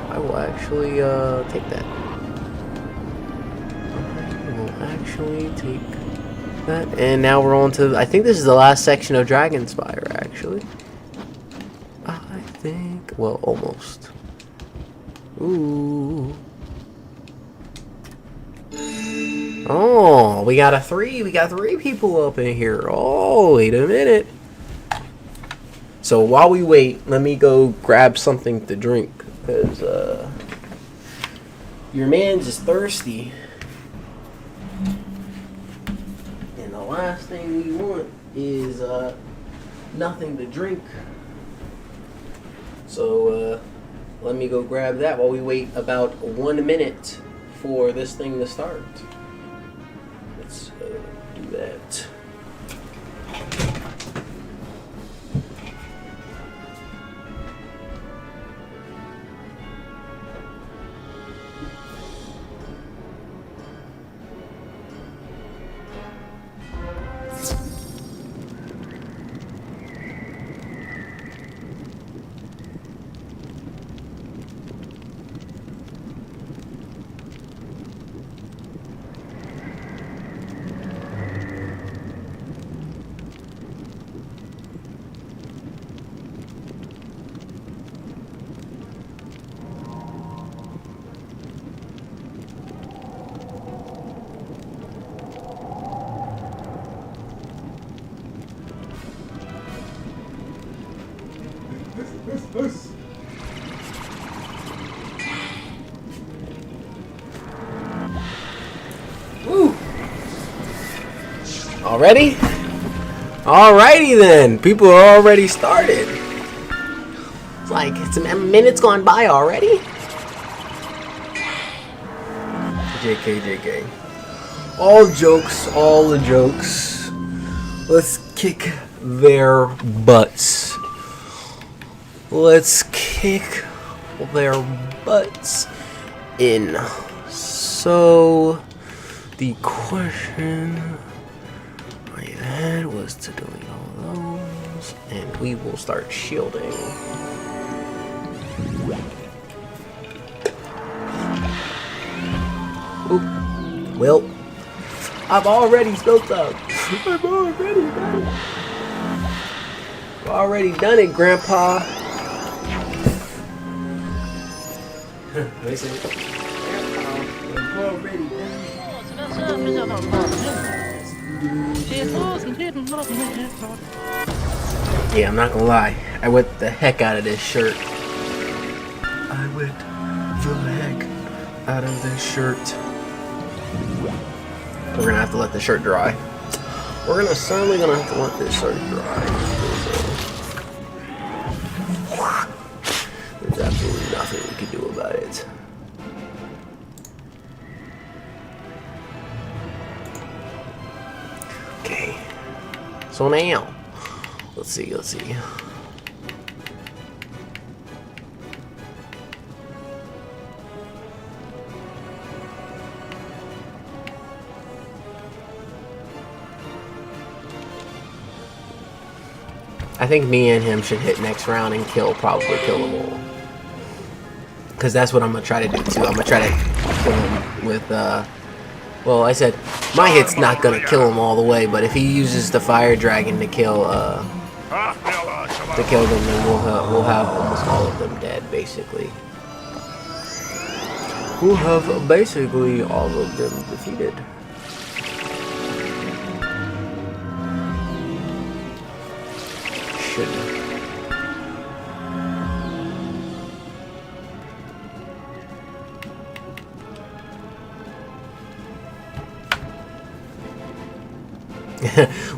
I will actually take that. I will actually take And now we're on to, I think this is the last section of Dragonspire, actually. I think, well, almost. Ooh. Oh, we got three people up in here. Oh, wait a minute. So while we wait, let me go grab something to drink, because your man's is thirsty. And the last thing we want is nothing to drink. So let me go grab that while we wait about 1 minute for this thing to start. Let's do that. Woo! Already? Alrighty then. People are already started. It's like it's a minute's gone by already. JK. All jokes, all the jokes. Let's kick their butts. Let's kick their butts in. So, the question I had was to delete all those, and we will start shielding. Oop. Well, I've already built up. I've already done it. I've already done it, Grandpa. Listen. I've already done it. Yeah, I'm not gonna lie. I went the heck out of this shirt. I went the heck out of this shirt. We're gonna have to let the shirt dry. We're certainly gonna have to let this shirt dry. There's absolutely nothing we can do about it. Okay. So now, let's see. I think me and him should hit next round and probably kill them all. Because that's what I'm going to try to do too. I'm going to try to kill him with, well, I said, my hit's not going to kill him all the way, but if he uses the fire dragon to kill them, then we'll have almost all of them dead, basically. We'll have basically all of them defeated.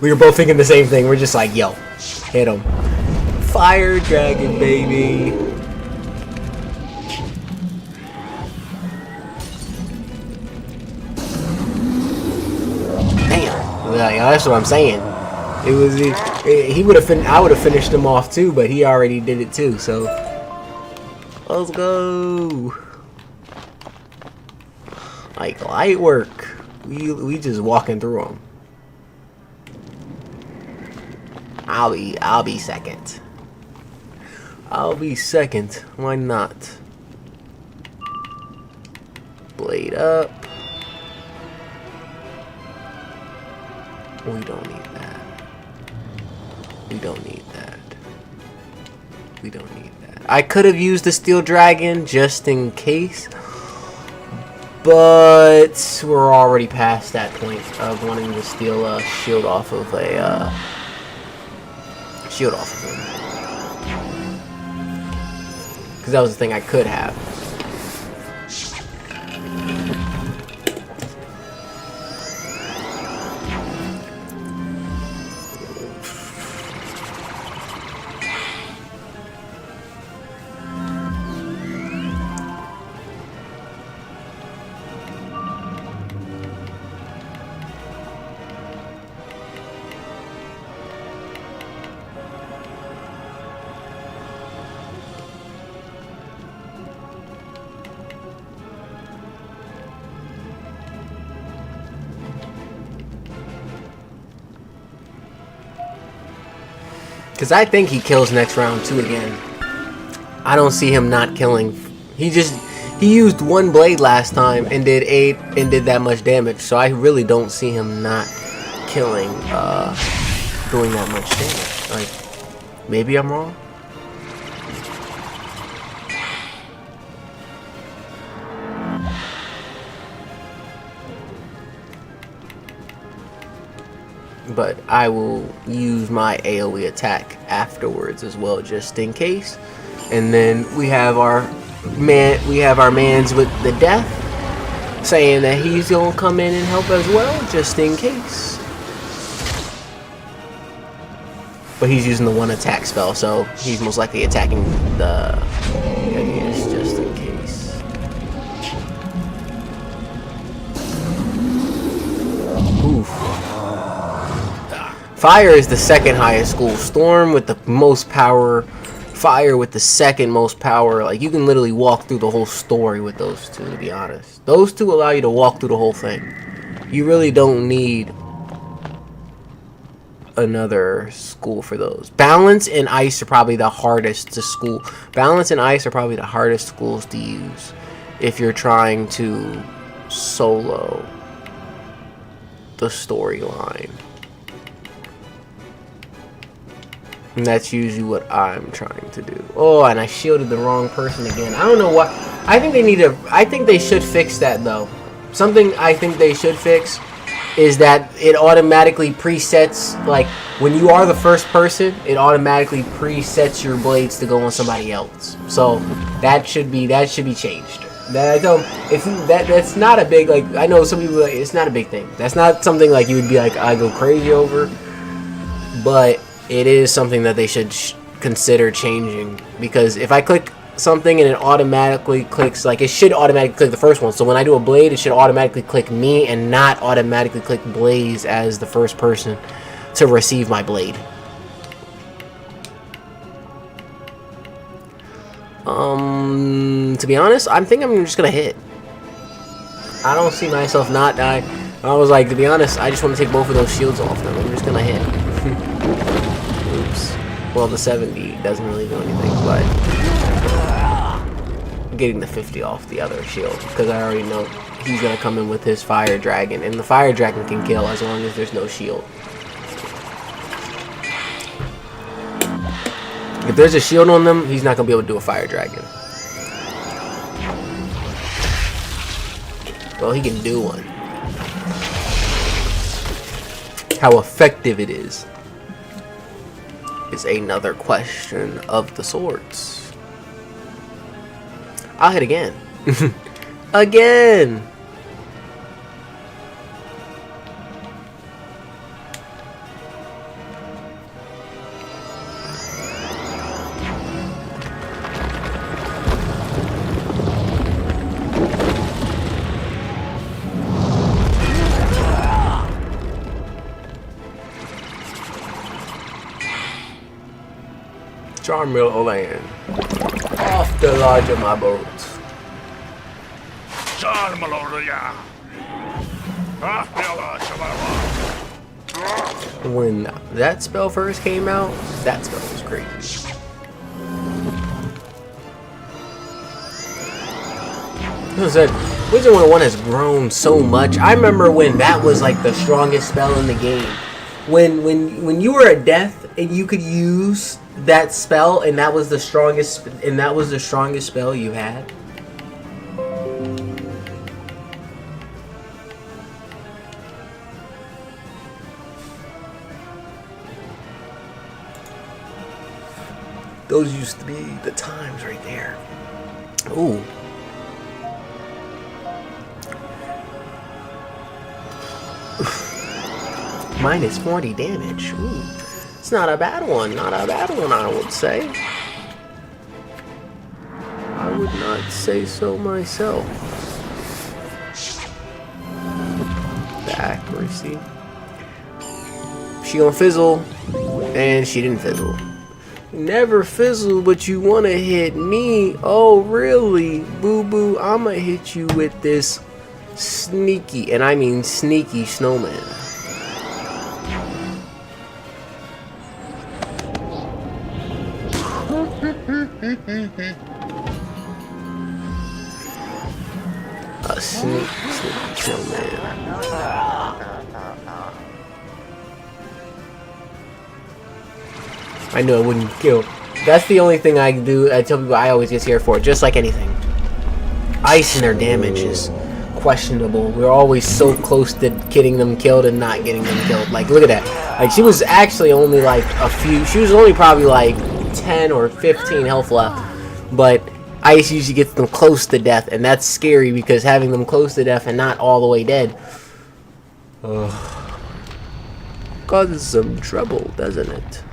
We were both thinking the same thing. We're just like, yo, hit him. Fire dragon, baby. Damn. That's what I'm saying. It was he would have I would have finished him off too, but he already did it too. So let's go. Like light work. We just walking through them. I'll be second. I'll be second. Why not? Blade up. We don't need that. We don't need that. We don't need that. I could have used the Steel Dragon just in case, but we're already past that point of wanting to steal a shield off of a shield off of him. Because that was the thing I could have. Because I think he kills next round too again. I don't see him not killing. He used one blade last time and did that much damage. So I really don't see him not killing, doing that much damage. Like, maybe I'm wrong. But I will use my AoE attack afterwards as well, just in case. And then we have our mans with the death saying that he's gonna come in and help as well, just in case. But he's using the one attack spell, so he's most likely attacking the heaviest, just in case. Oof. Fire is the second highest school. Storm with the most power. Fire with the second most power. Like, you can literally walk through the whole story with those two, to be honest. Those two allow you to walk through the whole thing. You really don't need another school for those. Balance and Ice are probably the hardest to school. Balance and Ice are probably the hardest schools to use if you're trying to solo the storyline. And that's usually what I'm trying to do. Oh, and I shielded the wrong person again. I don't know what. I think they should fix that, though. Something I think they should fix is that it automatically presets, like, when you are the first person, it automatically presets your blades to go on somebody else. So that should be changed. That's not a big, like, I know some people, like, it's not a big thing. That's not something like you would be like, I go crazy over. But it is something that they should consider changing, because if I click something and it automatically clicks, like, it should automatically click the first one. So when I do a blade, it should automatically click me and not automatically click Blaze as the first person to receive my blade. To be honest, I think I'm just gonna hit. I don't see myself not die. I was like, to be honest, I just want to take both of those shields off them. I'm just gonna hit. Oops. Well, the 70 doesn't really do anything, but getting the 50 off the other shield, because I already know he's gonna come in with his Fire Dragon, and the Fire Dragon can kill as long as there's no shield. If there's a shield on them, he's not gonna be able to do a Fire Dragon. Well, he can do one. How effective it is another question of the sorts. I'll hit again. Again! Charmel land. Off the lodge of my boat. When that spell first came out, that spell was great. As I said, Wizard 101 has grown so much. I remember when that was like the strongest spell in the game. when you were at death and you could use that spell and that was the strongest spell you had. Those used to be the times right there. Ooh. Minus 40 damage. Ooh. It's not a bad one. Not a bad one, I would say. I would not say so myself. The accuracy. She gonna fizzle. And she didn't fizzle. Never fizzle, but you wanna hit me. Oh, really? Boo-boo, I'ma hit you with this sneaky, and I mean sneaky snowman. A sneaky snowman. I knew I wouldn't kill. That's the only thing I do. I tell people I always get scared for. Just like anything. Ice and their damage is questionable. We're always so close to getting them killed and not getting them killed. Like, look at that. Like, she was actually only like a few. She was only probably like 10 or 15 health left. But ice usually gets them close to death. And that's scary because having them close to death and not all the way dead causes some trouble, doesn't it?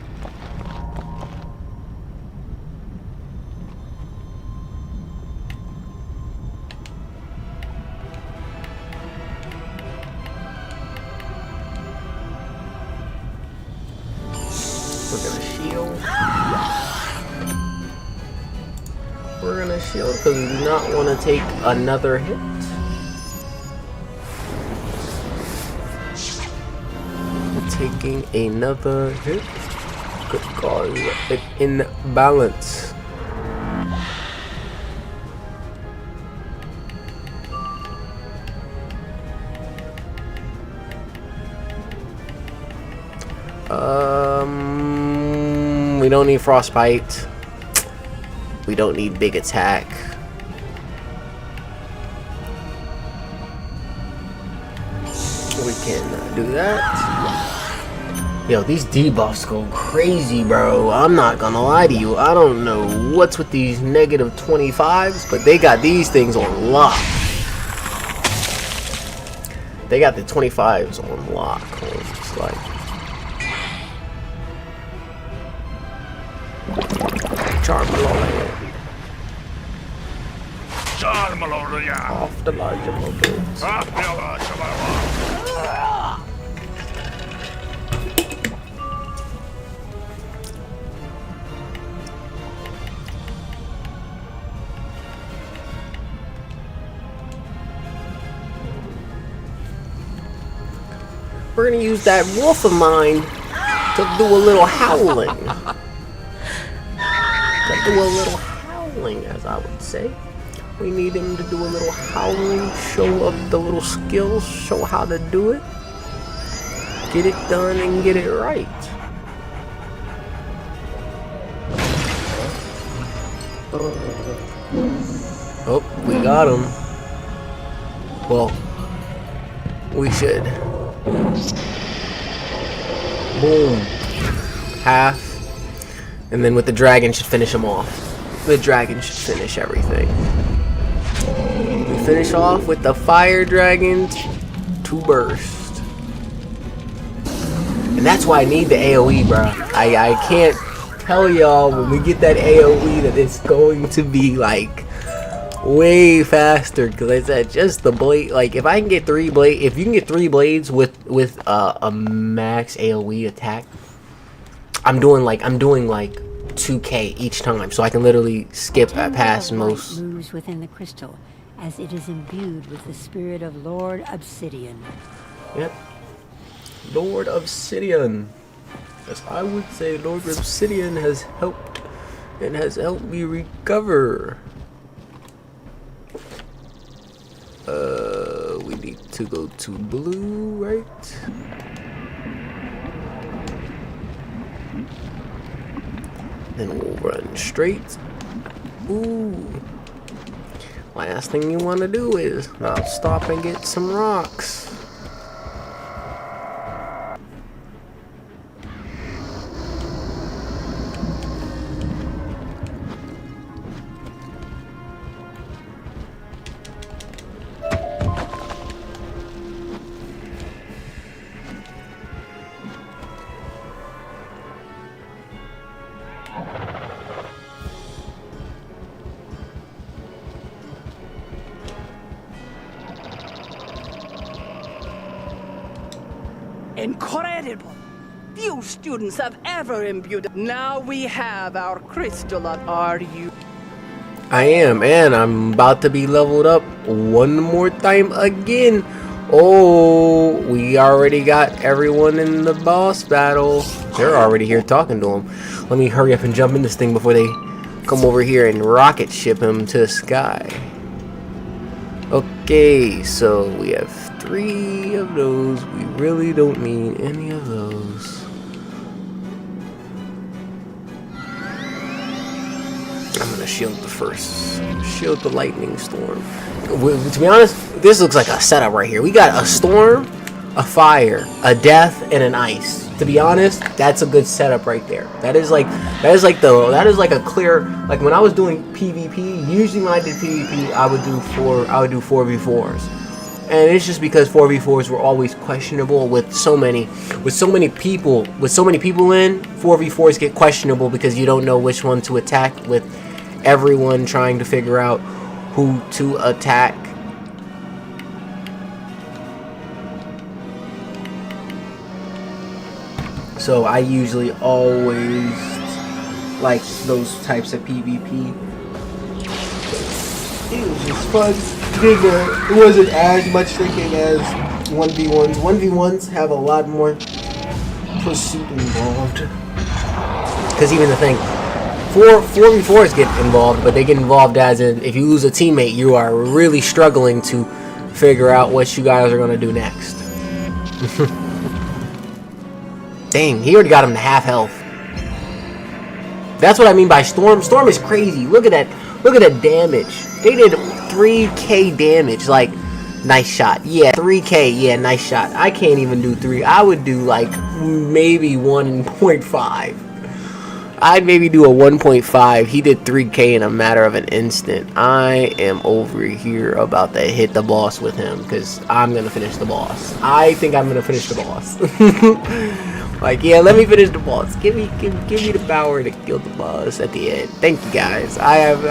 We're gonna shield because we do not want to take another hit. Taking another hit could cause an imbalance. We don't need frostbite. We don't need big attack. We can do that. Yo, these debuffs go crazy, bro. I'm not gonna lie to you. I don't know what's with these negative 25s, but they got these things on lock. They got the 25s on lock. It's like off the larger mobiles. We're gonna use that wolf of mine to do a little howling. To do a little howling, as I would say. We need him to do a little howling, show up the little skills, show how to do it. Get it done and get it right. Oh, we got him. Well, we should. Boom. Half. And then with the dragon should finish him off. The dragon should finish everything. We finish off with the fire dragon to burst. And that's why I need the AoE, bro. I can't tell y'all when we get that AoE that it's going to be like way faster, because I said just the blade. Like if I can get 3 blades, if you can get 3 blades with a max AoE attack, I'm doing like 2k each time, so I can literally skip past most. Moves within the crystal, as it is imbued with the spirit of Lord Obsidian. Yep, Lord Obsidian. As I would say, Lord Obsidian has helped and has helped me recover. We need to go to blue, right? Then we'll run straight. Ooh. Last thing you want to do is I'll stop and get some rocks. Incredible! Few students have ever imbued. Now we have our crystal. Are you? I am, and I'm about to be leveled up one more time again. Oh, we already got everyone in the boss battle. They're already here talking to him. Let me hurry up and jump in this thing before they come over here and rocket ship him to the sky. Okay, so we have 3 of those. We really don't need any of those. I'm gonna shield the first. Shield the lightning storm. To be honest, this looks like a setup right here. We got a storm, a fire, a death, and an ice. To be honest, that's a good setup right there. That is like a clear, like when I was doing PvP, usually when I did PvP, I would do 4v4s. And it's just because 4v4s were always questionable with so many people in, 4v4s get questionable because you don't know which one to attack, with everyone trying to figure out who to attack. So I usually always like those types of PvP. It was just fun. It wasn't as much thinking as 1v1s. 1v1s have a lot more pursuit involved. Because even the thing, 4v4s get involved, but they get involved as in if you lose a teammate, you are really struggling to figure out what you guys are going to do next. Dang, he already got him to half health. That's what I mean by Storm. Storm is crazy. Look at that. Look at that damage. They did 3k damage. Like, nice shot. Yeah, 3k. Yeah, nice shot. I can't even do 3. I would do like maybe 1.5. I'd maybe do a 1.5. He did 3k in a matter of an instant. I am over here about to hit the boss with him because I'm going to finish the boss. I think I'm going to finish the boss. Like, yeah, let me finish the boss. Give me the power to kill the boss at the end. Thank you guys. I have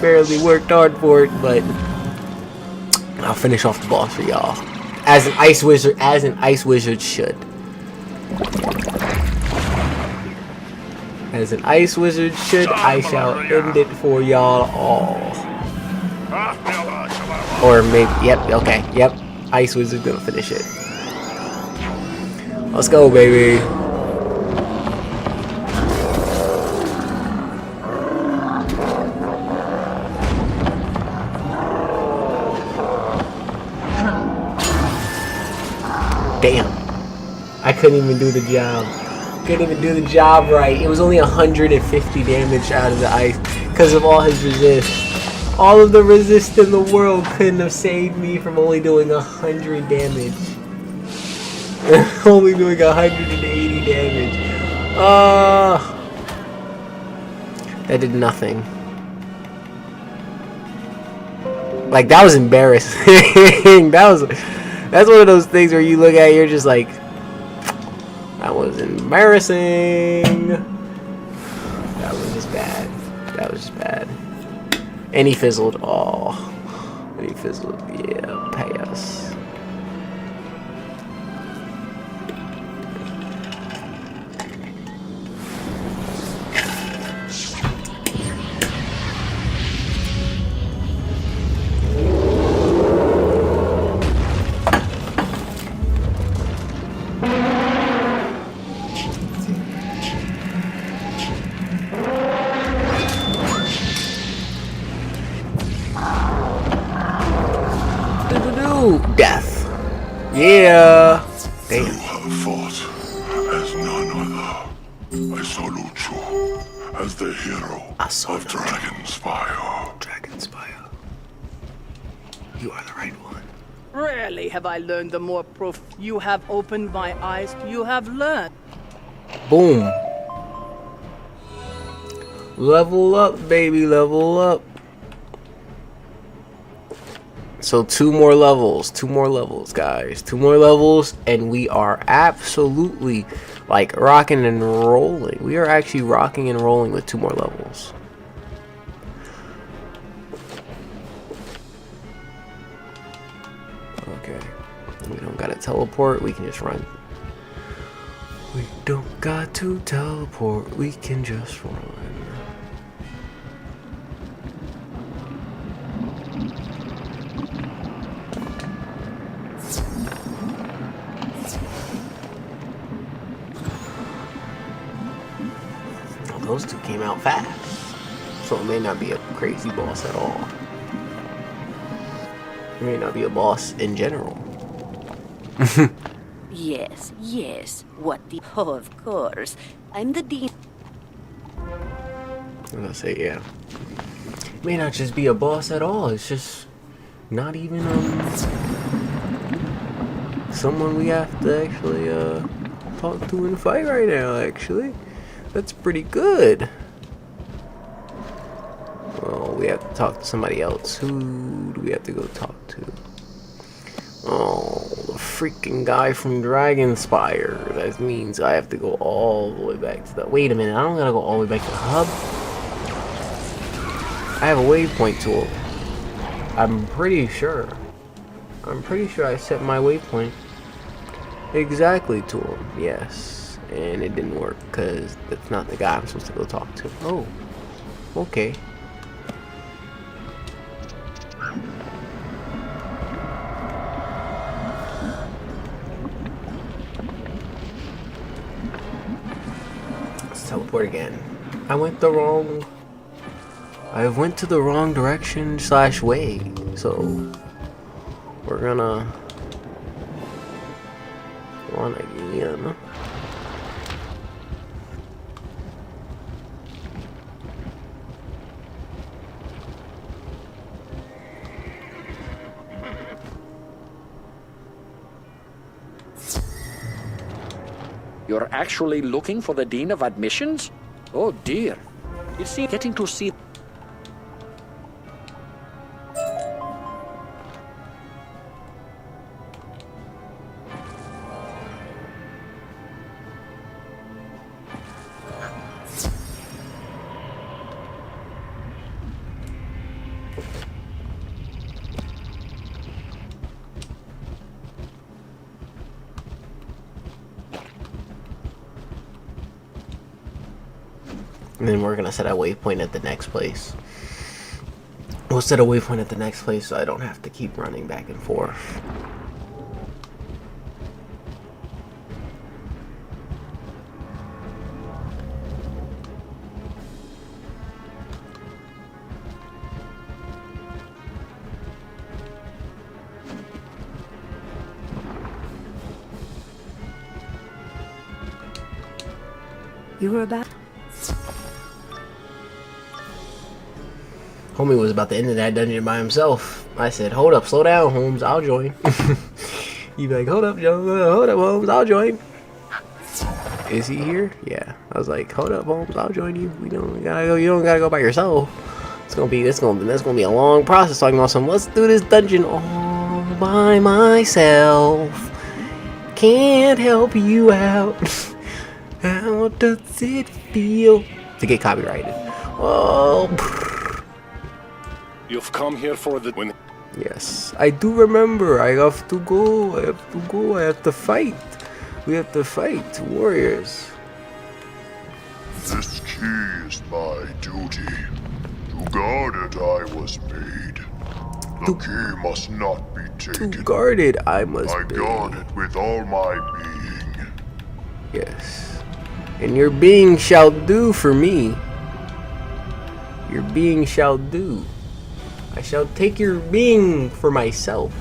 barely worked hard for it, but I'll finish off the boss for y'all. As an ice wizard should. As an ice wizard should, I shall end it for y'all all. Or maybe, yep, okay, yep. Ice wizard's gonna finish it. Let's go, baby. Damn. I couldn't even do the job. Couldn't even do the job right. It was only 150 damage out of the ice because of all his resist. All of the resist in the world couldn't have saved me from only doing 100 damage. Only doing 180 damage. That did nothing. Like, that was embarrassing. That's one of those things where you look at it, you're just like, that was embarrassing. That was just bad. That was just bad. And he fizzled. Oh. And he fizzled. Yeah, pass. Death. Yeah. Damn. You have fought as none other. I salute you as the hero of Dragonspire. Dragonspire. You are the right one. Rarely have I learned the more you have opened my eyes. You have learned. Boom. Level up, baby, level up. So 2 more levels, guys. 2 more levels, and we are absolutely like rocking and rolling. We are actually rocking and rolling with 2 more levels. Okay. We don't gotta teleport, we can just run. We don't got to teleport, we can just run. Those 2 came out fast, so it may not be a crazy boss at all. It may not be a boss in general. Yes, yes. What the... Oh, of course. I'm the dean. I'm gonna say, yeah. It may not just be a boss at all. It's just not even someone we have to actually talk to and fight right now. Actually, that's pretty good. Well, we have to talk to somebody else. Who do we have to go talk to? Oh, the freaking guy from Dragonspire. That means I have to go all the way back to the... Wait a minute, I don't gotta go all the way back to the hub. I have a waypoint tool. I'm pretty sure I set my waypoint exactly to him. Yes, and it didn't work because that's not the guy I'm supposed to go talk to. Oh, okay. Let's teleport again. I went to the wrong direction / way, so we're gonna run again. You're actually looking for the Dean of Admissions? Oh dear. You see, getting to see... And then we're gonna set a waypoint at the next place. We'll set a waypoint at the next place so I don't have to keep running back and forth. You were about... Homie was about to end that dungeon by himself. I said, hold up, slow down, Holmes, I'll join. He'd be like, hold up, Holmes, I'll join. Is he here? Yeah. I was like, hold up, Holmes, I'll join you. You don't gotta go by yourself. That's gonna be a long process talking about some, let's do this dungeon all by myself. Can't help you out. How does it feel to get copyrighted? Oh. You've come here for the win. Yes, I do remember. I have to go. I have to fight. We have to fight warriors. This key is my duty. To guard it, I was made. The key must not be taken. To guard it, I must be. I guard it with all my being. Yes. And your being shall do for me. Your being shall do. I shall take your being for myself.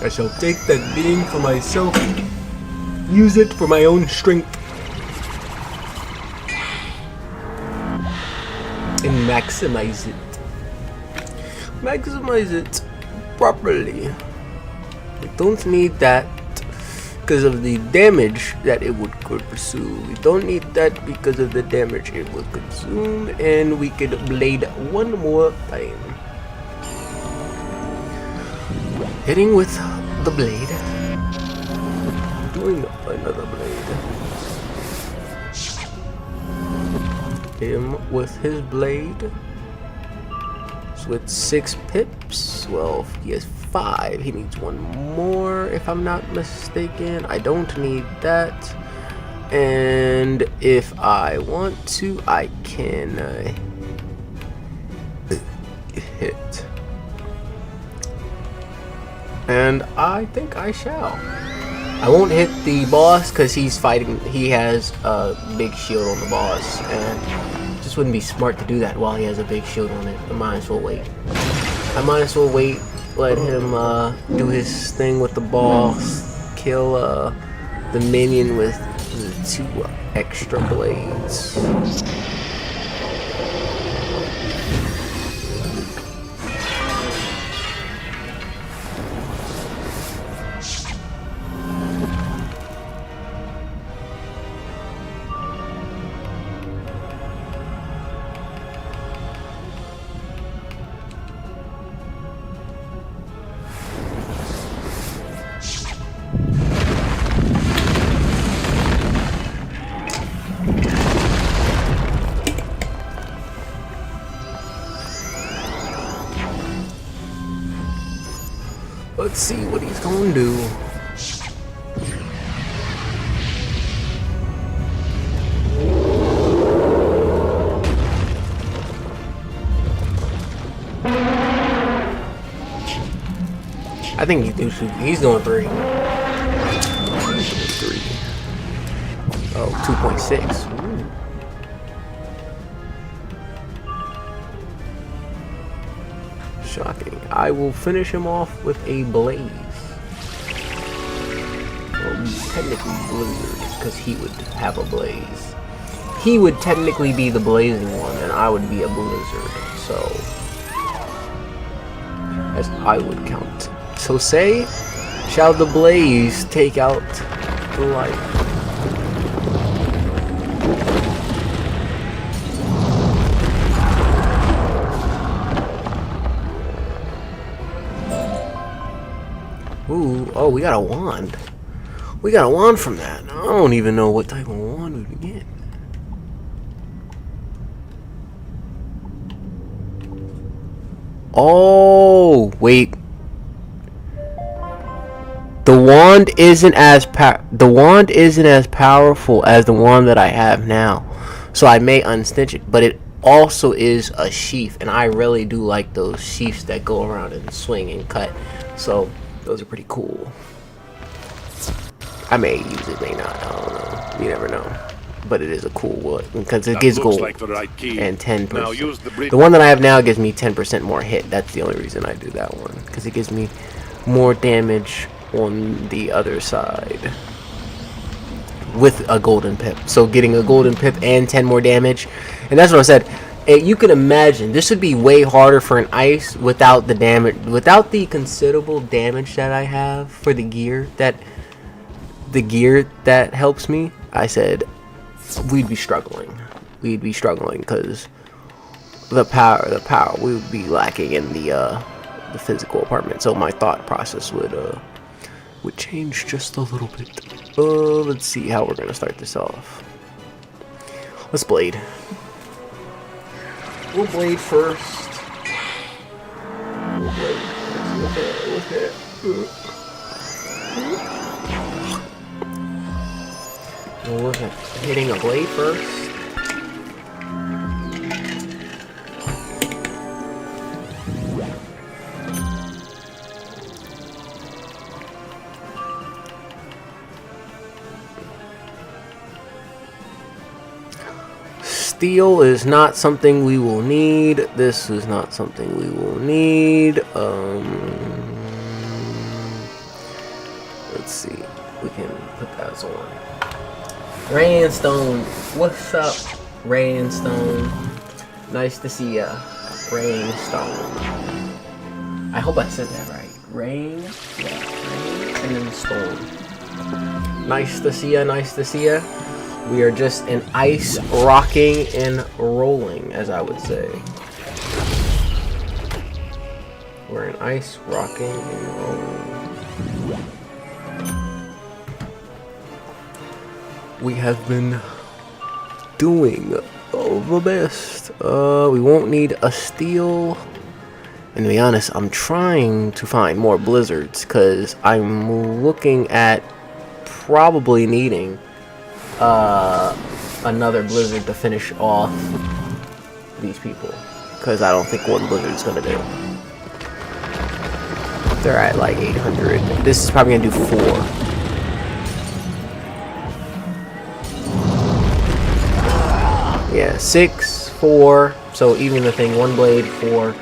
I shall take that being for myself. Use it for my own strength. And maximize it. Maximize it properly. We don't need that because of the damage that it would consume. We don't need that because of the damage it would consume. And we could blade one more time. Hitting with the blade. Doing another blade. Him with his blade. So with 6 pips. Well, he has 5. He needs 1 more, if I'm not mistaken. I don't need that. And if I want to, I can hit. And I think I shall. I won't hit the boss because he's fighting. He has a big shield on the boss, and it just wouldn't be smart to do that while he has a big shield on it. I might as well wait. Let him do his thing with the boss, kill the minion with the 2 extra blades. Let's see what he's gonna do. I think he's doing 3. Oh, 2.6. Shocking. I will finish him off with a blaze. Well, technically blizzard, because he would have a blaze. He would technically be the blazing one, and I would be a blizzard. So, as I would count. So say, shall the blaze take out the light? Ooh, oh, we got a wand. We got a wand from that. I don't even know what type of wand we get. Oh, wait. The wand isn't as powerful as the wand that I have now. So I may unstitch it, but it also is a sheath, and I really do like those sheaths that go around and swing and cut. So those are pretty cool. I may use it, may not. I don't know. You never know. But it is a cool one because it gives gold like the right key. and 10%. Now use the one that I have now gives me 10% more hit. That's the only reason I do that one, because it gives me more damage on the other side with a golden pip. So getting a golden pip and 10 more damage, and that's what I said. You can imagine this would be way harder for an ice without the damage, without the considerable damage that I have for the gear that helps me. I said we'd be struggling because the power we would be lacking in the physical apartment. So my thought process would change just a little bit. Let's see how we're gonna start this off. Let's blade. We'll blade first. We'll blade. Let's hit. We'll look at hitting a blade first. Steel is not something we will need. This is not something we will need. let's see. We can put that on. Rainstone, what's up, Rainstone? Nice to see ya, Rainstone. I hope I said that right. Rain, and then storm. Nice to see ya, nice to see ya. We are just in ice rocking and rolling, as I would say. We're in ice rocking and rolling. We have been doing the best. We won't need a steel. And to be honest, I'm trying to find more blizzards because I'm looking at probably needing another blizzard to finish off these people, because I don't think one blizzard's gonna do. They're at like 800. This is probably gonna do 4. Yeah, 6, 4. So even the thing, 1 blade, 4.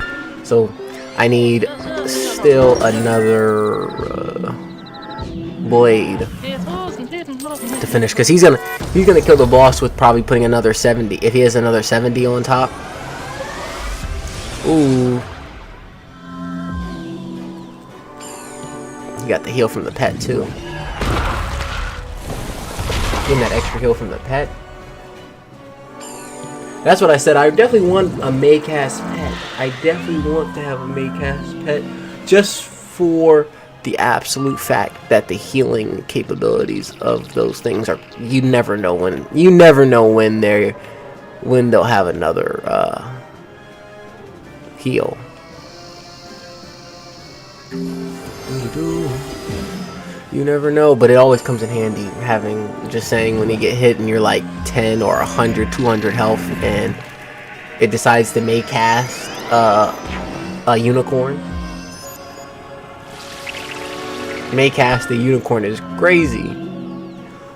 So I need still another blade to finish, because he's gonna kill the boss with probably putting another 70. If he has another 70 on top. Ooh. You got the heal from the pet too. Getting that extra heal from the pet. That's what I said. I definitely want a Maycast pet. I definitely want to have a Maycast pet, just for the absolute fact that the healing capabilities of those things are. You never know when. You never know when they'll have another heal. You never know, but it always comes in handy having, just saying, when you get hit and you're like 10 or 100, 200 health, and it decides to make cast a unicorn. Make cast a unicorn is crazy.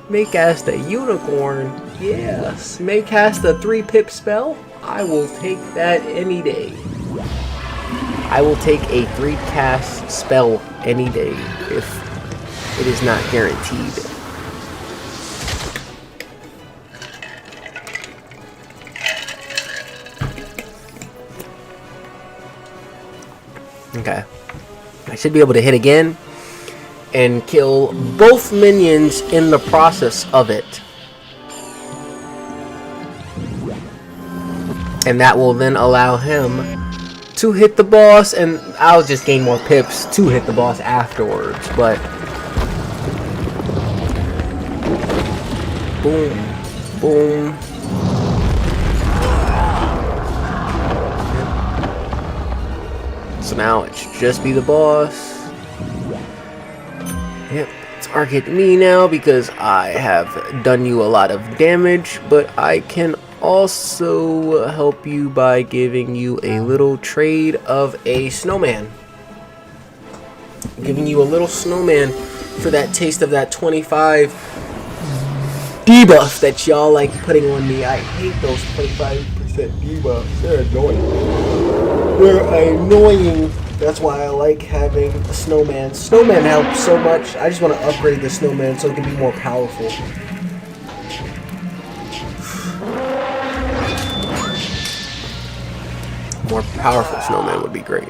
Make cast a unicorn, yes. Make cast a 3-pip spell. I will take that any day. I will take a 3-cast spell any day if it is not guaranteed. Okay. I should be able to hit again and kill both minions in the process of it. And that will then allow him to hit the boss, and I'll just gain more pips to hit the boss afterwards, but boom, boom. So now it should just be the boss. Yep, target me now because I have done you a lot of damage, but I can also help you by giving you a little trade of a snowman. Giving you a little snowman for that taste of that 25 debuff that y'all like putting on me. I hate those 25% debuffs. They're annoying. They're annoying. That's why I like having a snowman. Snowman helps so much. I just want to upgrade the snowman so it can be more powerful. More powerful snowman would be great.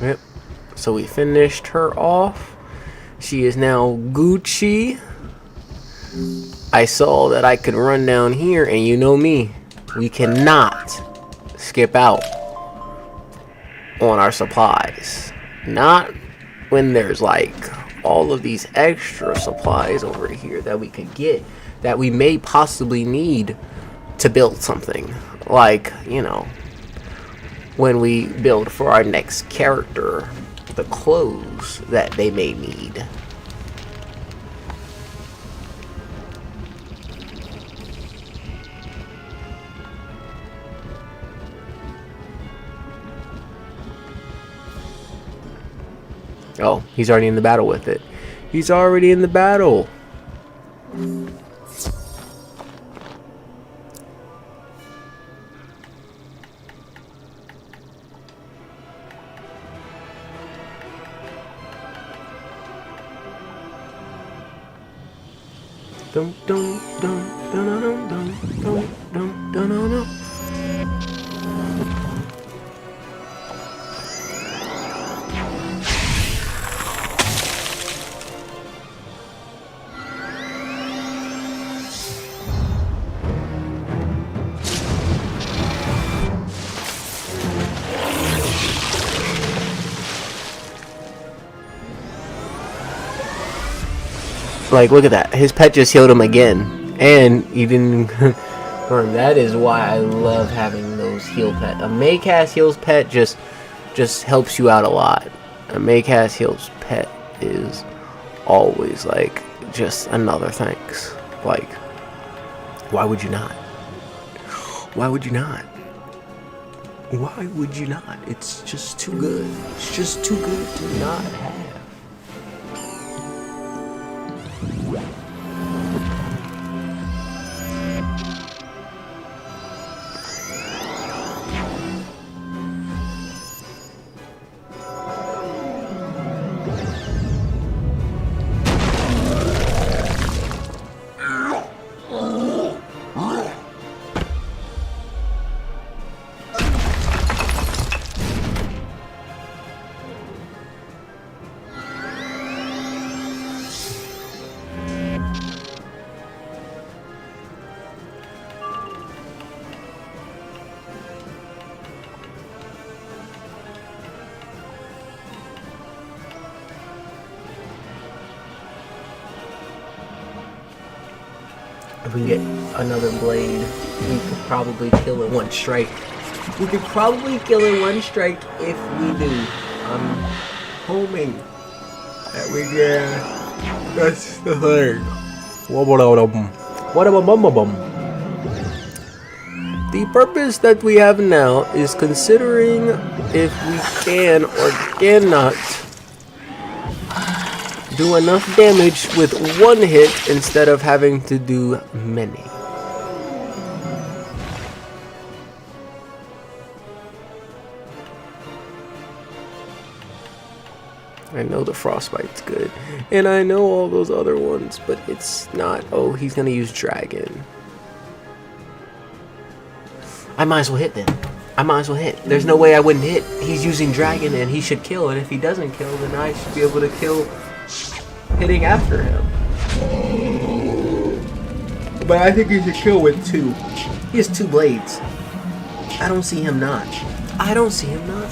Yep. So we finished her off. She is now Gucci. I saw that I could run down here, and you know me, we cannot skip out on our supplies. Not when there's like all of these extra supplies over here that we could get, that we may possibly need to build something. Like, you know, when we build for our next character, the clothes that they may need. Oh, he's already in the battle with it. He's already in the battle. Dum dum dum dum dum dum dum dum dum dum. Like, look at that. His pet just healed him again. And he didn't burn. That is why I love having those heal pet. A Maycast heals pet just helps you out a lot. A Maycast heals pet is always, like, just another thanks. Like, why would you not? Why would you not? Why would you not? It's just too good. It's just too good to not have. If we get another blade, we could probably kill in one strike. We could probably kill in one strike if we do. I'm hoping that we get. That's the thing. The purpose that we have now is considering if we can or cannot do enough damage with one hit instead of having to do many. I know the frostbite's good, and I know all those other ones, but it's not. Oh, he's gonna use dragon. I might as well hit then. I might as well hit. There's no way I wouldn't hit. He's using dragon and he should kill, and if he doesn't kill, then I should be able to kill hitting after him. But I think he should kill with two. He has two blades. I don't see him not. I don't see him not.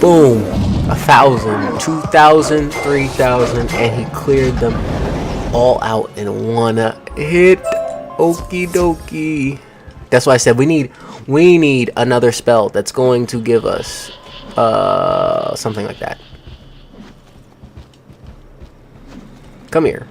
Boom. 1,000, 2,000, 3,000, and he cleared them all out in one hit. Okie dokie. That's why I said we need another spell that's going to give us something like that. Come here.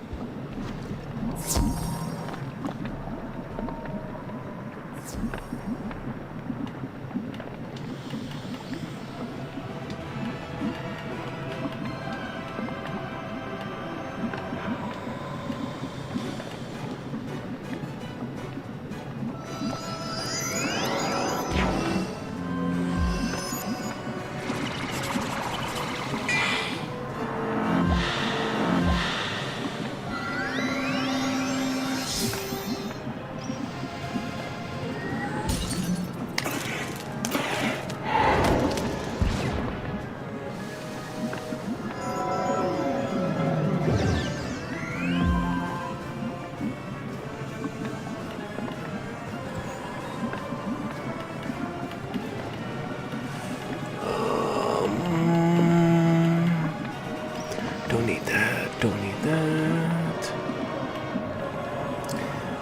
Don't need that. Don't need that.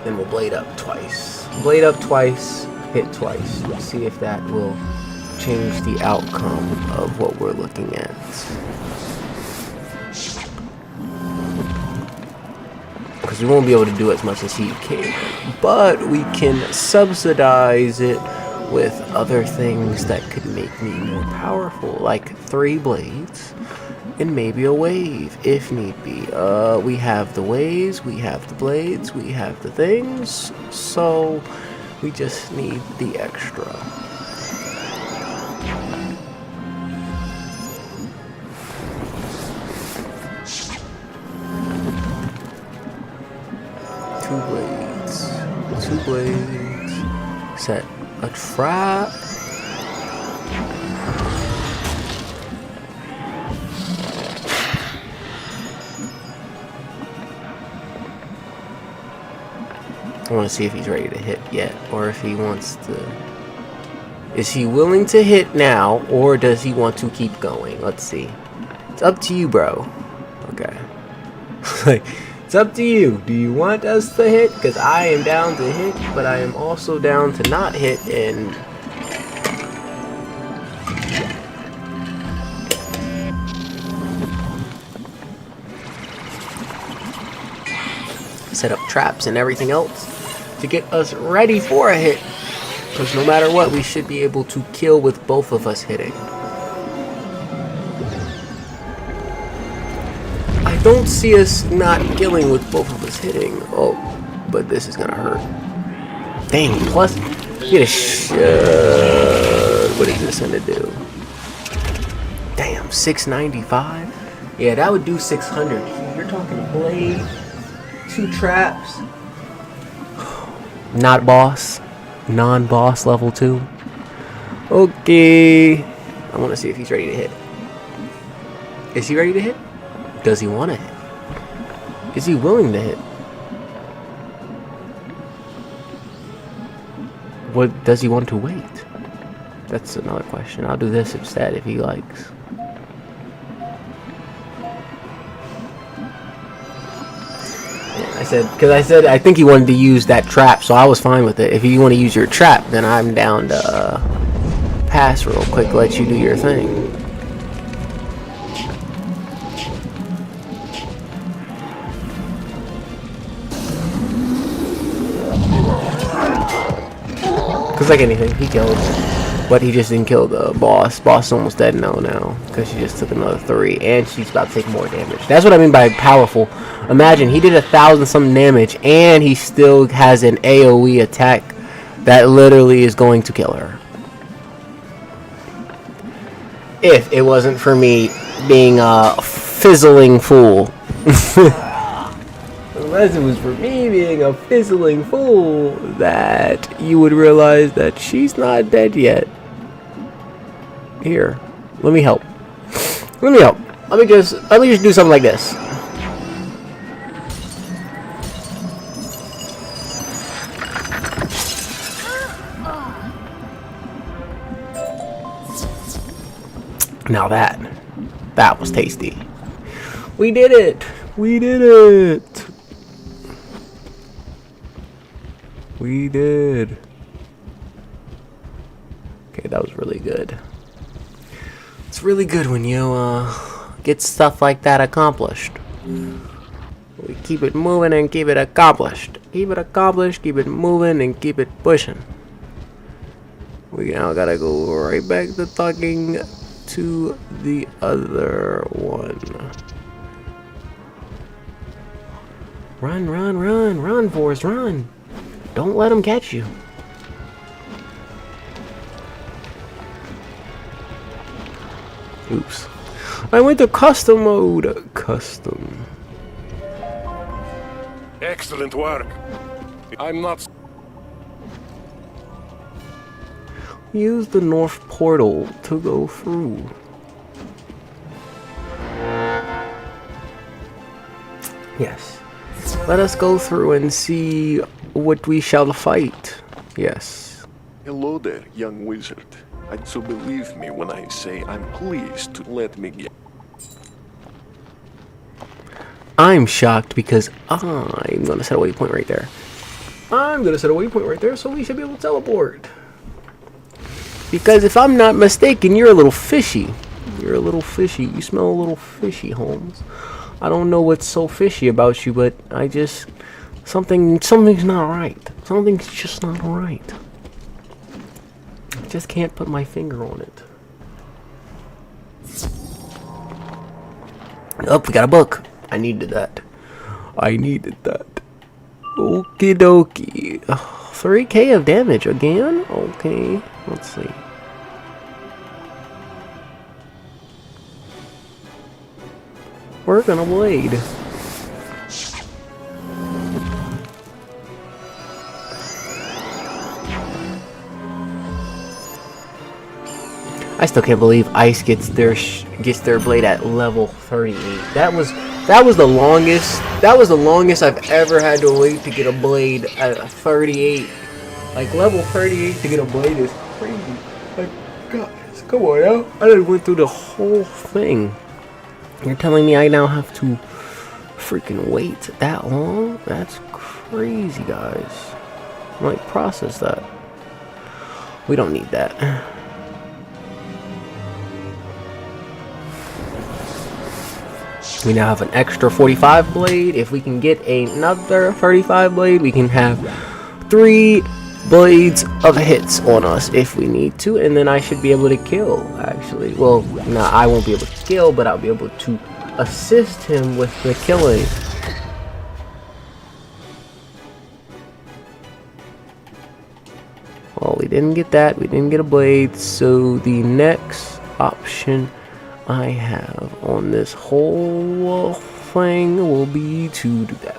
Then we'll blade up twice. Blade up twice, hit twice. Let's see if that will change the outcome of what we're looking at. Because we won't be able to do as much as he can. But we can subsidize it with other things that could make me more powerful, like 3 blades and maybe a wave if need be. We have the waves, we have the blades, we have the things, so we just need the extra. Two blades, set a trap. I want to see if he's ready to hit yet, or if he wants to. Is he willing to hit now, or does he want to keep going? Let's see. It's up to you, bro. Okay. It's up to you. Do you want us to hit? Because I am down to hit, but I am also down to not hit and... set up traps and everything else to get us ready for a hit. Because no matter what, we should be able to kill with both of us hitting. I don't see us not killing with both of us hitting. Oh, but this is gonna hurt. Dang, plus, get a what is this gonna do? Damn, 695? Yeah, that would do 600. You're talking blade, 2 traps. Not boss. Non-boss level 2. Okay. I want to see if he's ready to hit. Is he ready to hit? Does he want to hit? Is he willing to hit? What does he want to wait? That's another question. I'll do this instead if he likes. I said I think he wanted to use that trap, so I was fine with it. If you want to use your trap, then I'm down to pass real quick, let you do your thing. Because like anything, he killed. But he just didn't kill the boss. Boss is almost dead now, because she just took another 3, and she's about to take more damage. That's what I mean by powerful. Imagine, he did 1,000-something damage, and he still has an AoE attack that literally is going to kill her. If it wasn't for me being a fizzling fool. Unless it was for me being a fizzling fool, that you would realize that she's not dead yet. Here, let me help. Let me help. Let me just do something like this. Now that was tasty. We did it. We did it. We did. Okay, that was really good. It's really good when you get stuff like that accomplished. We keep it moving and keep it accomplished. Keep it accomplished, keep it moving, and keep it pushing. We now gotta go right back to talking to the other one. Run, run, run, run, Forrest, run. Don't let him catch you. Oops. I went to custom mode. Custom. Excellent work. I'm not... Use the north portal to go through. Yes. Let us go through and see what we shall fight. Yes. Hello there, young wizard. So believe me when I say I'm pleased to let me get... I'm shocked because I'm gonna set a waypoint right there. I'm gonna set a waypoint right there, so we should be able to teleport. Because if I'm not mistaken, you're a little fishy. You're a little fishy. You smell a little fishy, Holmes. I don't know what's so fishy about you, but I just... Something's not right. Something's just not right. just can't put my finger on it. Oh, we got a book. I needed that. I needed that. Okie dokie. 3k of damage again? Okay. Let's see. We're gonna blade. I still can't believe Ice gets their blade at level 38. That was the longest I've ever had to wait to get a blade at 38. Like level 38 to get a blade is crazy. Like, guys, come on now. I done went through the whole thing. You're telling me I now have to freaking wait that long? That's crazy, guys. Like, process that. We don't need that. We now have an extra 45 blade. If we can get another 35 blade, we can have 3 blades of hits on us if we need to, and then I should be able to kill, actually. Well, no, I won't be able to kill, but I'll be able to assist him with the killing. Well, we didn't get that. We didn't get a blade, so the next option I have on this whole thing will be to do that.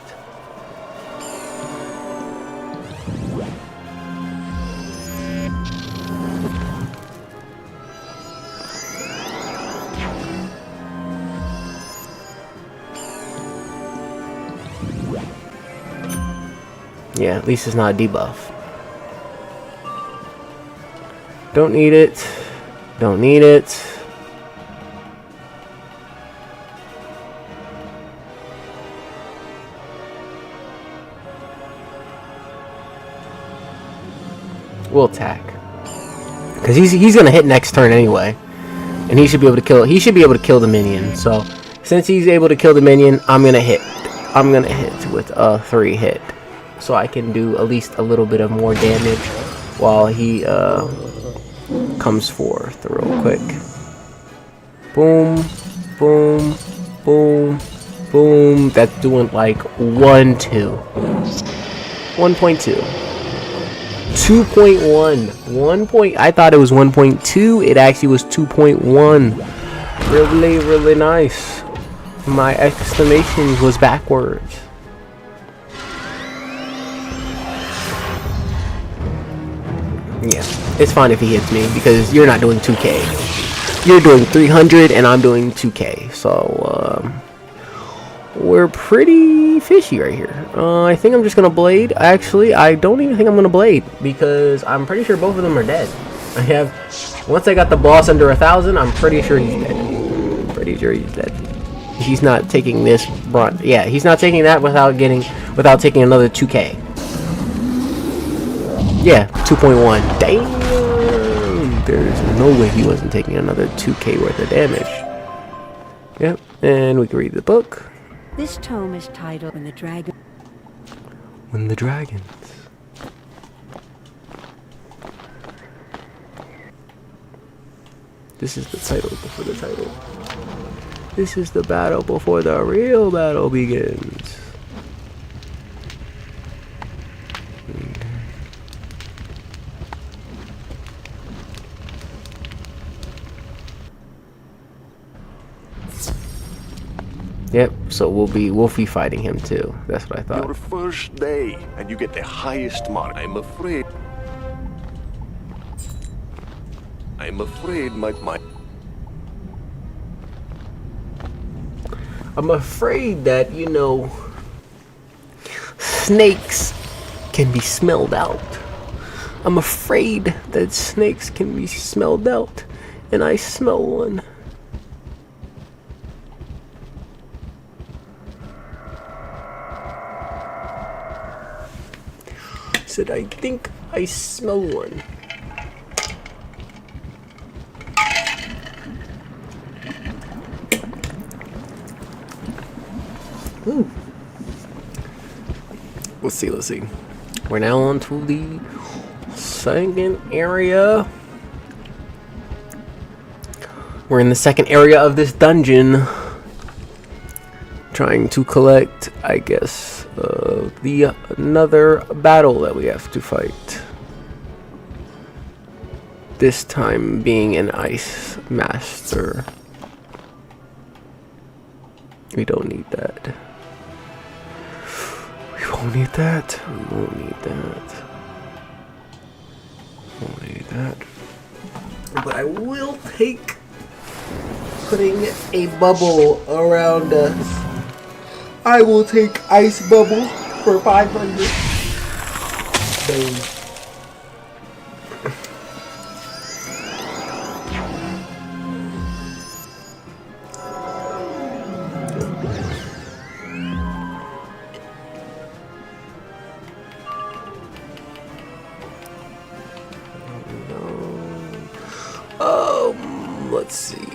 Yeah, at least it's not a debuff. Don't need it. Don't need it. We'll attack, because he's gonna hit next turn anyway, and he should be able to kill. He should be able to kill the minion. So since he's able to kill the minion, I'm gonna hit. I'm gonna hit with a 3 hit, so I can do at least a little bit of more damage while he comes forth real quick. Boom, boom, boom, boom. That's doing like 1.2. 2.1. I thought it was 1.2. It actually was 2.1. Really, really nice. My exclamation was backwards. Yeah, it's fine if he hits me, because you're not doing 2k. You're doing 300 and I'm doing 2k. So, we're pretty fishy right here. I think I'm just gonna blade. Actually, I don't even think I'm gonna blade, because I'm pretty sure both of them are dead. Once I got the boss under 1,000, I'm pretty sure he's dead. Pretty sure he's dead. He's not taking this brunt. Yeah, he's not taking that without taking another 2k. Yeah, 2.1. Damn! There's no way he wasn't taking another 2k worth of damage. Yep, and we can read the book. This tome is titled When the Dragons. This is the title before the title. This is the battle before the real battle begins. Yep, so we'll be fighting him too. That's what I thought. Your first day, and you get the highest mark. I'm afraid I'm afraid that, you know, snakes can be smelled out. I'm afraid that snakes can be smelled out, and I smell one. Said I think I smell one. Ooh. Let's see. We're now on to the second area. We're in the second area of this dungeon, trying to collect, I guess, the another battle that we have to fight. This time being an ice master. We don't need that. We won't need that. We won't need that. Won't need that. But I will take putting a bubble around us. I will take ice bubble for 500. Boom. Let's see.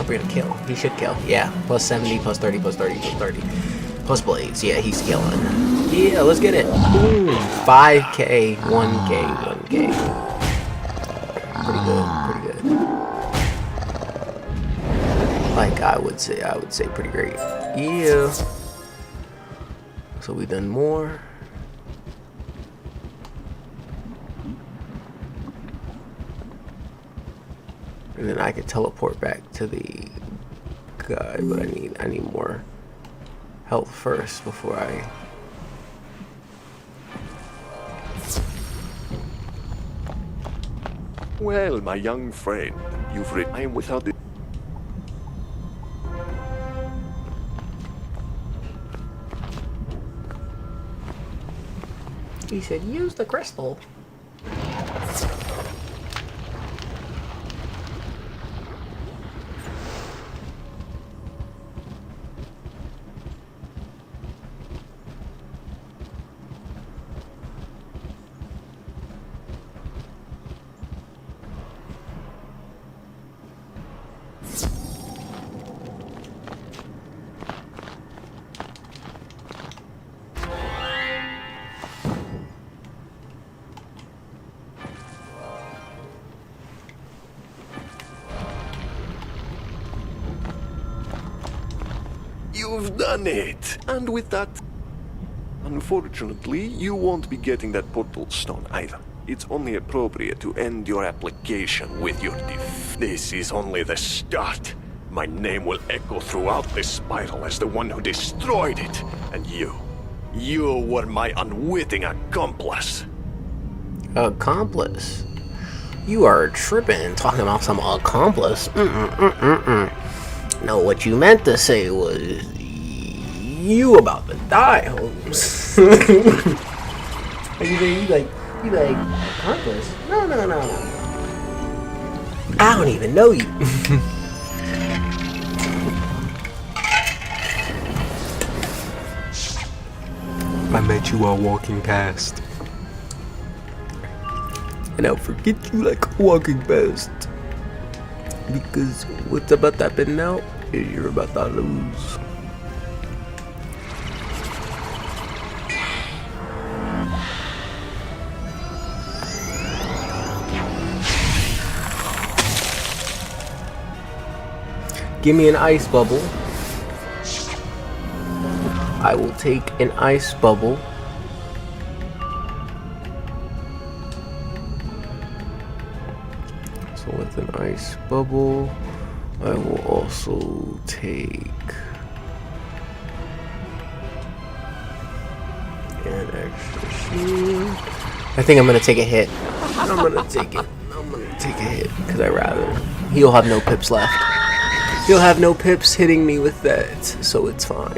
Gonna kill. He should kill. Yeah. Plus 70, plus 30, plus 30, plus 30. Plus blades. Yeah, he's killing. Yeah, let's get it. Ooh, 5k, 1k, 1k. Pretty good. Pretty good. Like I would say pretty great. Yeah. So we done more. And then I could teleport back to the guy, but I need more health first before I. Well, my young friend, you've read I am without the. He said, use the crystal. You've done it! And with that... Unfortunately, you won't be getting that portal stone either. It's only appropriate to end your application with your This is only the start. My name will echo throughout this spiral as the one who destroyed it. And you were my unwitting accomplice. Accomplice? You are tripping, talking about some accomplice. No, what you meant to say was you about to die, Holmes. you like accomplice? No. I don't even know you. I met you while walking past. And I'll forget you like walking past. Because what's about to happen now is you're about to lose. Give me an ice bubble. I will take an ice bubble. So with an ice bubble, I will also take an extra shield. I think I'm gonna take a hit. I'm gonna take it. I'm gonna take a hit because I rather. He'll have no pips left. He'll have no pips hitting me with that, so it's fine.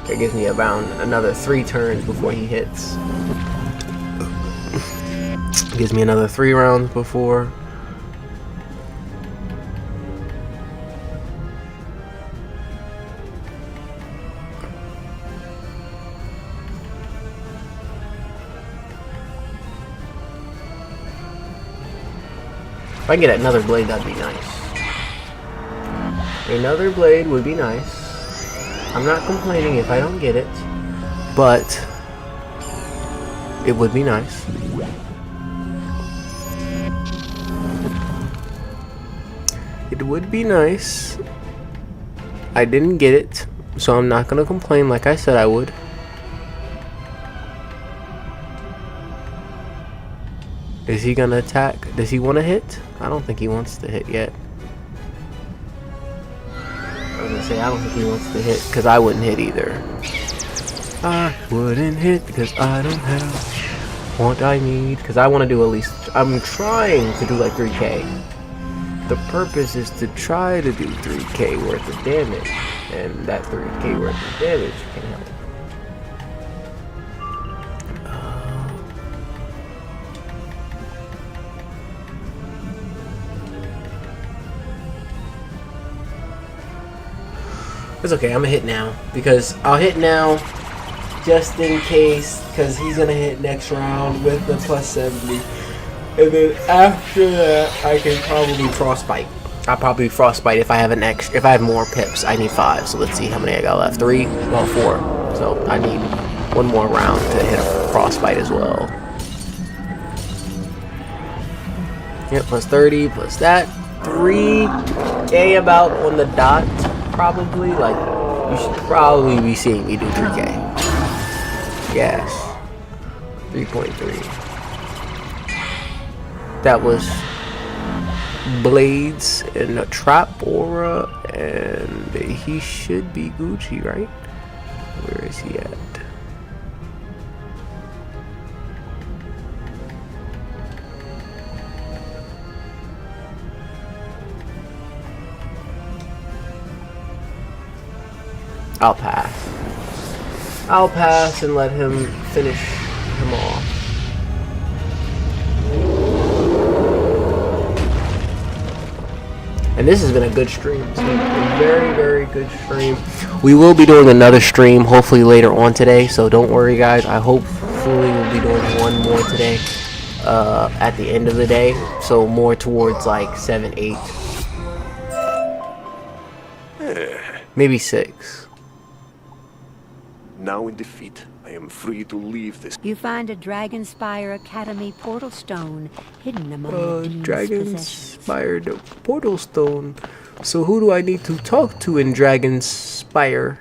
It gives me around another 3 turns before he hits. Gives me another 3 rounds before. If I can get another blade, that'd be nice. Another blade would be nice. I'm not complaining if I don't get it, but it would be nice. It would be nice. I didn't get it, so I'm not gonna complain like I said I would. Is he gonna attack? Does he want to hit? I don't think he wants to hit yet. I was gonna say, I don't think he wants to hit, because I wouldn't hit either. I wouldn't hit, because I don't have what I need. Because I want to do at least, I'm trying to do like 3k. The purpose is to try to do 3k worth of damage. And that 3k worth of damage can help. It's okay, I'm gonna hit now, because I'll hit now just in case, because he's gonna hit next round with the plus 70, and then after that I can probably frostbite. I'll probably frostbite if I have if I have more pips. I need 5, so let's see how many I got left. 3, well 4, so I need 1 more round to hit a frostbite as well. Yep, plus 30, plus that, 3k about on the dot. Probably, like, you should probably be seeing me do 3k. Yes. 3.3. That was blades and a trap aura, and he should be Gucci, right? Where is he at? I'll pass. I'll pass and let him finish him off. And this has been a good stream. It's been a very, very good stream. We will be doing another stream hopefully later on today, so don't worry guys. I hopefully we'll be doing 1 more today at the end of the day. So more towards like 7, 8. Maybe 6. Now in defeat, I am free to leave this. You find a Dragonspire Academy portal stone hidden among the Dean's possessions. Dragonspire portal stone. So who do I need to talk to in Dragonspire?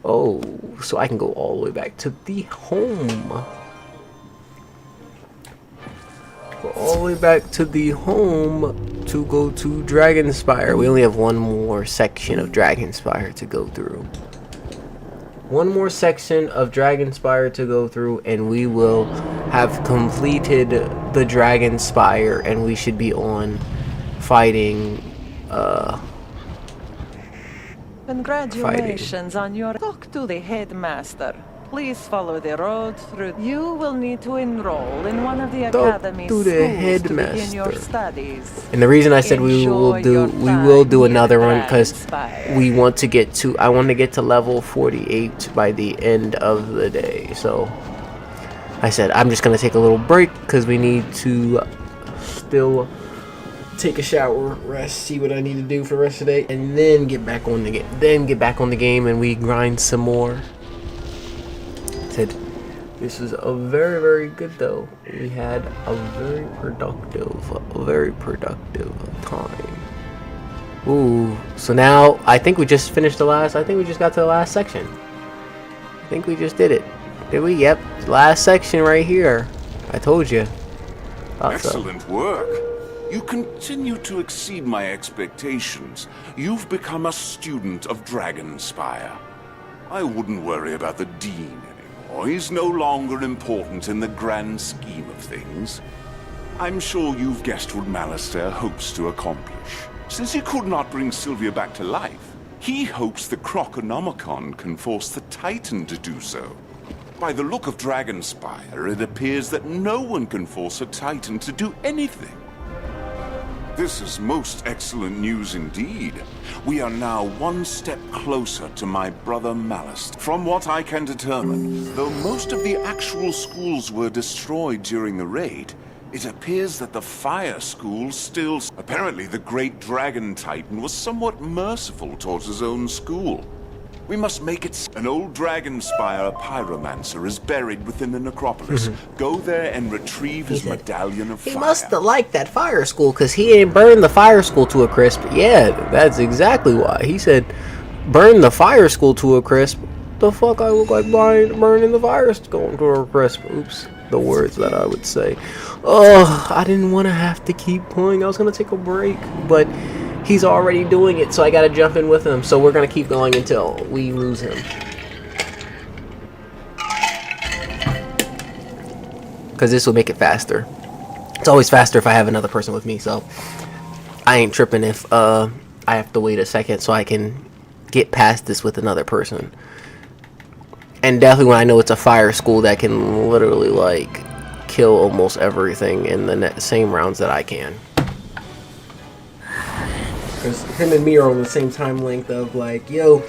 Oh, so I can go all the way back to the home. Go all the way back to the home to go to Dragonspire. We only have one more section of Dragonspire to go through. One more section of Dragonspire to go through, and we will have completed the Dragonspire, and we should be on fighting. Congratulations on your talk to the headmaster. Please follow the road through. You will need to enroll in one of the academy schools to begin your studies. And the reason I said we will do another one because we want to get to. I want to get to level 48 by the end of the day. So I said I'm just gonna take a little break because we need to still take a shower, rest, see what I need to do for the rest of the day, and then get back on the game. Then get back on the game and we grind some more. Said this was a very good though. We had a very productive time. Ooh, so now I think we just finished the last. I think we just got to the last section. I think we just did it. Did we? Yep, last section right here. I told you. Excellent work. You continue to exceed my expectations. You've become a student of Dragonspire. I wouldn't worry about the Dean anymore. He's no longer important in the grand scheme of things. I'm sure you've guessed what Malistaire hopes to accomplish. Since he could not bring Sylvia back to life, he hopes the Croconomicon can force the Titan to do so. By the look of Dragonspire, it appears that no one can force a Titan to do anything. This is most excellent news indeed. We are now one step closer to my brother Malistaire. From what I can determine, though most of the actual schools were destroyed during the raid, it appears that the Fire School still... Apparently the Great Dragon Titan was somewhat merciful towards his own school. We must make it... An old Dragonspire pyromancer is buried within the necropolis. Go there and retrieve his medallion of fire. He must have liked that fire school because he ain't burned the fire school to a crisp. Yeah, that's exactly why. He said, burn the fire school to a crisp. The fuck I look like burning the fire school to a crisp. Oops, the words that I would say. Oh, I didn't want to have to keep playing. I was going to take a break, but... he's already doing it, so I gotta jump in with him. So we're gonna keep going until we lose him. Because this will make it faster. It's always faster if I have another person with me, so I ain't tripping if I have to wait a second so I can get past this with another person. And definitely when I know it's a fire school that can literally, like, kill almost everything in the same rounds that I can. Because him and me are on the same time length of like, yo,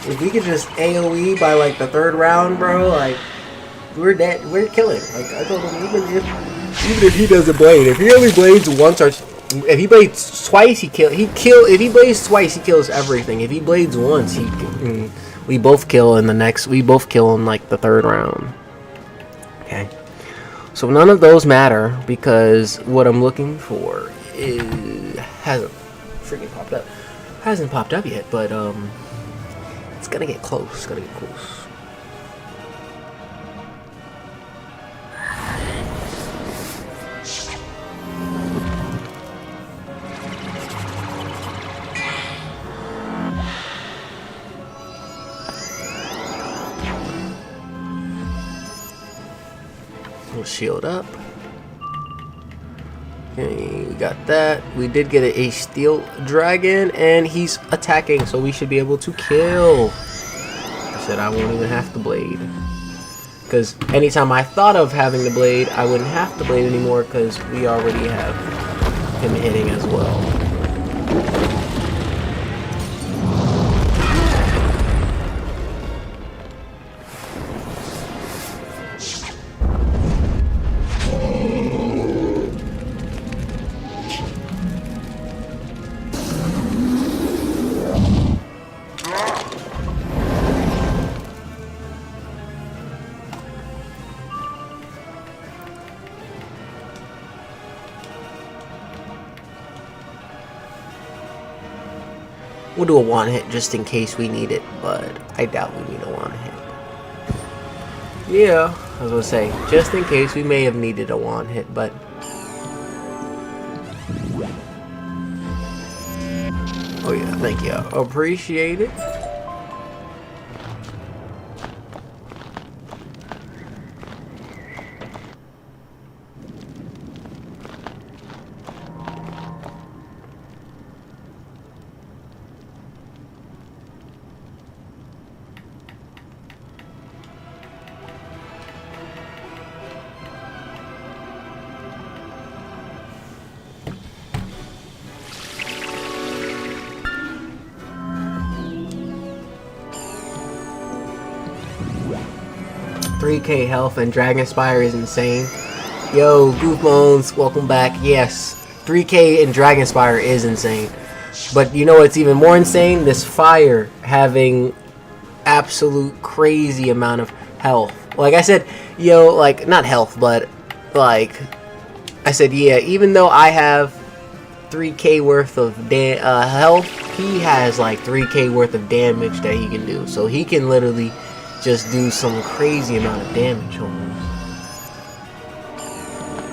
if we could just AoE by like the third round, bro, like, we're dead, we're killing. Like, I told him, even if he doesn't blade, if he only blades once or if he blades twice, if he blades twice, he kills everything. If he blades once, we both kill in like the third round. Okay. So none of those matter because what I'm looking for hasn't popped up yet, but it's gonna get close. We'll shield up. Okay, we got that. We did get a steel dragon, and he's attacking, so we should be able to kill. I said I won't even have to blade. Because anytime I thought of having the blade, I wouldn't have to blade anymore, because we already have him hitting as well. We'll do a one hit just in case we need it, but I doubt we need a one hit. Yeah, I was gonna say, just in case we may have needed a one hit, but oh yeah, thank you. Appreciate it. $3K health and Dragon Spire is insane. Yo, Goofbones, welcome back. Yes, 3K and Dragon Spire is insane. But you know what's even more insane? This fire having absolute crazy amount of health. Like I said, yo, like, not health, but like I said, yeah, even though I have 3K worth of health, he has like 3K worth of damage that he can do. So he can literally just do some crazy amount of damage almost.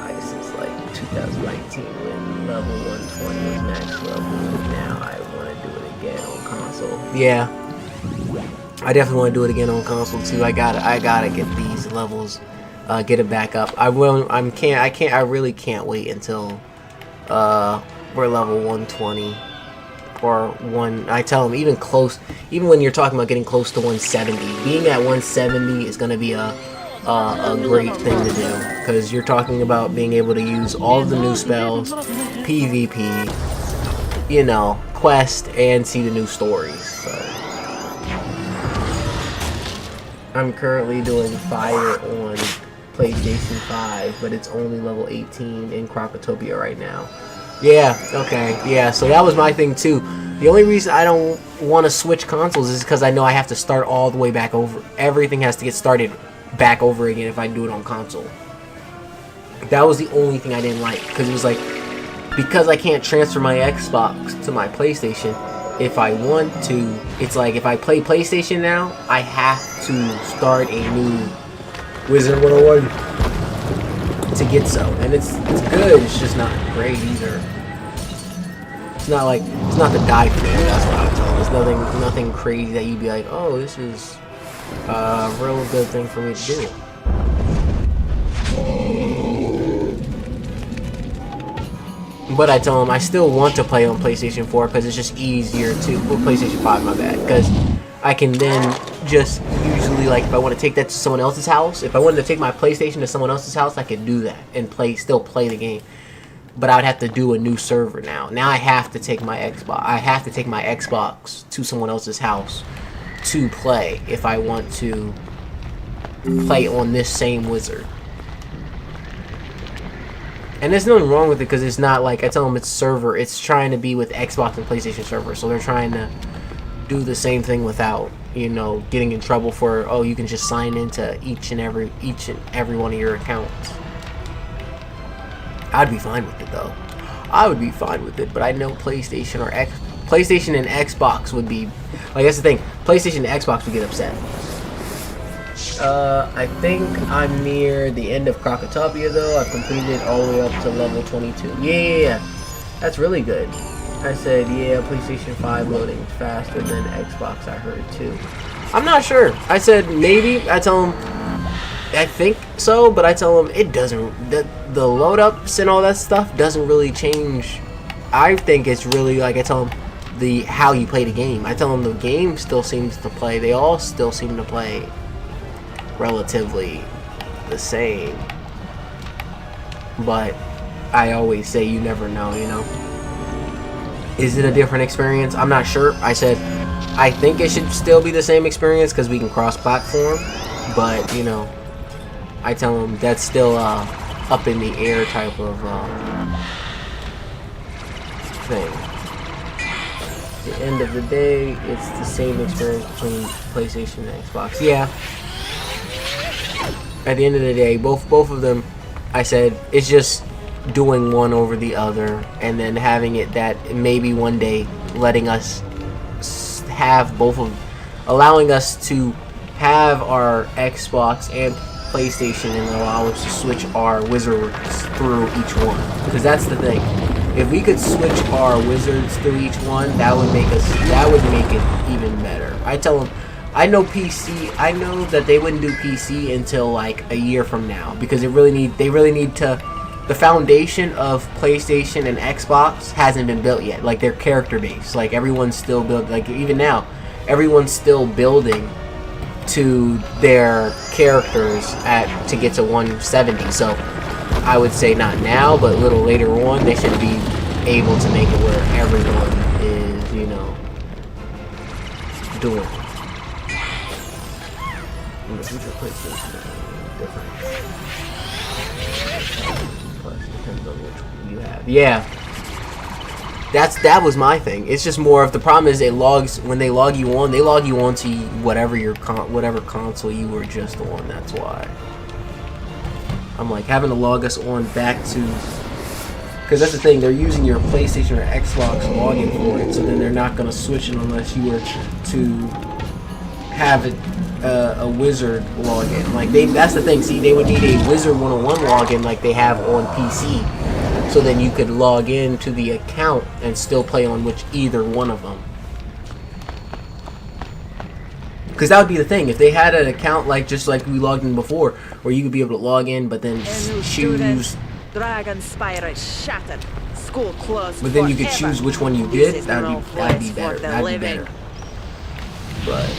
This is like 2019 when level 120 was max level. Now I want to do it again on console. Yeah, I definitely want to do it again on console too. I gotta get these levels, get it back up. I really can't wait until we're level 120. Or one, I tell them, even when you're talking about getting close to 170, being at 170 is going to be a great thing to do, because you're talking about being able to use all of the new spells, PvP, you know, quest, and see the new stories. So I'm currently doing Fire on PlayStation 5, but it's only level 18 in Crocotopia right now. Yeah, okay, yeah, so that was my thing too. The only reason I don't want to switch consoles is because I know I have to start all the way back over. Everything has to get started back over again if I do it on console. That was the only thing I didn't like, because it was like, because I can't transfer my Xbox to my PlayStation, if I want to, it's like if I play PlayStation now, I have to start a new Wizard 101 to get so, and it's good, it's just not great either. It's not like, it's not the die for it, that's what I'm telling you. It's nothing crazy that you'd be like, oh, this is a real good thing for me to do. But I tell them I still want to play on PlayStation 4 because it's just easier to, well, PlayStation 5, my bad, because I can then just usually, like, if I want to take that to someone else's house, if I wanted to take my PlayStation to someone else's house, I could do that and still play the game. But I would have to do a new server now. Now I have to take my Xbox to someone else's house to play if I want to play on this same wizard. And there's nothing wrong with it because it's not like, I tell them it's server, it's trying to be with Xbox and PlayStation server, so they're trying to do the same thing without, you know, getting in trouble for, oh, you can just sign into each and every one of your accounts. I'd be fine with it though. I would be fine with it, but I know PlayStation and Xbox would be, like, that's the thing, PlayStation and Xbox would get upset. I think I'm near the end of Crocotopia though. I've completed all the way up to level 22. Yeah. That's really good. I said, yeah, PlayStation 5 loading faster than Xbox, I heard too. I'm not sure. I said maybe. I tell them, I think so, but I tell them it doesn't, the load ups and all that stuff doesn't really change. I think it's really, like, I tell them how you play the game. I tell them the game still seems to play, they all still seem to play relatively the same, but I always say you never know, you know. Is it a different experience? I'm not sure. I said I think it should still be the same experience because we can cross-platform, but you know, I tell them that's still up in the air type of thing. At the end of the day, it's the same experience between PlayStation and Xbox. Yeah. At the end of the day, both of them, I said, it's just doing one over the other, and then having it that maybe one day letting us have both of, allowing us to have our Xbox and PlayStation and allow us to switch our wizards through each one. Because that's the thing. If we could switch our wizards through each one, that would make it even better. I tell them, I know that they wouldn't do PC until like a year from now, because they really need to, the foundation of PlayStation and Xbox hasn't been built yet. Like their character base, like everyone's still like even now, everyone's still building to their characters to get to 170. So I would say not now, but a little later on, they should be able to make it where everyone is, you know, doing it. Yeah, that was my thing. It's just more of the problem is it logs when they log you on. They log you on to whatever whatever console you were just on. That's why I'm like having to log us on back to, because that's the thing. They're using your PlayStation or Xbox login for it, so then they're not gonna switch it unless you were to have it. A wizard login. Like that's the thing. See, they would need a Wizard 101 login like they have on PC, so then you could log in to the account and still play on either one of them. Because that would be the thing. If they had an account just like we logged in before, where you could be able to log in, but then choose. Dragon Spire is shattered. School closed. But then you could choose which one you did. That'd be better. That'd be better. But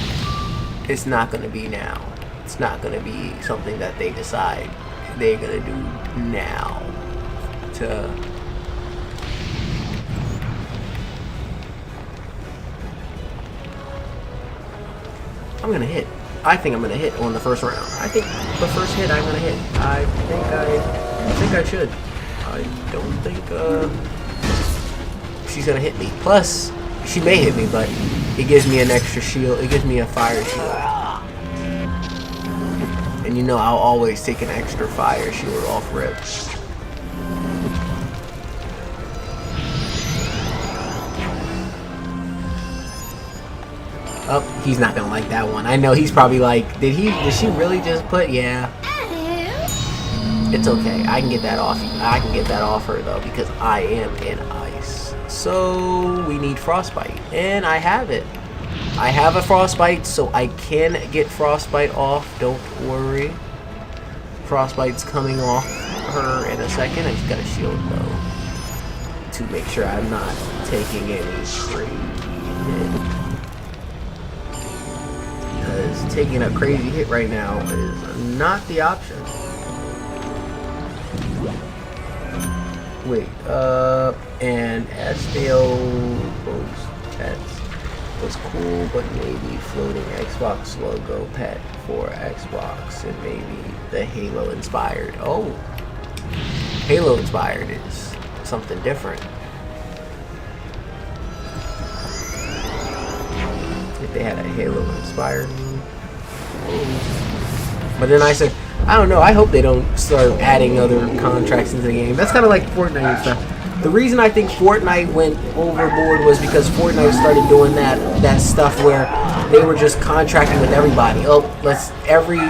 it's not going to be now. It's not going to be something that they decide they're going to do now. I'm going to hit. I think I'm going to hit on the first round. I think the first hit I'm going to hit. I think I should. I don't think she's going to hit me. Plus, she may hit me, but it gives me an extra shield. It gives me a fire shield. And you know I'll always take an extra fire shield off rip. Oh, he's not gonna like that one. I know he's probably like, did she really just put, yeah. It's okay. I can get that off. I can get that off her though, because I am in ice. So we need frostbite, and I have it. I have a frostbite, so I can get frostbite off. Don't worry. Frostbite's coming off her in a second. I just got a shield though to make sure I'm not taking any crazy hit. Because taking a crazy hit right now is not the option. Wait, and SDO pets was cool, but maybe floating Xbox logo pet for Xbox, and maybe the Halo inspired. Oh, Halo inspired is something different. If they had a Halo inspired one. But then I said, I don't know, I hope they don't start adding other contracts into the game. That's kind of like Fortnite and stuff. The reason I think Fortnite went overboard was because Fortnite started doing that stuff where they were just contracting with everybody. Oh, every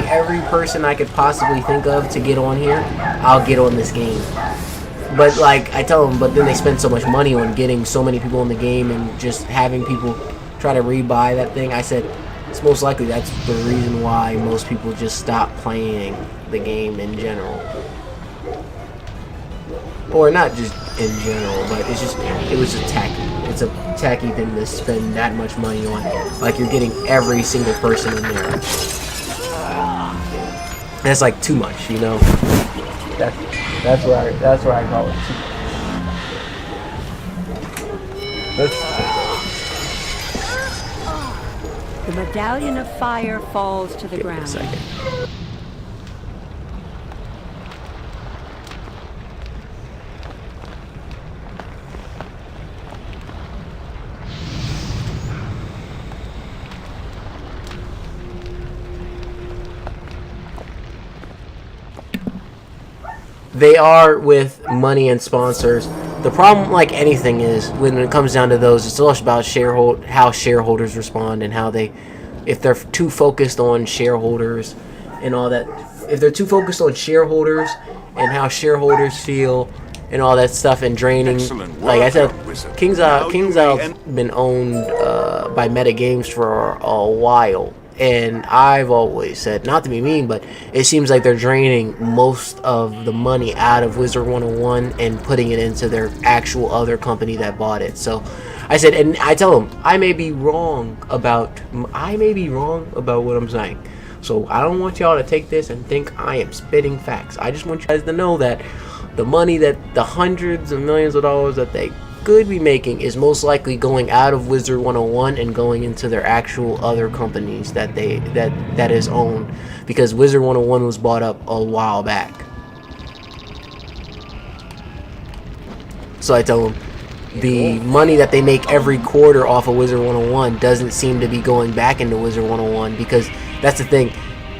person I could possibly think of to get on here, I'll get on this game. But like I tell them, but then they spend so much money on getting so many people in the game and just having people try to rebuy that thing. I said, it's most likely that's the reason why most people just stop playing the game in general. Or not just in general, but it was just tacky. It's a tacky thing to spend that much money on. Like you're getting every single person in there. That's like too much, you know? That's where I call it too much. The medallion of fire falls to the ground. Give me a second. They are with money and sponsors. the problem, like anything, is when it comes down to those, it's all about how shareholders respond and how they, if they're too focused on shareholders and all that, if they're too focused on shareholders and how shareholders feel and all that stuff and draining. Like I said, KingsIsle's been owned by Meta Games for a while, and I've always said, not to be mean, but it seems like they're draining most of the money out of Wizard 101 and putting it into their actual other company that bought it. So I said, and I tell them, I may be wrong about what I'm saying. So I don't want y'all to take this and think I am spitting facts. I just want you guys to know that the money, that the hundreds of millions of dollars that they could be making is most likely going out of Wizard 101 and going into their actual other companies that is owned, because Wizard 101 was bought up a while back. So I tell them the money that they make every quarter off of Wizard 101 doesn't seem to be going back into Wizard 101, because that's the thing.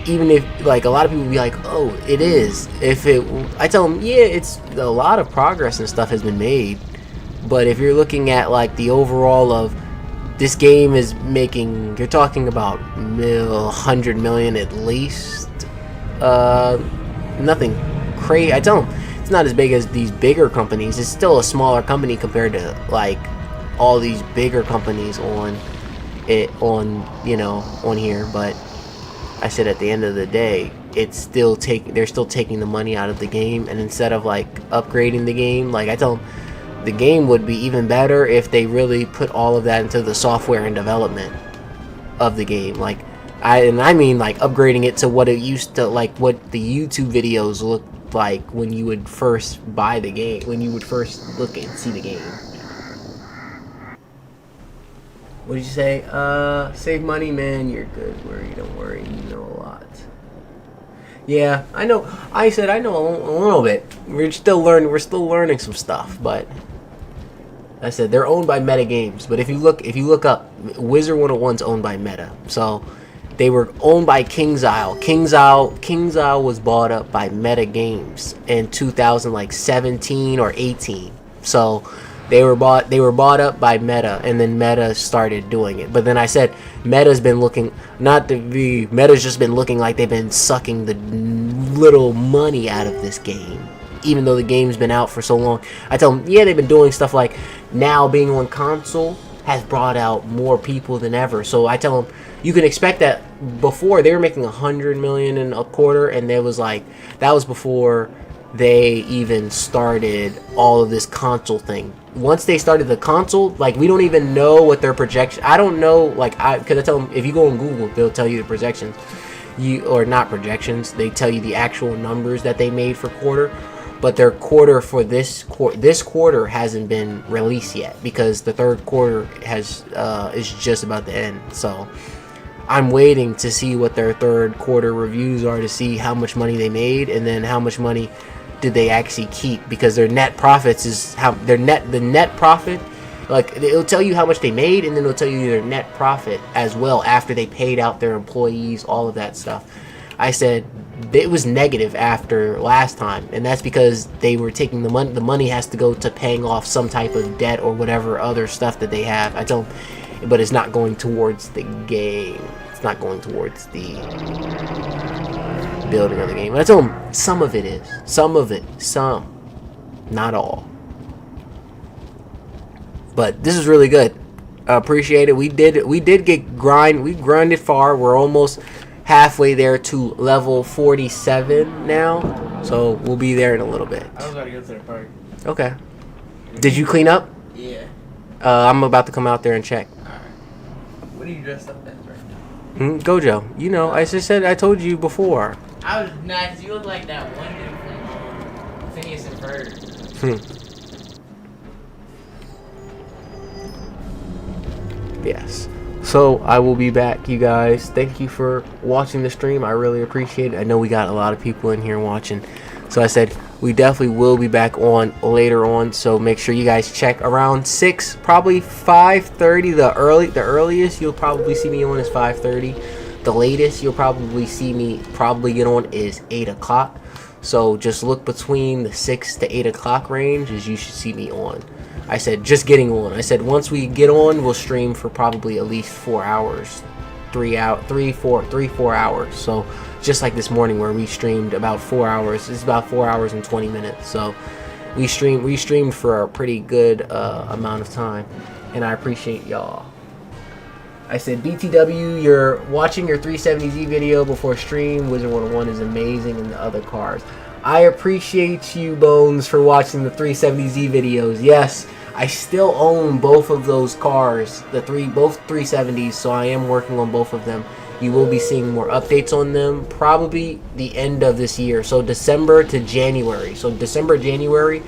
Even if, like, a lot of people be like, oh, it is. I tell them, yeah, it's a lot of progress and stuff has been made. But if you're looking at, like, the overall of this game is making, you're talking about 100 million at least. Nothing crazy. I tell them, it's not as big as these bigger companies. It's still a smaller company compared to, like, all these bigger companies on here. But I said at the end of the day, they're still taking the money out of the game, and instead of like upgrading the game, like I tell them, the game would be even better if they really put all of that into the software and development of the game. Like I mean like upgrading it to what it used to, like what the YouTube videos looked like when you would first buy the game, when you would first look and see the game. What did you say? Save money, man. You're good. Don't worry. You know a lot. Yeah, I know. I said I know a little bit. We're still learning some stuff. But I said they're owned by Meta Games. But if you look up, Wizard 101's owned by Meta. So they were owned by KingsIsle. KingsIsle was bought up by Meta Games in 2017 or 18. So They were bought up by Meta, and then Meta started doing it. But then I said Meta's just been looking like they've been sucking the little money out of this game, even though the game's been out for so long. I tell them, yeah, they've been doing stuff like now being on console has brought out more people than ever. So I tell them, you can expect that. Before they were making 100 million in a quarter, and that was before they even started all of this console thing. Once they started the console, like, we don't even know what their projection. I don't know, like, because I tell them, if you go on Google, they'll tell you the projections. Or not projections, they tell you the actual numbers that they made for quarter. But their quarter for this quarter hasn't been released yet, because the third quarter is just about to end. So I'm waiting to see what their third quarter reviews are, to see how much money they made, and then how much money did they actually keep, because their net profits is the net profit, like, it'll tell you how much they made, and then it'll tell you their net profit as well after they paid out their employees, all of that stuff. I said it was negative after last time, and that's because they were taking the money has to go to paying off some type of debt or whatever other stuff that they have. I told them, but it's not going towards the game. It's not going towards the building of the game. I told them some of it is. Some. Not all. But this is really good. I appreciate it. We did get grind. We grinded far. We're almost halfway there to level 47 now. So we'll be there in a little bit. I was about to go to the park. Okay. Did you clean up? Yeah. I'm about to come out there and check. Alright. What are you dressed up as right now? Gojo. You know, I told you before. I was nice. You look like that one dude from Phineas and Ferb. Yes. So I will be back, you guys. Thank you for watching the stream. I really appreciate it. I know we got a lot of people in here watching. So I said we definitely will be back on later on. So make sure you guys check around 6, probably 5:30. The earliest you'll probably see me on is 5:30. The latest you'll probably see me get on is 8 o'clock. So just look between the 6 to 8 o'clock range as you should see me on. I said just getting on. I said once we get on, we'll stream for probably at least 4 hours. 4 hours. So just like this morning where we streamed about 4 hours. It's about 4 hours and 20 minutes. So we streamed for a pretty good amount of time, and I appreciate y'all. I said, BTW, you're watching your 370Z video before stream. Wizard 101 is amazing, and the other cars. I appreciate you, Bones, for watching the 370Z videos. Yes, I still own both of those cars, both 370s, so I am working on both of them. You will be seeing more updates on them probably the end of this year, so December to January. So December, January,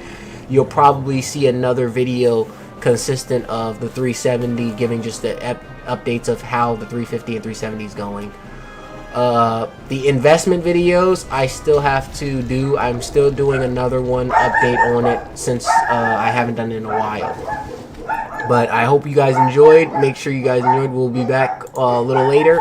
you'll probably see another video consistent of the 370, giving just the updates of how the 350 and 370 is going. The investment videos I still have to do. I'm still doing another one update on it since I haven't done it in a while. But I hope you guys enjoyed. Make sure you guys enjoyed. We'll be back a little later.